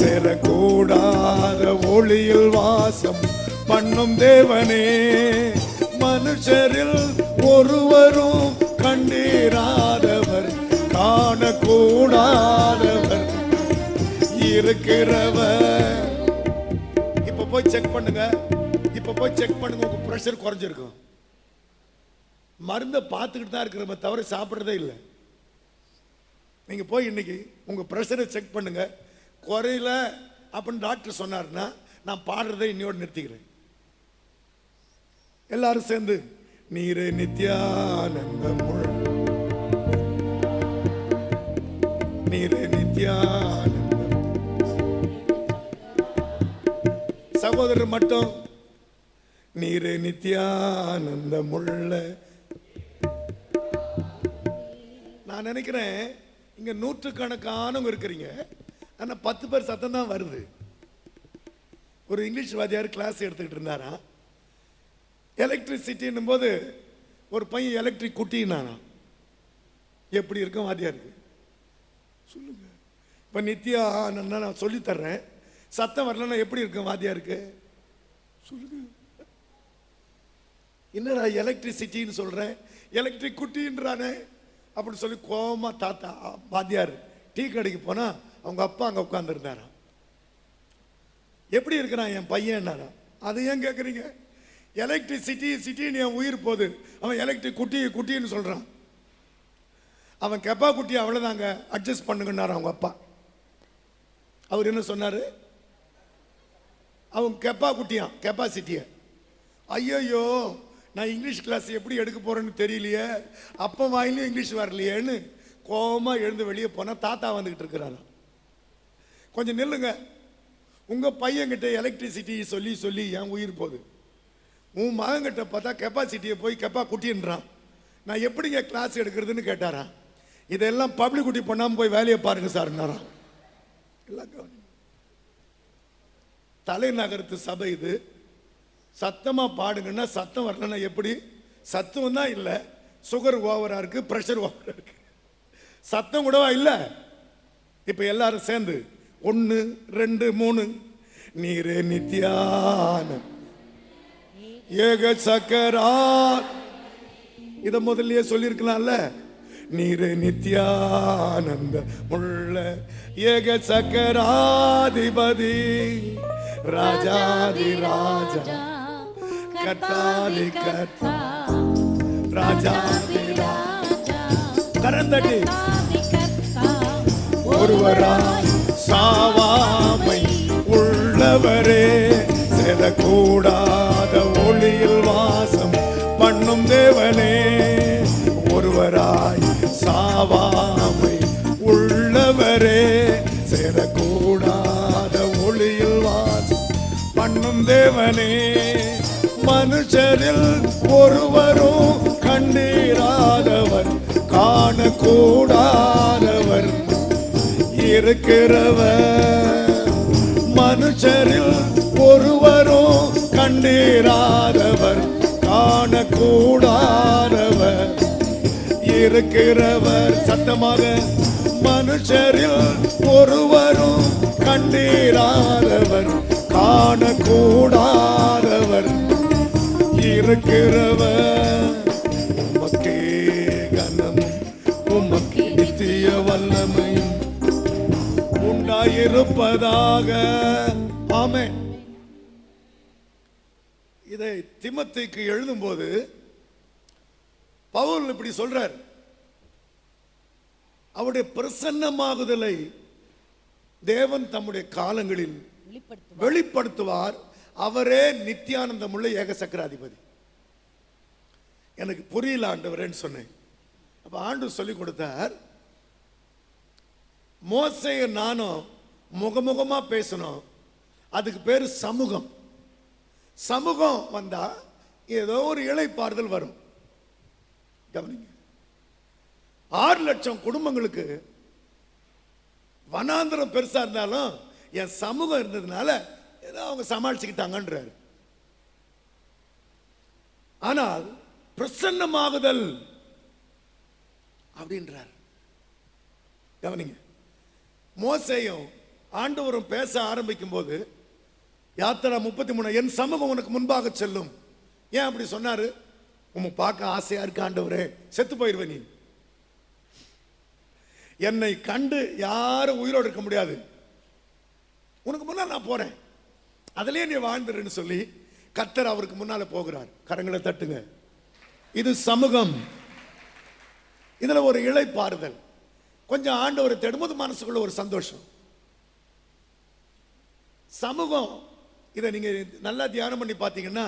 சேரக்கூடாத ஒளியில் வாசம் பண்ணும் தேவனே மனுஷரில் ஒருவரும் கண்டீராதவர் காணக்கூடாதவர் இருக்கிறவர். இப்ப போய் செக் பண்ணுங்க. உங்க பிரஷர் குறைஞ்சிருக்கும். மருந்தை பார்த்துக்கிட்டு தான் இருக்கிற தவிர சாப்பிட்றதே இல்லை. நீங்க போய் இன்னைக்கு உங்க பிரஷரை செக் பண்ணுங்க. குறையில அப்படின்னு டாக்டர் சொன்னார்னா நான் பாடுறதை இன்னையோடு நிறுத்திக்கிறேன். எல்லாரும் சேர்ந்து நீரே நித்யானந்தமுள்ள நீரே நித்யானந்தம். சகோதரர் மட்டும் நீரே நித்யானந்தமுள்ள. நான் நினைக்கிறேன் இங்க நூற்றுக்கணக்கானவங்க இருக்கிறீங்க. ஆனா 10 பேர் சத்தம் தான் வருது. ஒரு இங்கிலீஷ் வாத்தியார் கிளாஸ் எடுத்துக்கிட்டு இருந்தாரா. எலக்ட்ரிசிட்டின்னும் போது ஒரு பையன் எலக்ட்ரிக் குட்டினானா. எப்படி இருக்கும் வாத்தியாருக்கு சொல்லுங்க. இப்ப நித்யா நான் சொல்லி தர்றேன். சத்தம் வரலன்னா எப்படி இருக்கும் வாத்தியாருக்கு சொல்லுங்க. என்னடா எலக்ட்ரிசிட்டின்னு சொல்றேன், எலக்ட்ரிக் குட்டின்றானே அப்படின்னு சொல்லி கோபமா தாத்தா வாத்தியார் டீ கடைக்கு போனா அவங்க அப்பா அங்க உட்கார்ந்து இருந்தாரா. எப்படி இருக்கிறான் என் பையன்? அதை ஏன் கேட்குறீங்க? எலக்ட்ரிசிட்டி சிட்டின்னு என் உயிர் போகுது. அவன் எலக்ட்ரிக் குட்டின்னு சொல்றான். அவன் கெப்பா குட்டி அவ்வளவுதாங்க, அட்ஜஸ்ட் பண்ணுங்கன்னாரு அவங்க அப்பா. அவர் என்ன சொன்னாரு? அவன் கெப்பா குட்டியான், கெப்பாசிட்டிய. ஐயோ நான் இங்கிலீஷ் கிளாஸ் எப்படி எடுக்க போறேன்னு தெரியலையே, அப்ப வாயிலும் இங்கிலீஷ் வரலையேன்னு கோபமா எழுந்து வெளியே போனா தாத்தா வந்துகிட்டு இருக்கிறாரா. கொஞ்சம் நில்லுங்க. உங்க பையன்கிட்ட எலக்ட்ரிசிட்டி சொல்லி சொல்லி என் உயிர் போகுது. உன் மகன்கிட்ட பார்த்தா கெப்பாசிட்டியை போய் கெப்பா குட்டின்றான். நான் எப்படிங்க கிளாஸ் எடுக்கிறதுன்னு கேட்டாரா. இதெல்லாம் பப்ளிசிட்டி பண்ணாம போய் வேலையை பாருங்க சார். எல்லாம் கவனிங்க. தலைநகரத்து சபை இது. சத்தமா பாடுங்கன்னா சத்தம் வரலன்னா எப்படி? சத்தம் தான் இல்லை, சுகர் ஓவரா இருக்கு, பிரஷர் ஓவரா இருக்கு, சத்தம் கூடவா இல்லை? இப்ப எல்லாரும் சேர்ந்து 1 2 3 நீரே நித்யான ஏக சக்கரா. இத முதல்லயே சொல்லியிருக்கலாம்ல. நீரே நித்யானந்த உள்ள ஏக சக்கராதிபதி ராஜாதி ராஜா கர்த்தாதி கர்த்தா ராஜாதி ராஜா. கரந்தடி ஒருவராய் சாவாமை உள்ளவரே, செல்லக்கூடாத ஒளியில் வாசம் பண்ணும் தேவனே. ஒருவராய் சாவாமை உள்ளவரே, சேரக்கூடாத ஒளியில் வாசம் பண்ணும் தேவனே. மனுஷரில் ஒருவரும் கண்டீராதவர், காணக்கூடாதவர் இருக்கிறவர். மனுஷரில் ஒருவரும் கண்டீராதவர், காணக்கூடாதவர் இருக்கிறவர். சத்தமாக மனுஷரில் ஒருவரும் கண்டீராதவர், காணக்கூடாதவர் இருக்கிறவர். உமக்கே கனம் உமக்கு நித்திய வல்லமையும் உண்டாயிருப்பதாக. ஆமென். இதை தீமோத்தேயுக்கு எழுதும்போது பவுல் இப்படி சொல்றார். அவருடைய பிரசன்னமாகுதலை தேவன் தம்முடைய காலங்களில் வெளிப்படுத்துவார். அவரே நித்தியானந்தமுள்ள ஏக சக்கராதிபதி. எனக்கு புரியல ஆண்டவரேன்னு சொன்னேன். அப்ப ஆண்டவர் சொல்லி கொடுத்தார், மோசேய நானும் முகமுகமா பேசணும். அதுக்கு பேரு சமூகம். சமூகம் வந்தா ஏதோ ஒரு இளைப்பாறுதல் வரும். கவனிங்க, 6 லட்சம் குடும்பங்களுக்கு வனாந்திரம் பெருசா இருந்தாலும் என் சமூகம் இருந்ததுனால ஏதோ அவங்க சமாளிச்சுக்கிட்டாங்கன்றாரு. ஆனால் பிரசன்னமாகுதல் அப்படின்றார். கவனிங்க, மோசேயும் ஆண்டவரும் பேச ஆரம்பிக்கும் போது யாத்திரா 33 என் சமூகம் உனக்கு முன்பாக செல்லும். ஏன் அப்படி சொன்னாரு? உம்மை பார்க்க ஆசையா இருக்கு ஆண்டவரே, செத்து போயிருவ நீ. என்னை கண்டு யாரும் உயிரோடு இருக்க முடியாது, உனக்கு முன்னால் நான் போறேன், அதிலே நீ வாழ்ந்துருன்னு சொல்லி கர்த்தர் அவருக்கு முன்னால போகிறார். கரங்களை தட்டுங்க. இது சமூகம். இதுல ஒரு இளைப்பாறுதல். கொஞ்சம் ஆண்டவரை தேடும்போது மனசுக்குள்ள ஒரு சந்தோஷம். சமூகம். இதை நீங்க நல்லா தியானம் பண்ணி பார்த்தீங்கன்னா,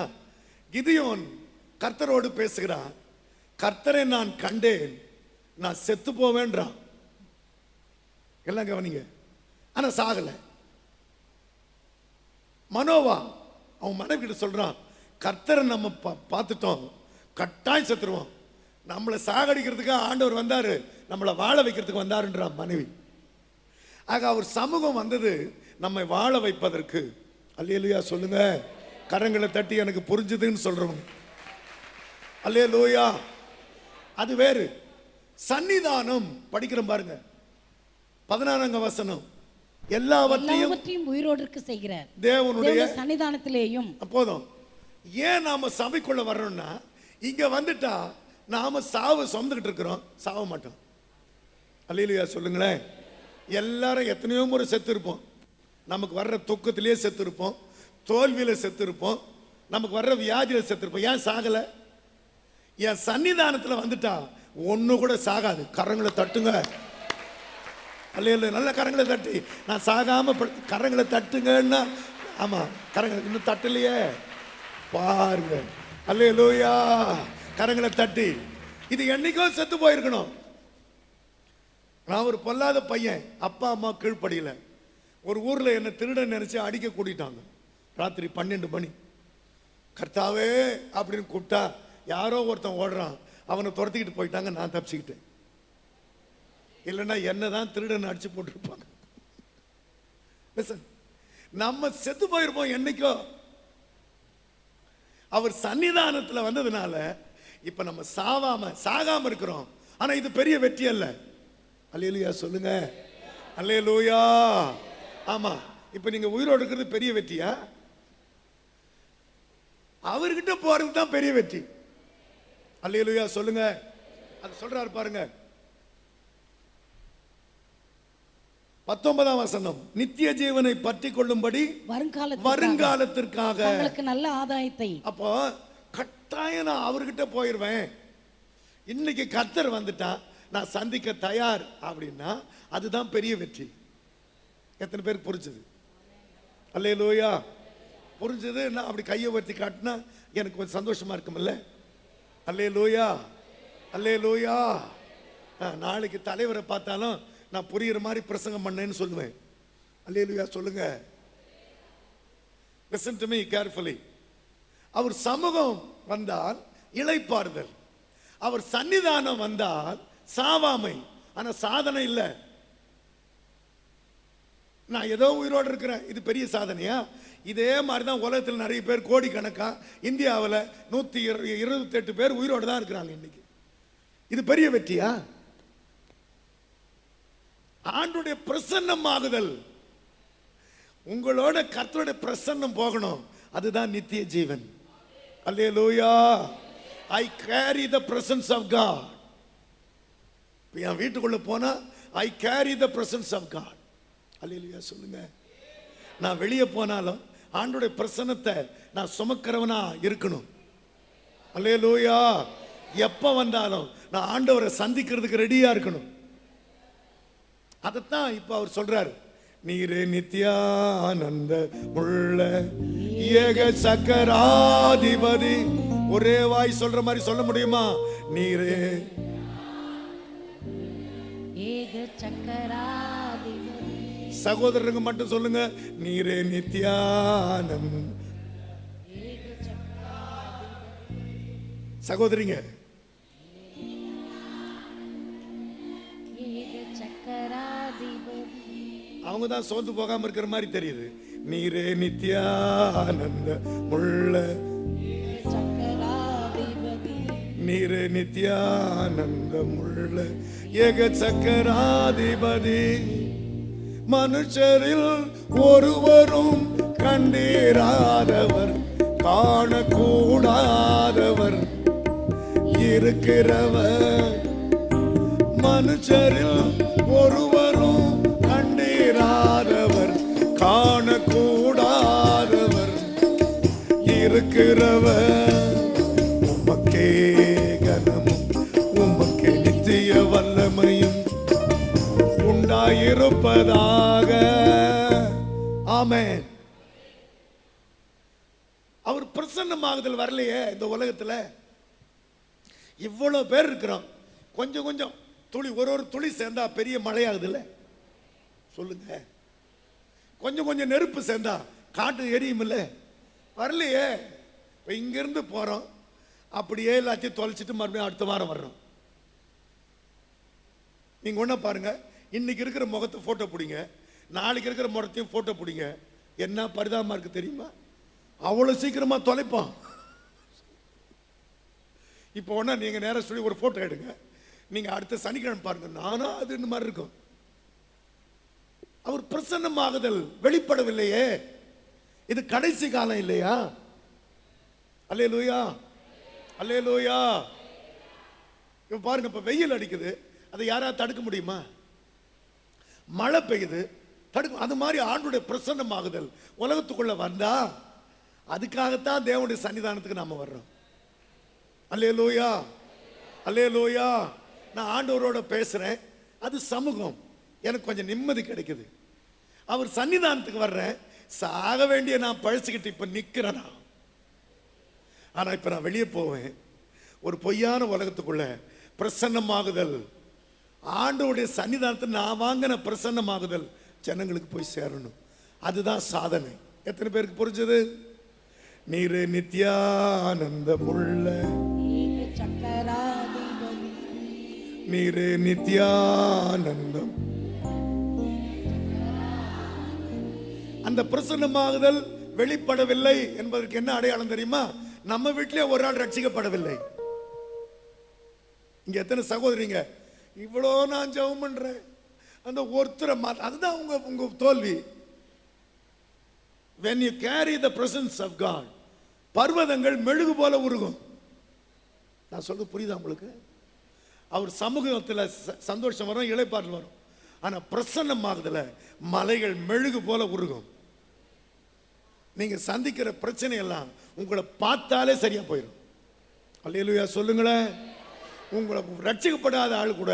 கிதியோன் கர்த்தரோடு பேசுகிறான். கர்த்தரை நான் கண்டேன், நான் செத்து போவேன்றான். எல்லாம் கவனிங்க. ஆனா சாகல. மனோவா அவன் மனைவி கிட்ட சொல்றான், கர்த்தரை நம்ம பார்த்துட்டோம், கட்டாயம் செத்துருவோம், நம்மளை சாகடிக்கிறதுக்காக ஆண்டவர் வந்தாரு, நம்மளை வாழ வைக்கிறதுக்கு வந்தாருன்றான் மனைவி. ஆக அவர் சமூகம் வந்தது நம்மை வாழ வைப்பதற்கு. அல்லேலூயா சொல்லுங்க. கரங்களை தட்டி எனக்கு புரிஞ்சுதுன்னு சொல்றோம். அல்லேலூயா. அது வேறு. சன்னிதானம் படிக்கிறோம் பாருங்க, 16 வசனம். எல்லாவற்றையும் உயிரோடு இருக்க செய்கிறார் தேவனுடைய சன்னிதானத்திலேயும். போதும். ஏன் நாம சபைக்குள்ள வர்றோம்னா, இங்க வந்துட்டா நாம சாவு சுமந்துக்கிட்டு இருக்கிறோம், சாவ மாட்டோம். அல்லேலூயா சொல்லுங்களேன். எல்லாரும் எத்தனையோ முறை செத்து இருப்போம். நமக்கு வர்ற துக்கத்திலேயே செத்து இருப்போம், தோல்வியில செத்து இருப்போம், நமக்கு வர்ற வியாதியில செத்து இருப்போம். ஏன் சாகல? என் சன்னிதானத்துல வந்துட்டா ஒண்ணு கூட சாகாது. கரங்களை தட்டுங்க. அல்லேலூயா. நல்ல கரங்களை தட்டி, நான் சாகாம கரங்களை தட்டுங்கன்னா. ஆமா, கரங்களை இன்னும் தட்டலையே பாருங்க. அல்லேலூயா. கரங்களை தட்டி. இது என்னைக்கோ செத்து போயிருக்கணும். நான் ஒரு பொல்லாத பையன், அப்பா அம்மா கீழ்ப்படியில. ஒரு ஊர்ல என்ன திருடன் நினைச்சு அடிக்க கூட்டிட்டாங்க. ராத்திரி 12 மணி. கர்த்தாவே அப்படின்னு கூப்பிட்டா யாரோ ஒருத்தன் ஓடுறான், அவனை துரத்திக்கிட்டு போயிட்டாங்க. நான் தப்பிச்சுக்கிட்டேன். இல்லைன்னா என்னதான் திருடன் அடிச்சு போட்டிருப்பாங்க. நம்ம செத்து போயிருப்போம் என்னைக்கோ. அவர் சன்னிதானத்தில் வந்ததுனால இப்ப நம்ம சாகாம இருக்கிறோம். ஆனா இது பெரிய வெற்றி அல்ல. அல்லேலூயா சொல்லுங்க. அல்லேலூயா. ஆமா, இப்ப நீங்க உயிரோடு இருக்கிறது பெரிய வெற்றியா? அவர்கிட்ட போறது தான் பெரிய வெற்றி. அல்லேலூயா சொல்லுங்க. அது சொல்றாரு பாருங்க 19ஆம் வசனம், நித்திய ஜீவனை பற்றி கொள்ளும்படி வருங்காலத்திற்காக தங்களுக்கு நல்ல ஆதாயத்தை. அப்போ கட்டாயம் நான் அவர்கிட்ட போயிருவேன். இன்னைக்கு கர்த்தர் வந்துட்டா நான் சந்திக்க தயார் அப்படின்னா அதுதான் பெரிய வெற்றி. எத்தனை பேருக்கு புரிஞ்சது? அல்லேலூயா. புரிஞ்சது. நான் அப்படி கையை உயர்த்தி காட்டினா எனக்கு கொஞ்சம் சந்தோஷமா இருக்கும்ல. அல்லேலூயா. அல்லேலூயா. நாளைக்கு தலைவரை பார்த்தாலும் நான் புரியுற மாதிரி பிரசங்கம் பண்ணேன்னு சொல்லுவேன். அல்லேலூயா சொல்லுங்க. Listen to me carefully. அவர் சமூகம் வந்தால் இளைப்பாறுதல், அவர் சன்னிதானம் வந்தால் சாவாமை. ஆனா சாதனை இல்லை. நான் ஏதோ உயிரோடு இருக்கிறேன், இது பெரிய சாதனையா? இதே மாதிரிதான் உலகத்தில் நிறைய பேர், கோடிக்கணக்கா இந்தியாவில் 128 பேர் உயிரோடு தான் இருக்கிறாங்க இன்னைக்கு. இது பெரிய வெற்றியா? ஆண்டுடைய பிரசன்னம் ஆகுதல், உங்களோட கர்த்தருடைய பிரசன்னம் போகணும், அதுதான் நித்திய ஜீவன். அல்லேலூயா. I carry the presence of God. என் வீட்டுக்குள்ள போனா I carry the presence of God. அல்லேலூயா சொல்லுங்க. நான் வெளியே போனாலும் ஆண்டோடைய பிரசன்னத்தை நான் சுமக்கிறவனா இருக்கணும். அல்லேலூயா. எப்ப வந்தாலும் நான் ஆண்டவரை சந்திக்கிறதுக்கு ரெடியா இருக்கணும். அதைத்தான் இப்ப அவர் சொல்றாரு. நீரே நித்யானந்த உள்ள ஏக சக்கராதிபதி. ஒரே வாய் சொல்ற மாதிரி சொல்ல முடியுமா? நீரே ஏக சக்கராதிபதி. சகோதரருங்க மட்டும் சொல்லுங்க. நீரே நித்யானந்த. சகோதரிங்க அவங்க தான் சோர்ந்து போகாம இருக்கிற மாதிரி தெரியுது. நீரே நித்யானந்த முள்ள, நீரே நித்யானந்த முள்ள ஏக சக்கராதிபதி. மனுஷரில் ஒருவரும் கண்டீராதவர், காணக்கூடாதவர் இருக்கிறவர். மனுஷரில் ஒருவரும் கண்டீராதவர், காணக்கூடாதவர் இருக்கிறவர். உமக்கே கனமும் உமக்கே நித்திய வல்லமையும் உண்டாயிருப்பதாக. ஆமென். அவர் பிரசன்னமாகுதல் வரலையே இந்த உலகத்துல. இவ்வளவு பேர் இருக்கிறோம், கொஞ்சம் கொஞ்சம் துளி, ஒரு துளி சேர்ந்தா பெரிய மழையாகுது இல்ல? சொல்லுங்க. கொஞ்சம் கொஞ்சம் நெருப்பு சேர்ந்தா காட்டு எரியும் இல்ல? வரலையே. இங்கிருந்து போறோம், அப்படியே எல்லாத்தையும் தொலைச்சிட்டு மறுபடியும் அடுத்த வாரம் வர்றோம். நீங்க ஒண்ணா பாருங்க, இன்னைக்கு இருக்கிற முகத்தை போட்டோ பிடிங்க, நாளைக்கு இருக்கிற முகத்தையும் போட்டோ பிடிங்க. என்ன பரிதாபமா இருக்கு தெரியுமா? அவ்வளவு சீக்கிரமா தொலைப்பான். இப்போ ஒன்னா நீங்க நேரம் சொல்லி ஒரு போட்டோ எடுங்க, நீங்க அடுத்த சனிக்கிழமை பாருங்க, நானா அது இந்த மாதிரி இருக்கும். அவர் பிரசன்னமாகுதல் வெளிப்படவில்லையே. இது கடைசி காலம் இல்லையா? அல்லேலூயா. அல்லேலூயா. இப்ப பாருங்க, இப்ப வெயில் அடிக்குது, அதை யாராவது தடுக்க முடியுமா? மழை பெய்யுது, தடுக்கும். அது மாதிரி ஆண்டுடைய பிரசன்னமாகுதல் உலகத்துக்குள்ள வந்தா, அதுக்காகத்தான் தேவனுடைய சன்னிதானத்துக்கு நாம வர்றோம். அல்லேலூயா. அல்லேலூயா. நான் ஆண்டவரோட பேசுறேன், அது சமூகம், எனக்கு கொஞ்சம் நிம்மதி கிடைக்குது. அவர் சன்னிதானத்துக்கு வர்றேன், சாக வேண்டிய நான் பழச்சிக்கிட்டு இப்ப நிக்கிறேனா. ஆனா இப்ப நான் வெளியே போவேன், ஒரு பொய்யான உலகத்துக்குள்ள பிரசன்னமாகுதல், ஆண்டவருடைய சன்னிதானத்தை நான் வாங்கின பிரசன்னமாகுதல் ஜனங்களுக்கு போய் சேரணும். அதுதான் சாதனை. எத்தனை பேருக்கு புரிஞ்சது? நீரே நித்யானந்த முள்ள நீரே நித்யானந்தம். அந்த பிரசன்னமாகுதல் வெளிப்படவில்லை என்பதற்கு என்ன அடையாளம் தெரியுமா? நம்ம வீட்டிலே ஒரு ஆள் ரட்சிக்கப்படவில்லை. இங்க எத்தனை சகோதரிங்க இவ்வளோ நான் ஜெபம் பண்றேன், அந்த ஒருத்தரை அதுதான் உங்க தோல்வி. when you carry the presence of God, பர்வதங்கள் மெழுகு போல உருகும். நான் சொல்றது புரியுதா உங்களுக்கு? அவர் சமூகத்தில் சந்தோஷம் வரும், இளைப்பாற்றல் வரும். ஆனா பிரசன்னமாகுதுல மலைகள் மெழுகு போல உருகும். நீங்க சந்திக்கிற பிரச்சனை எல்லாம் உங்களை பார்த்தாலே சரியா போயிடும். அல்லேலூயா சொல்லுங்களேன். உங்களை ரட்சிக்கப்படாத ஆள் கூட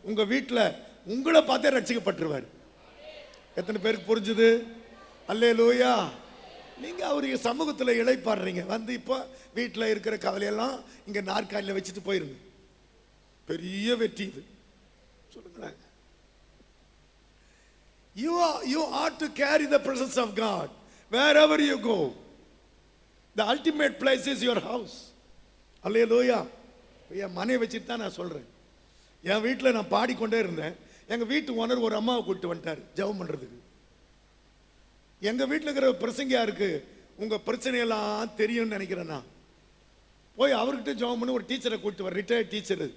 உங்க வீட்டில் உங்களை பார்த்தே ரட்சிக்கப்பட்டுருவார். எத்தனை பேருக்கு புரிஞ்சுது? அல்லேலூயா. நீங்க அவருடைய சமூகத்தில் இளைப்பாடுறீங்க. வந்து இப்போ வீட்டில் இருக்கிற கவலையெல்லாம் இங்க நாற்காலியில் வச்சுட்டு போயிருங்க. பெரிய வெற்றி இது. சொல்லுங்களேன். You ought to carry the presence of God wherever you go. The ultimate place is your house. அல்லேலூயா. என் மனையை வச்சுட்டு தான் நான் சொல்றேன். என் வீட்டில் நான் பாடிக்கொண்டே இருந்தேன். எங்க வீட்டு ஓனர் ஒரு அம்மாவை கூப்பிட்டு வந்துட்டார் ஜெபம் பண்றதுக்கு. எங்க வீட்டில் இருக்கிற பிரசங்கியா இருக்கு, உங்க பிரச்சனையெல்லாம் தெரியும்னு நினைக்கிறேன். நான் போய் அவர்கிட்ட ஜெபம் பண்ணி ஒரு டீச்சரை கூப்பிட்டு வர, ரிட்டையர்ட் டீச்சரு.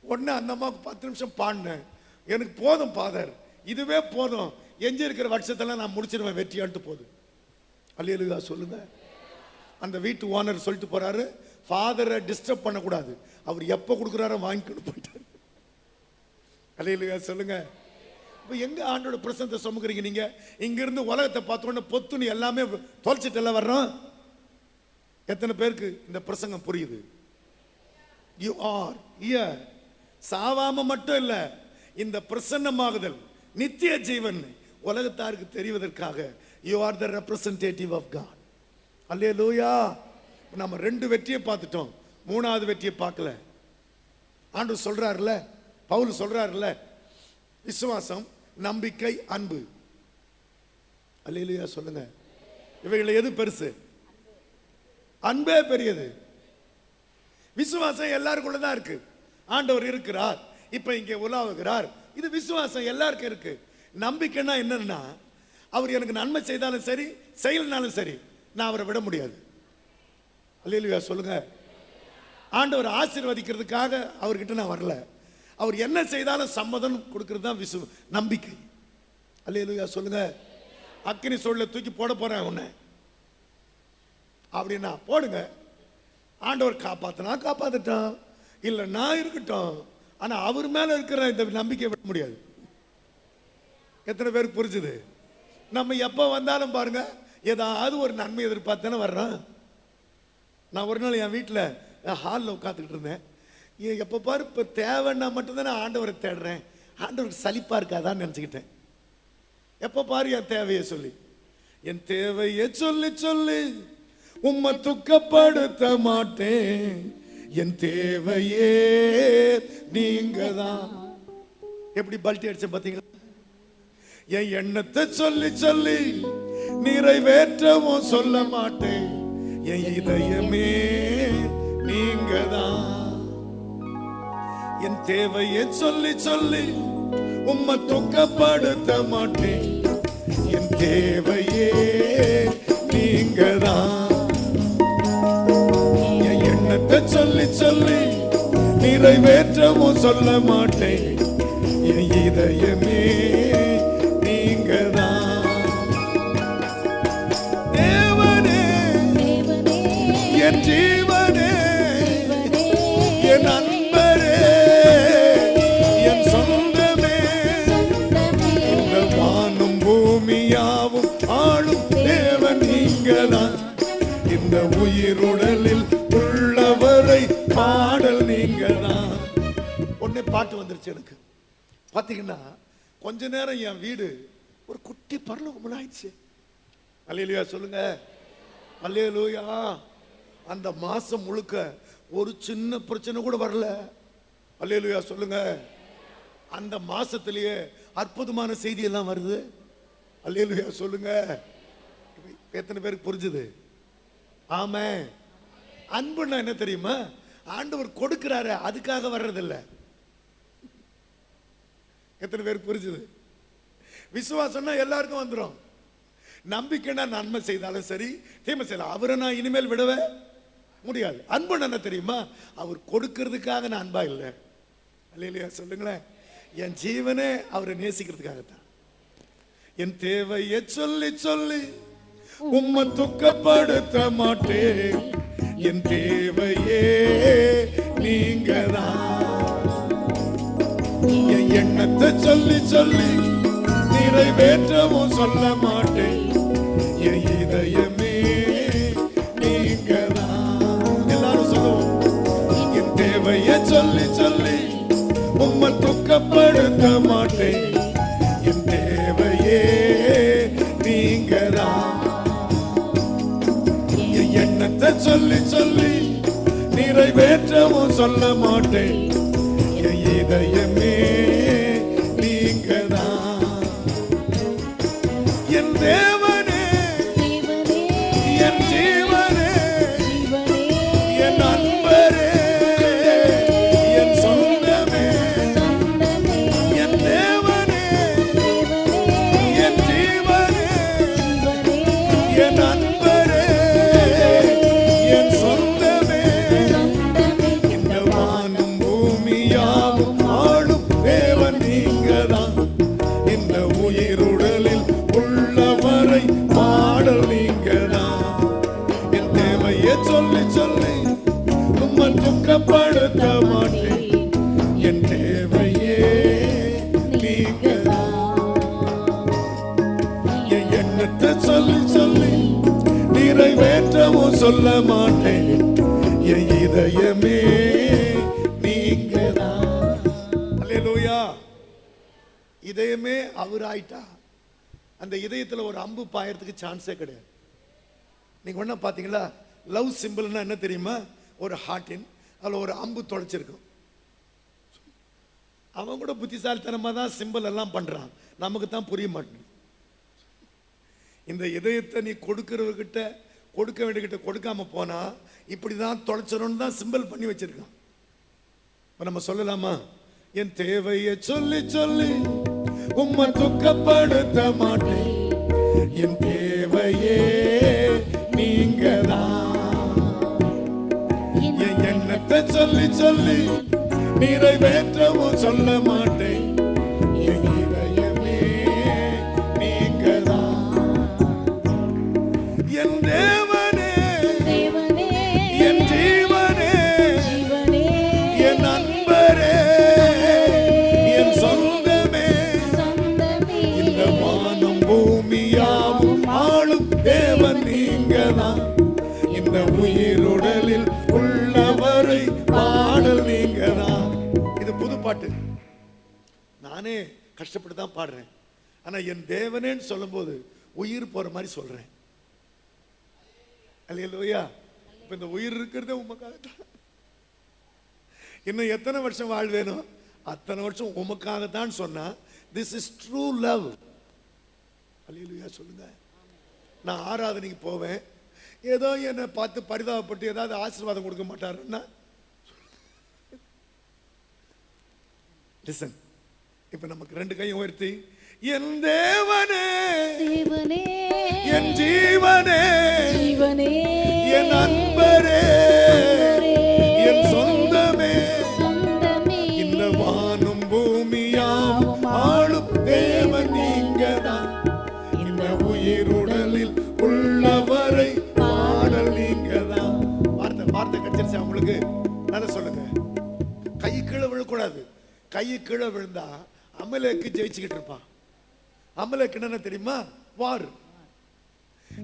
உடனே அந்த அம்மாவுக்கு 10 நிமிஷம் பாடினேன். எனக்கு போதும் ஃபாதர், இதுவே போதும், எஞ்சி இருக்கிற வருஷத்தெல்லாம் நான் முடிச்சிருவேன் வெற்றியான்ட்டு போதும். அல்லேலூயா சொல்லுங்க. அந்த வீட்டு ஓனர் சொல்லிட்டு போறாரு, ஃபாதரை டிஸ்டர்ப் பண்ணக்கூடாது, அவர் எப்போ கொடுக்குறாரோ வாங்கிக்கொண்டு போயிட்டாரு. அல்லேலூயா சொல்லுங்க. இப்போ எங்க ஆண்டோட பிரசன்னத்தை சுமக்குறீங்க நீங்க? இங்க இருந்து உலகத்தை பார்த்தோன்னே பொத்துன்னு எல்லாமே தொலைச்சிட்டு எல்லாம் வர்றோம். எத்தனை பேருக்கு இந்த பிரசங்கம் புரியுது? You are here. சாவாம மட்டும் இல்ல, இந்த பிரசன்னமாகுதல் நித்திய ஜீவன் உலகத்தாருக்கு தெரிவதற்காக you are the representative of God. அல்லேலூயா. நம்ம 2 வெற்றியை பார்த்துட்டோம், 3வது வெற்றியை பார்க்கல. ஆண்டவர் சொல்றாருல, பவுல் சொல்றாருல, விசுவாசம், நம்பிக்கை, அன்பு. அல்லேலூயா சொல்லுங்க. இவைகளை எது பெருசு? அன்பே பெரியது. விசுவாசம் எல்லாருக்குள்ள தான் இருக்கு. ஆண்டவர் இருக்கிறார், இப்ப இங்கே உலாவுகிறார், இது விசுவாசம் எல்லாருக்கும் இருக்கு. நம்பிக்கைன்னா என்னன்னா, அவர் எனக்கு நன்மை செய்தாலும் சரி செய்யலனாலும் சரி நான் அவரை விட முடியாது. அல்லேலூயா சொல்லுங்க. ஆண்டவர் ஆசீர்வதிக்கிறதுக்காக அவர்கிட்ட நான் வரல, அவர் என்ன செய்தாலும் சம்மதம் கொடுக்கிறது தான் நம்பிக்கை. அல்லேலூயா சொல்லுங்க. அக்கினி சூழலை தூக்கி போட போறேன் உன்னை அப்படின்னா போடுங்க. ஆண்டவர் காப்பாத்தினா காப்பாத்திட்டான், இல்ல நான் இருக்கட்டும், ஆனா அவர் மேல இருக்கிற இந்த நம்பிக்கை விட முடியாது. எத்தனை பேருக்கு புரிஞ்சுது? நம்ம எப்ப வந்தாலும் பாருங்க ஏதாவது ஒரு நன்மை எதிர்பார்த்தானே வர்றோம். நான் ஒரு நாள் என் வீட்டில் ஹாலில் உட்காந்துக்கிட்டு இருந்தேன். எப்போ பாரு இப்போ தேவைன்னா மட்டும்தானே ஆண்டவரை தேடுறேன், ஆண்டவருக்கு சலிப்பா இருக்காதான்னு நினச்சிக்கிட்டேன். எப்போ பாரு என் தேவையை சொல்லி, என் தேவையை சொல்லி சொல்லி உம்மை துக்கப்படுத்த மாட்டேன், என் தேவையே நீங்க தான். எப்படி பல்ட்டி அடிச்ச பார்த்தீங்களா? என் எண்ணத்தை சொல்லி சொல்லி நிறைவேற்றவும் சொல்ல மாட்டேன், என் இதயமே நீங்க தான். என் தேவையை சொல்லி சொல்லி உம்மை துக்கப்படுத்த மாட்டேன், என் தேவையே நீங்க தான். என் எண்ணத்தை சொல்லி சொல்லி நிறைவேற்றவும் சொல்ல மாட்டேன், என் இதயமே நீங்க தான். என் ஜீவனே, என் அன்பரே, என் சொந்தமே, இந்த வானும் பூமியாவும் ஆளும் தேவன் நீங்கதான். இந்த உயிருடலில் உள்ளவரை பாடல் நீங்கதான். உடனே பாட்டு வந்துருச்சு எனக்கு. பாத்தீங்கன்னா கொஞ்ச நேரம் என் வீடு ஒரு குட்டி பரலோகம் ஆயிடுச்சு. அல்லேலூயா சொல்லுங்க. அல்லேலூயா. அந்த மாசம் முழுக்க ஒரு சின்ன பிரச்சனை கூட வரல. அல்லேலூயா சொல்லுங்க. அந்த மாசத்திலேயே அற்புதமான செய்தி எல்லாம் வருது. அல்லேலூயா சொல்லுங்க. எத்தனை பேருக்கு புரிஞ்சுது? ஆமே. அன்புன்னா என்ன தெரியுமா? ஆண்டவர் கொடுக்கிறாரு, அதுக்காக வர்றதில்லை. எத்தனை பேர் புரிஞ்சுது? விசுவாசம்னா எல்லாருக்கும் வந்துடும். நம்பிக்கைன்னா நன்மை செய்தாலும் சரி, தீமை செய்யலாம். அவரை நான் இனிமேல் விடவே முடியாது. அன்பு என்ன தெரியுமா? அவர் கொடுக்கிறதுக்காக நான் அன்பா இல்லை. அல்லேலூயா சொல்லுங்களேன். என் ஜீவனே அவரை நேசிக்கிறதுக்காகத்தான். என் தேவையை சொல்லி சொல்லி உம்மை துக்கப்படுத்த மாட்டேன். என் தேவையே நீங்க தான். என் எண்ணத்தை சொல்லி சொல்லி நிறைவேற்றவும் சொல்ல மாட்டேன். என் இதயமே நீங்க தான். எல்லாரும் சொல்லுவோம். என் தேவையை சொல்லி சொல்லி உம்மை துக்கப்படுத்த மாட்டேன். என் தேவையே நீங்க தான். என் எண்ணத்தை சொல்லி சொல்லி நிறைவேற்றவும் சொல்ல மாட்டேன். என் இதயமே நீங்க தான். என் தேவனே, என் ஜீவனே, என் அன்பரே, என் சொந்தமே. என் தேவனே, என் ஜீவனே, என் அன்பரே, என் சொந்தமே. இந்த வானம் பூமியாவும் ஆளும் தேவன் நீங்கதான். இந்த உயிருடலில் உள்ளவரை பாடல் நீங்கதான். என் தேவையை சொல்லி சொல்லி உம்மை துக்கப்படுத்த மாட்டேன். என் தேவையே நீங்கதான். என் எண்ணத்தை சொல்லி சொல்லி நிறைவேற்றவும் சொல்ல மாட்டேன். என் இதயமே நீங்கதான். அல்லேலூயா. இதயமே அவர் ஆயிட்டா அந்த இதயத்துல ஒரு அம்பு பாயறதுக்கு சான்ஸே கிடையாது. நீங்க ஒண்ணா பாத்தீங்களா? லவ் சிம்பிள்னா என்ன தெரியுமா? ஒரு ஹார்ட்டின் அதுல ஒரு அம்பு தொலைச்சிருக்கும். அவன் கூட புத்திசாலித்தனமா தான் சிம்பிள் எல்லாம் பண்றான். நமக்கு தான் புரிய மாட்டேங்குது. இந்த இதயத்தை நீ கொடுக்கிறவர்கிட்ட, கொடுக்க வேண்டியகிட்ட கொடுக்காம போனா இப்படிதான் தொலைச்சிடணும் தான் சிம்பிள் பண்ணி வச்சிருக்கான். இப்ப நம்ம சொல்லலாமா? என் தேவையை சொல்லி சொல்லி உம்மை துக்கப்படுத்த மாட்டேன். என் தேவையே நீங்கதான். என் எண்ணத்தை சொல்லி சொல்லி நிறைவேற்றவும் சொல்ல மாட்டேன். என் இதயமே நீங்கதான். என் தேவனே, என் ஜீவனே, என் அன்பரே, என் சொந்தமே. இந்த வானம் பூமியாவும் ஆளும் தேவன் நீங்கதான். இந்த உயிருடலில் உள்ளவரை பாடல் நீங்கதான். இது புது பாட்டு. நானே கஷ்டப்பட்டு தான் பாடுறேன். ஆனா என் தேவனேன்னு சொல்லும் போது உயிர் போற மாதிரி சொல்றேன். அல்லேலூயா. இப்ப இந்த உயிர் இருக்கிறதே உமக்காக தான். இன்னும் எத்தனை வருஷம் வாழ்வேனோ அத்தனை வருஷம் உமக்காகத்தான் சொன்னா திஸ் இஸ் ட்ரூ லவ். அல்லேலூயா சொல்லுங்க. நான் ஆராதனைக்கு போவேன், ஏதோ என்னை பார்த்து பரிதாபப்பட்டு ஏதாவது ஆசீர்வாதம் கொடுக்க மாட்டாருன்னா லிசன். இப்ப நமக்கு ரெண்டு கையும் உயர்த்தி என் தேவனே, என் ஜீவனே, என் அன்பரே, என் சொந்தமே. இந்த வானம் பூமியாவும் ஆளும் தேவன் நீங்கதான். இந்த உயிருடலில் உள்ளவரை பாடல் நீங்கதான். வார்த்தை கிடைச்சிருச்சு அவங்களுக்கு. நல்லா சொல்லுங்க. கை கீழே விழக்கூடாது. கை கீழே விழுந்தா அமலேக்கு ஜெயிச்சுக்கிட்டு இருப்பான். அமலேக்கு என்ன தெரியுமா? வார்.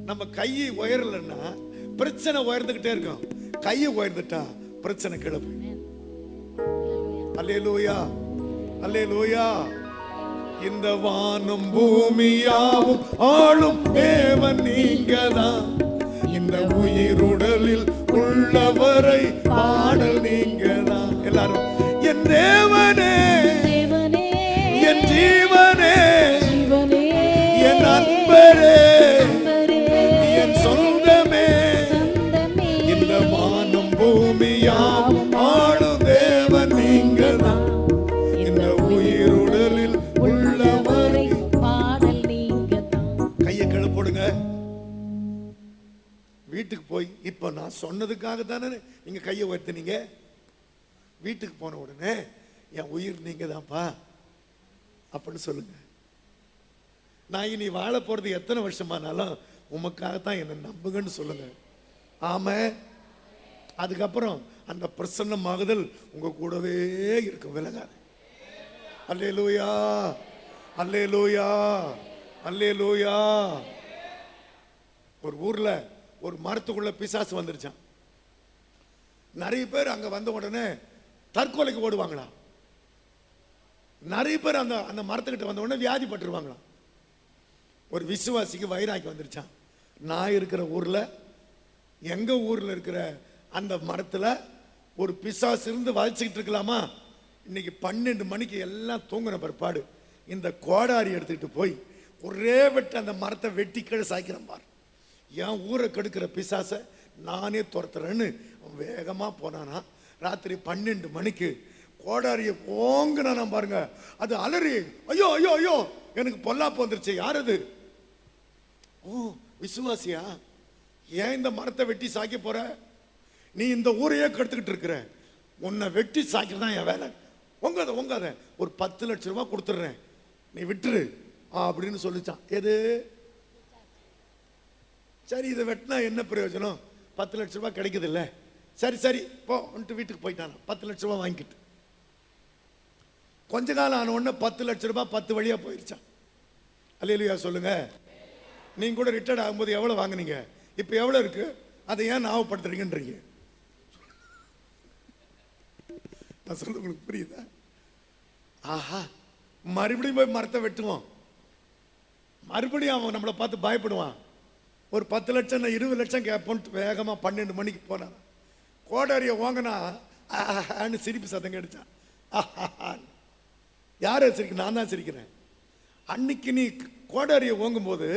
நம்ம கையை உயரலன்னா பிரச்சனை உயர்ந்துகிட்டே இருக்கும். கையை உயர்ந்துட்டா பிரச்சனை கீழே போய். அல்லேலூயா, அல்லேலூயா. இந்த வானம் பூமியாவும் ஆளும் தேவன் நீங்கதான். இந்த உயிருடலில் உள்ளவரை பாடல் நீங்கதான். எல்லாரும் என் தேவனே, என் ஜீவனே, என் அன்பரே, என் சொந்தமே. இந்த வானம் பூமியாவும் வீட்டுக்கு போய், இப்போ நான் சொன்னதுக்காக தானே நீங்க கையை உயர்த்தினீங்க. வீட்டுக்கு போன உடனே என் உயிர் நீங்க தான்ப்பா அப்படின்னு சொல்லுங்க. நான் இனி வாழ போறது எத்தனை வருஷமானாலும் உமக்காகத்தான் என்னை நம்புங்கன்னு சொல்லுங்க. ஆமா. அதுக்கப்புறம் அந்த பிரசன்னமாகுதல் உங்க கூடவே இருக்கும், விலகாது. அல்லேலூயா, அல்லேலூயா, அல்லேலூயா. ஒரு ஊர்ல ஒரு மரத்துக்குள்ள பிசாசு வந்துருச்சான். நிறைய பேர் அங்க வந்த உடனே தற்கொலைக்கு ஓடுவாங்களாம். நிறைய பேர் அந்த அந்த மரத்துக்கிட்ட வந்த உடனே வியாதிப்பட்டுருவாங்களாம். ஒரு விசுவாசிக்கு வைராக்கி வந்துருச்சான். நான் இருக்கிற ஊர்ல, எங்க ஊர்ல இருக்கிற அந்த மரத்துல ஒரு பிசாசு இருந்து வளைச்சுக்கிட்டு இருக்கலாமா? இன்னைக்கு 12 மணிக்கு எல்லாம் தூங்குன பிற்பாடு இந்த கோடாரி எடுத்துக்கிட்டு போய் ஒரே வெட்டு அந்த மரத்தை வெட்டி கீழே சாய்க்கிறேன் பார். என் ஊரை கெடுக்கிற பிசாசை நானே துரத்துறேன்னு வேகமா போனானா. ராத்திரி 12 மணிக்கு கோடாரியை ஓங்குனா பாருங்க. அது அலறி, ஐயோ ஐயோ ஐயோ எனக்கு பொல்லாப்பு வந்துருச்சு. யார் அது? ஓ, விசுவாசியா? ஏன் இந்த மரத்தை வெட்டி சாய்க்க போற? நீ இந்த ஊரையே கெடுத்துக்கிட்டு இருக்கிற. உன்னை வெட்டி சாய்க்கிறதான் என் வேலை. உங்காத உங்காத, ஒரு 10 லட்சம் ரூபாய் கொடுத்துட்றேன், நீ விட்டுரு அப்படின்னு சொல்லிச்சான். எது? சரி, இதை வெட்டினா என்ன பிரயோஜனம்? 10 லட்சம் ரூபாய் கிடைக்குது இல்ல. சரி சரி போன்ட்டு வீட்டுக்கு போயிட்டான். 10 லட்சம் ரூபாய் வாங்கிக்கிட்டு கொஞ்ச காலம் ஆன உடனே 10 லட்சம் ரூபாய் 10 வழியா போயிருச்சான். அல்லேலூயா சொல்லுங்க. நீங்க கூட ரிட்டையர்ட் ஆகும்போது எவ்வளவு வாங்குனீங்க, இப்ப எவ்வளவு இருக்கு? அதை ஏன் ஞாபகப்படுத்துறீங்கன்றீங்க? நான் சொல்ல உங்களுக்கு புரியுதா? ஆஹா, மறுபடியும் போய் மரத்தை வெட்டுவோம். மறுபடியும் அவன் நம்மளை பார்த்து பயப்படுவான். ஒரு 10 லட்சம் 20 லட்சம் கேட்போன்ட்டு வேகமா 12 மணிக்கு போனான். கோடாரிய வாங்கினா சிரிப்பு சத்தம் கிடைச்சான். யார சிரிக்க? நான் தான் சிரிக்கிறேன். அன்னைக்கு நீ கோடாரிய ஓங்கும் போது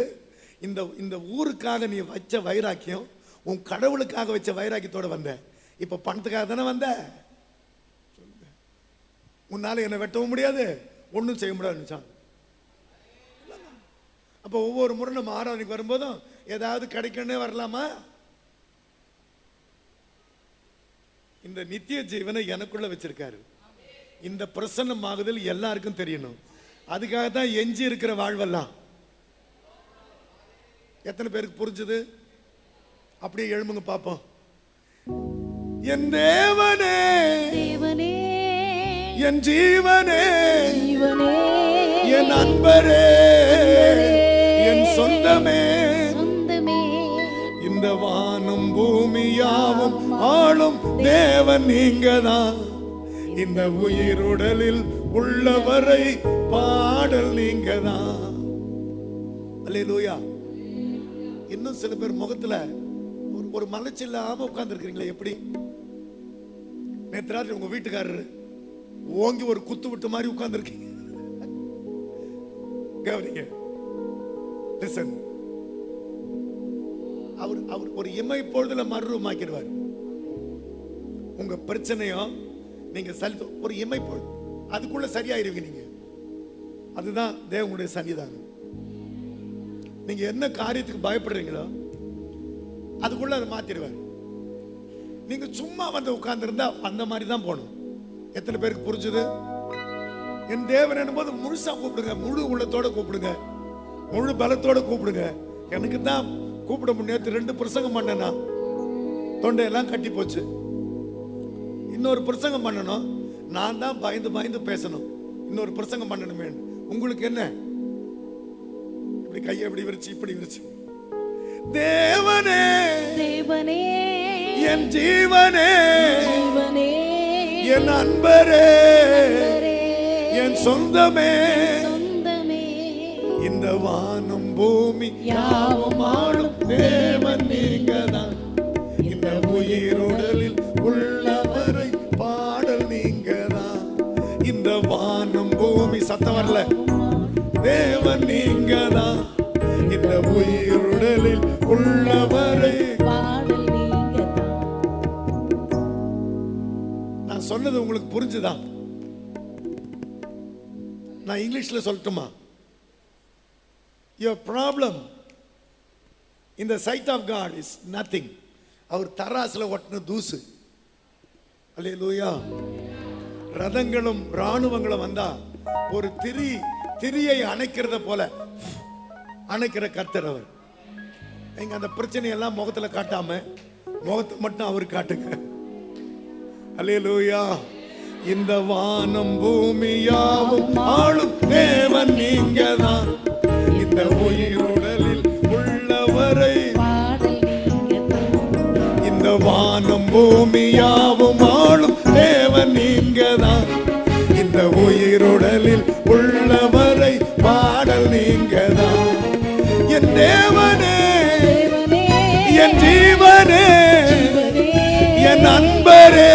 இந்த இந்த ஊருக்காக நீ வச்ச வைராக்கியம், உன் கடவுளுக்காக வச்ச வைராக்கியத்தோட வந்த. இப்ப பணத்துக்காக தானே வந்த. உன்னால என்ன வெட்டவும் முடியாது, ஒன்றும் செய்ய முடியாது. அப்ப ஒவ்வொரு முறை நம்ம ஆராதனைக்கு வரும்போதும் ஏதாவது கிடைக்கணும்னே வரலாமா? இந்த நித்திய ஜீவனை எனக்குள்ள வச்சிருக்காரு. இந்த பிரசன்னமாகுதல் எல்லாருக்கும் தெரியணும். அதுக்காக தான் எஞ்சி இருக்கிற வாழ்வெல்லாம். எத்தனை பேருக்கு புரிஞ்சது? அப்படியே எழுமுங்க பாப்போம். என் தேவனே, தேவனே, என் ஜீவனே, ஜீவனே, என் அன்பரே, என் சொந்தமே, சொந்தமே, இந்த வானம் பூமியாவும் ஆளும் தேவன் நீங்கதான். இந்த உயிருடலில் உள்ளவரை பாடல் நீங்கதான். அல்லேலூயா. இன்னும் சில பேர் முகத்துல ஒரு மலைச்சு இல்லாம உட்கார்ந்து இருக்கிறீங்களா? எப்படி? நேற்று ராத்திரி உங்க வீட்டுக்காரரு ஓங்கி ஒரு குத்து விட்டு மாதிரி உட்கார்ந்து இருக்கீங்க. கவனிங்க. லிசன். அவர் ஒரு இமை பொழுதுல மறுரூபமாக்கிடுவார். உங்க பிரச்சனையும் நீங்க ஒரு இமை பொழுது அதுக்குள்ள சரியாயிருவீங்க. நீங்க அதுதான் தேவனுடைய சன்னிதானம். நீங்க என்ன காரியத்துக்கு பயப்படுறீங்களோ அதுக்குள்ள அதை மாத்திடுவார். நீங்க சும்மா வந்து உட்கார்ந்து இருந்தா அந்த மாதிரி தான் போகணும். எத்தனை பேருக்கு புரிஞ்சுது? என் தேவன் என்னும்போது முழுசா கூப்பிடுங்க, முழு உள்ளத்தோட கூப்பிடுங்க, முழு பலத்தோட கூப்பிடுங்க. எனக்கு தான் கூப்பிட முடியாது. 2 பிரசங்கம் பண்ணனா தொண்டையெல்லாம் கட்டி போச்சு. இன்னொரு பிரசங்கம் பண்ணணும், நான் தான் பயந்து பயந்து பேசணும். இன்னொரு பிரசங்கம் பண்ணணுமே. உங்களுக்கு என்ன? இப்படி கையை இப்படி விரிச்சு இப்படி விரிச்சு. தேவனே, தேவனே, என் ஜீவனே, ஜீவனே, என் அன்பரே, அன்பரே, என் சொந்தமே, சொந்தமே, இந்த வானம் பூமி யாவும் ஆளும் தேவன் நீங்கதான். இந்த உயிருடலில் உள்ளவரை பாடல் நீங்கதான். இந்த வானம் பூமி சத்தம் வரல. தேவன் நீங்கதான். இந்த உயிருடலில் உள்ளவரை பாடல் நீங்கதான். நான் சொன்னது உங்களுக்கு புரிஞ்சுதா? நான் இங்கிலீஷ்ல சொல்லட்டுமா? Your problem in the sight of God is nothing. அவர் தராசுல ஒட்டின தூசு. அல்லேலூயா. ரதங்களும் ராணுவங்களும் வந்தா ஒரு திரியை அணைக்கிறத போல அணைக்கிற கர்த்தர் அவர். எங்க அந்த பிரச்சனையெல்லாம் முகத்துல காட்டாம முகத்தை மட்டும் அவர் காட்டுங்க. அல்லேலூயா. இந்த வானம் பூமியாவும் ஆளும் தேவன் நீங்கதான். இந்த உயிருடலில் உள்ளவரை இந்த வானம் பூமியாவும் ஆளும் தேவன் நீங்கதான். இந்த உயிருடலில் உள்ளவரை பாடல் நீங்கதான். என் தேவனே, என் ஜீவனே, என் அன்பரே,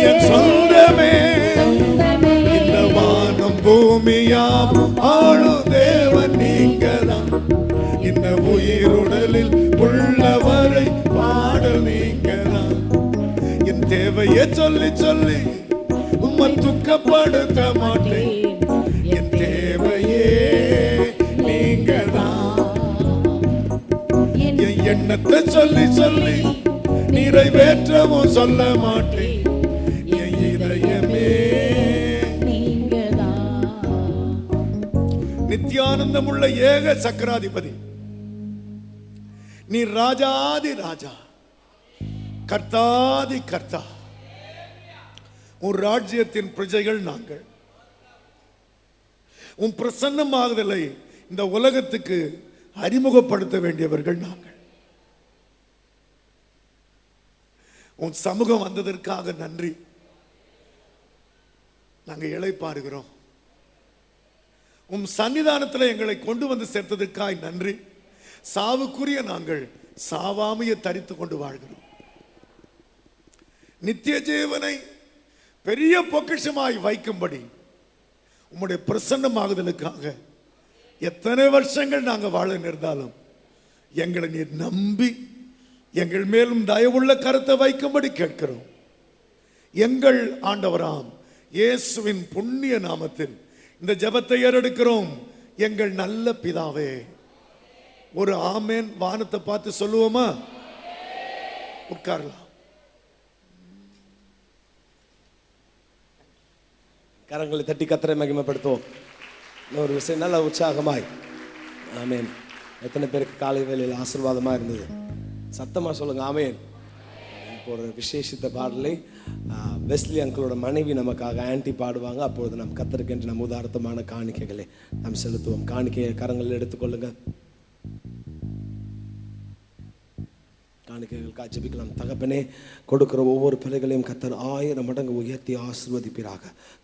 என் சொந்தமே. இந்த வானம் பூமியாவும் ஆளும் தேவன் நீங்கதான். இந்த உயிருடலில் உள்ளவரை பாடல் நீங்கதான். என் தேவையை சொல்லி சொல்லி உம்மை துக்கப்படுத்த மாட்டேன். என் தேவையே நீங்கதான். என் எண்ணத்தை சொல்லி சொல்லி நிறைவேற்றவும் சொல்ல மாட்டேன். என் இதயமே நித்தியானந்தம் உள்ள ஏக சக்கராதிபதி, நீ ராஜாதி ராஜா, கர்த்தாதி கர்த்தா. உன் ராஜ்யத்தின் பிரஜைகள் நாங்கள். உன் பிரசன்னமாகுதலை இந்த உலகத்துக்கு அறிமுகப்படுத்த வேண்டியவர்கள் நாங்கள். உன் சமூகம் வந்ததற்காக நன்றி. நாங்கள் இளைப்பாறுகிறோம். உன் சன்னிதானத்தில் எங்களை கொண்டு வந்து சேர்த்ததற்காக நன்றி. சாவுக்குரிய நாங்கள் சாவாமையை தரித்து கொண்டு வாழ்கிறோம். நித்திய ஜீவனை பெரிய பொக்கிஷமாய் வைக்கும்படி உம்முடைய பிரசன்னமாகுதலுக்காக எத்தனை வருஷங்கள் நாங்கள் வாழ நேர்ந்தாலும் எங்களை நீர் நம்பி எங்கள் மேலும் தயவுள்ள கருத்தை வைக்கும்படி கேட்கிறோம். எங்கள் ஆண்டவராம் இயேசுவின் புண்ணிய நாமத்தில் இந்த ஜெபத்தை ஏறெடுக்கிறோம். எங்கள் நல்ல பிதாவே. ஒரு ஆமேன் வானத்தை பார்த்து சொல்லுவோமா? உட்காரலாம். கரங்களை தட்டி கர்த்தரை மகிமைப்படுத்துவோம். இன்னொரு விஷயம், நல்ல உற்சாகமாய் ஆமேன். எத்தனை பேருக்கு காலை வேளையில் ஆசீர்வாதமா இருந்தது? சத்தமா சொல்லுங்க ஆமேன். இப்போ ஒரு விசேஷித்த பாடலை வெஸ்லி அங்கிளோட மனைவி நமக்காக ஆன்டி பாடுவாங்க. அப்பொழுது நம் கர்த்தருக்கென்று நம் உதார்த்தமான காணிக்கைகளை நாம் செலுத்துவோம். காணிக்கையை கரங்களில் எடுத்துக்கொள்ளுங்க. காணிக்கைகளுக்காக ஜெபிக்கலாம். தகப்பனே, கொடுக்கிற ஒவ்வொரு பிள்ளைகளையும் கர்த்தர் 1000 மடங்கு உயர்த்தி ஆசீர்வதிப்பீராக.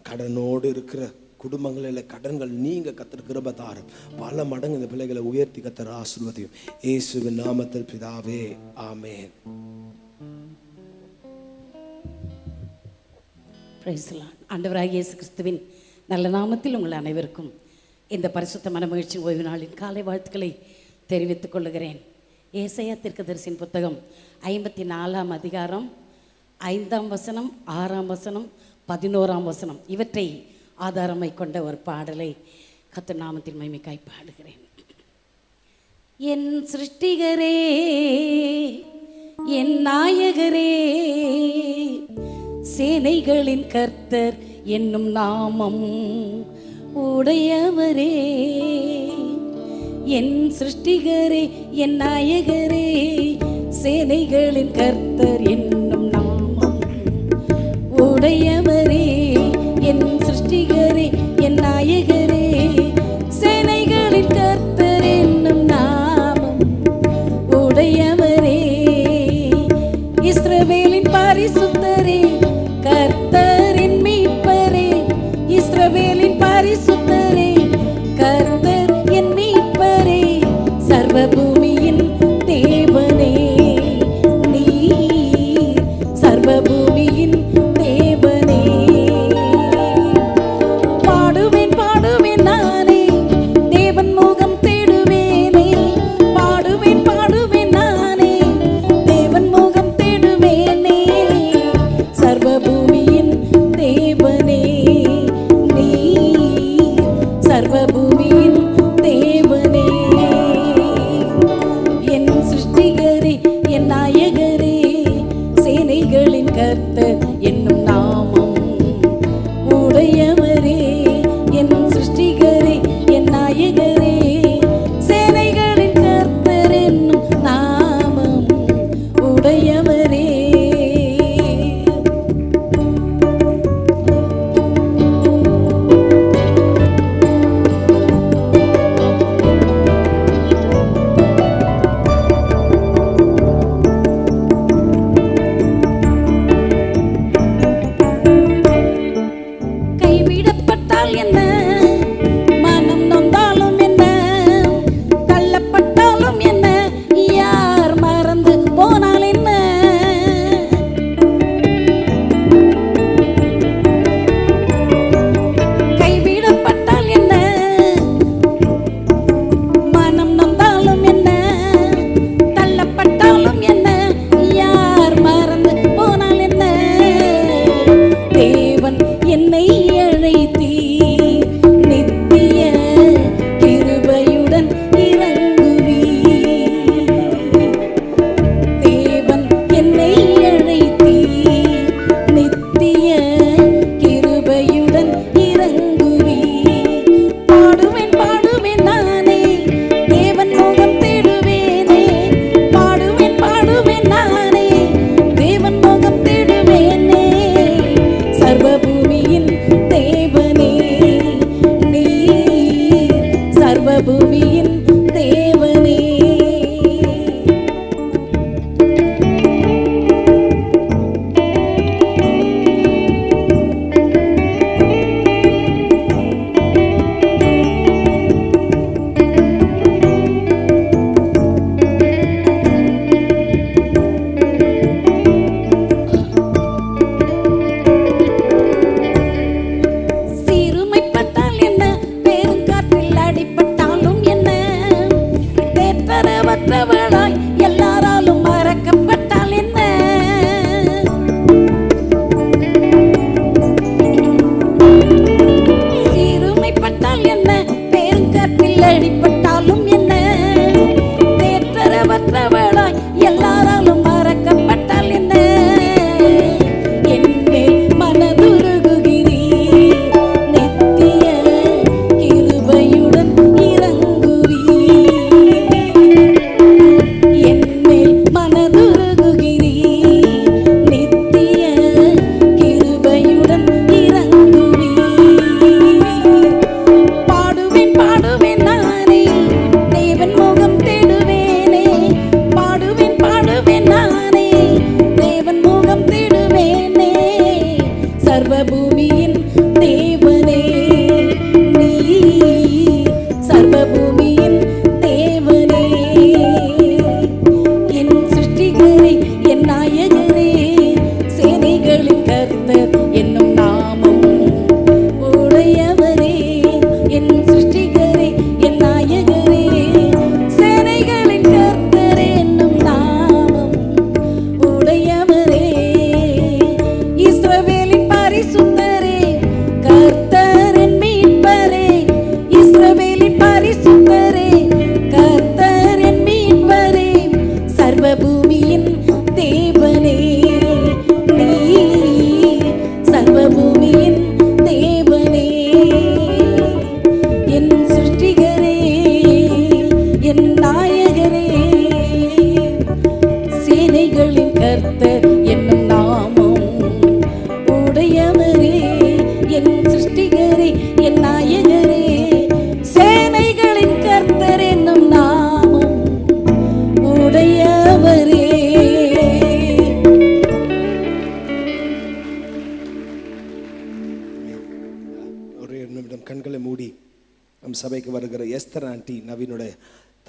கடனோடு இருக்கிற குடும்பங்களில் கடன்கள் நீங்க கர்த்தர் கிருபை தாரும். பல மடங்கு இந்த பிள்ளைகளை உயர்த்தி கர்த்தர் ஆசீர்வதியும். இயேசுவின் நாமத்தில் பிதாவே, ஆமென். Praise the Lord. ஆண்டவராகிய இயேசு கிறிஸ்துவின் நல்ல நாமத்தில் உங்கள் அனைவருக்கும் இந்த பரிசுத்தமான மகிழ்ச்சி ஓய்வு நாளின் காலை வாழ்த்துக்களை தெரிவித்துக் கொள்கிறேன். ஏசாயா தீர்க்கதரிசியின் புத்தகம் 54ஆம் அதிகாரம் 5ஆம் வசனம், 6ஆம் வசனம், 11ஆம் வசனம் இவற்றை ஆதாரமை கொண்ட ஒரு பாடலை கர்த்தர் நாமத்தின் மகிமைக்காய் பாடுகிறேன். என் சிருஷ்டிகரே, என் நாயகரே, சேனைகளின் கர்த்தர் என்னும் நாமம் உடையவரே, என் சிருஷ்டிகரே, என் நாயகரே, சேனைகளின் கர்த்தர் என்னும் நாமம் உடையவரே, என் சிருஷ்டிகரே, என் நாயகரே, சேனைகளின் கர்த்தர் என்னும் நாமம் உடையவரே, இஸ்ரவேலின் பரிசுத்தரே, கர்த்தரின் மீட்பரே, இஸ்ரவேலின் பரிசுத்தரே, கர்த்தர் என் மீட்பரே, சர்வபூமியின் தேவனே நீர், சர்வபூமியின் தேவனே உடையவரே. கைவிடப்பட்டால் என்ன, மனம் நொந்தாலும் என்ன, தள்ளப்பட்டாலும் என்ன, யார் மறந்து போனால் என்ன. கைவிடப்பட்டால் என்ன, மனம் நொந்தாலும் என்ன, தள்ளப்பட்டாலும் என்ன, யார் மறந்து போனால் என்ன. தேவன் என்னை அழைத்தீர், நித்திய கிருபையுடன் இறங்குவீர். தேவன் என்னை அழைத்தீர், நித்திய கிருபையுடன் இறங்குவீர். பாடுவேன் பாடுவேன் நானே, தேவன் முகம் தேடுவேனே. பாடுவேன் பாடுவேன் நானே, தேவன் முகம் தேடுவேனே. சர்வபூமியின் தேவனே நீர், சர்வபூமியின் தேவனே. சிறுமைப்பட்டால் என்ன, பெருங்காற்றில் அடிபட்டாலும் என்ன, தேற்றரவற்றவளாய் எல்லாராலும் மறக்கப்பட்டால் என்ன. சிறுமைப்பட்டால் என்ன, பெருங்காற்றில் அடிபட்டாலும் என்ன, தேற்றரவற்றவளாய் எல்லாராலும் மறக்கப்பட்டால் என்ன. என்னில் மனதுருகுகிறீர், நித்திய கிருபையுடன் இறங்குவீர். என்னில் மனதுருகுகிறீர், நித்திய கிருபையுடன் இறங்குவீர். பாடுவேன் பாடுவேன் நானே, தேவன் முகம் தேடுவேனே. பாடுவேன் பாடுவேன் நானே, தேவன் முகம் தேடுவேனே. சர்வபூமியின் தேவனே நீர், சர்வபூமியின் தேவனே. என் சிருஷ்டிகரே, என் நாயகரே, சேனைகளின் கர்த்தர் என்னும் நாமம் உடையவரே. என் சிருஷ்டிகரே, என் நாயகரே, சேனைகளின் கர்த்தர் என்னும் நாமம் உடையவரே. இஸ்ரவேலின் பரிசுத்தரே, கர்த்தர் என் மீட்பரே. இஸ்ரவேலின் பரிசுத்தரே, கர்த்தர் என் மீட்பரே. சர்வபூமியின் தேவனே நீர், சர்வபூமியின் தேவனே. என் சிருஷ்டிகரே, என் நாயகரே, சேனைகளின் கர்த்தர் என்னும் நாமம் உடையவரே. என் சிருஷ்டிகரே, என் நாயகரே, சேனைகளின் கர்த்தர் என்னும் நாமம் உடையவரே. ஒரு நிமிடம் கண்களை மூடி நம் சபைக்கு வருகிற எஸ்தர் ஆண்டி நவீனுடைய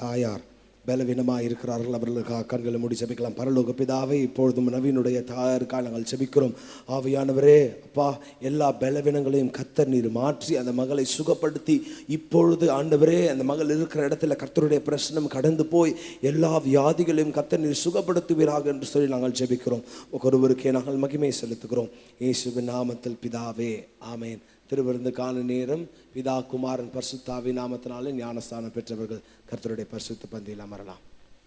தாயார் பலவீனமாக இருக்கிறார்கள். அவர்களுக்காக கண்களை மூடி ஜெபிக்கலாம். பரலோக பிதாவே, இப்பொழுதும் நவீனுடைய தாயாருக்காக நாங்கள் ஜெபிக்கிறோம். ஆவியானவரே, அப்பா, எல்லா பலவீனங்களையும் கர்த்தர் நீர் மாற்றி அந்த மகளை சுகப்படுத்தி இப்பொழுது ஆண்டவரே அந்த மகள் இருக்கிற இடத்துல கர்த்தருடைய பிரசனம் கடந்து போய் எல்லா வியாதிகளையும் கர்த்தர் நீர் சுகப்படுத்துவீராக என்று சொல்லி நாங்கள் ஜெபிக்கிறோம். ஒருவருக்கே நாங்கள் மகிமை செலுத்துகிறோம். இயேசுவின் நாமத்தில் பிதாவே, ஆமேன். திருவிருந்து காண நேரம். பிதா, குமாரன், பரிசுத்த ஆவி நாமத்தினாலே ஞானஸ்தானம் பெற்றவர்கள் கர்த்தருடைய பரிசுத்த பந்தியில் அமரலாம்.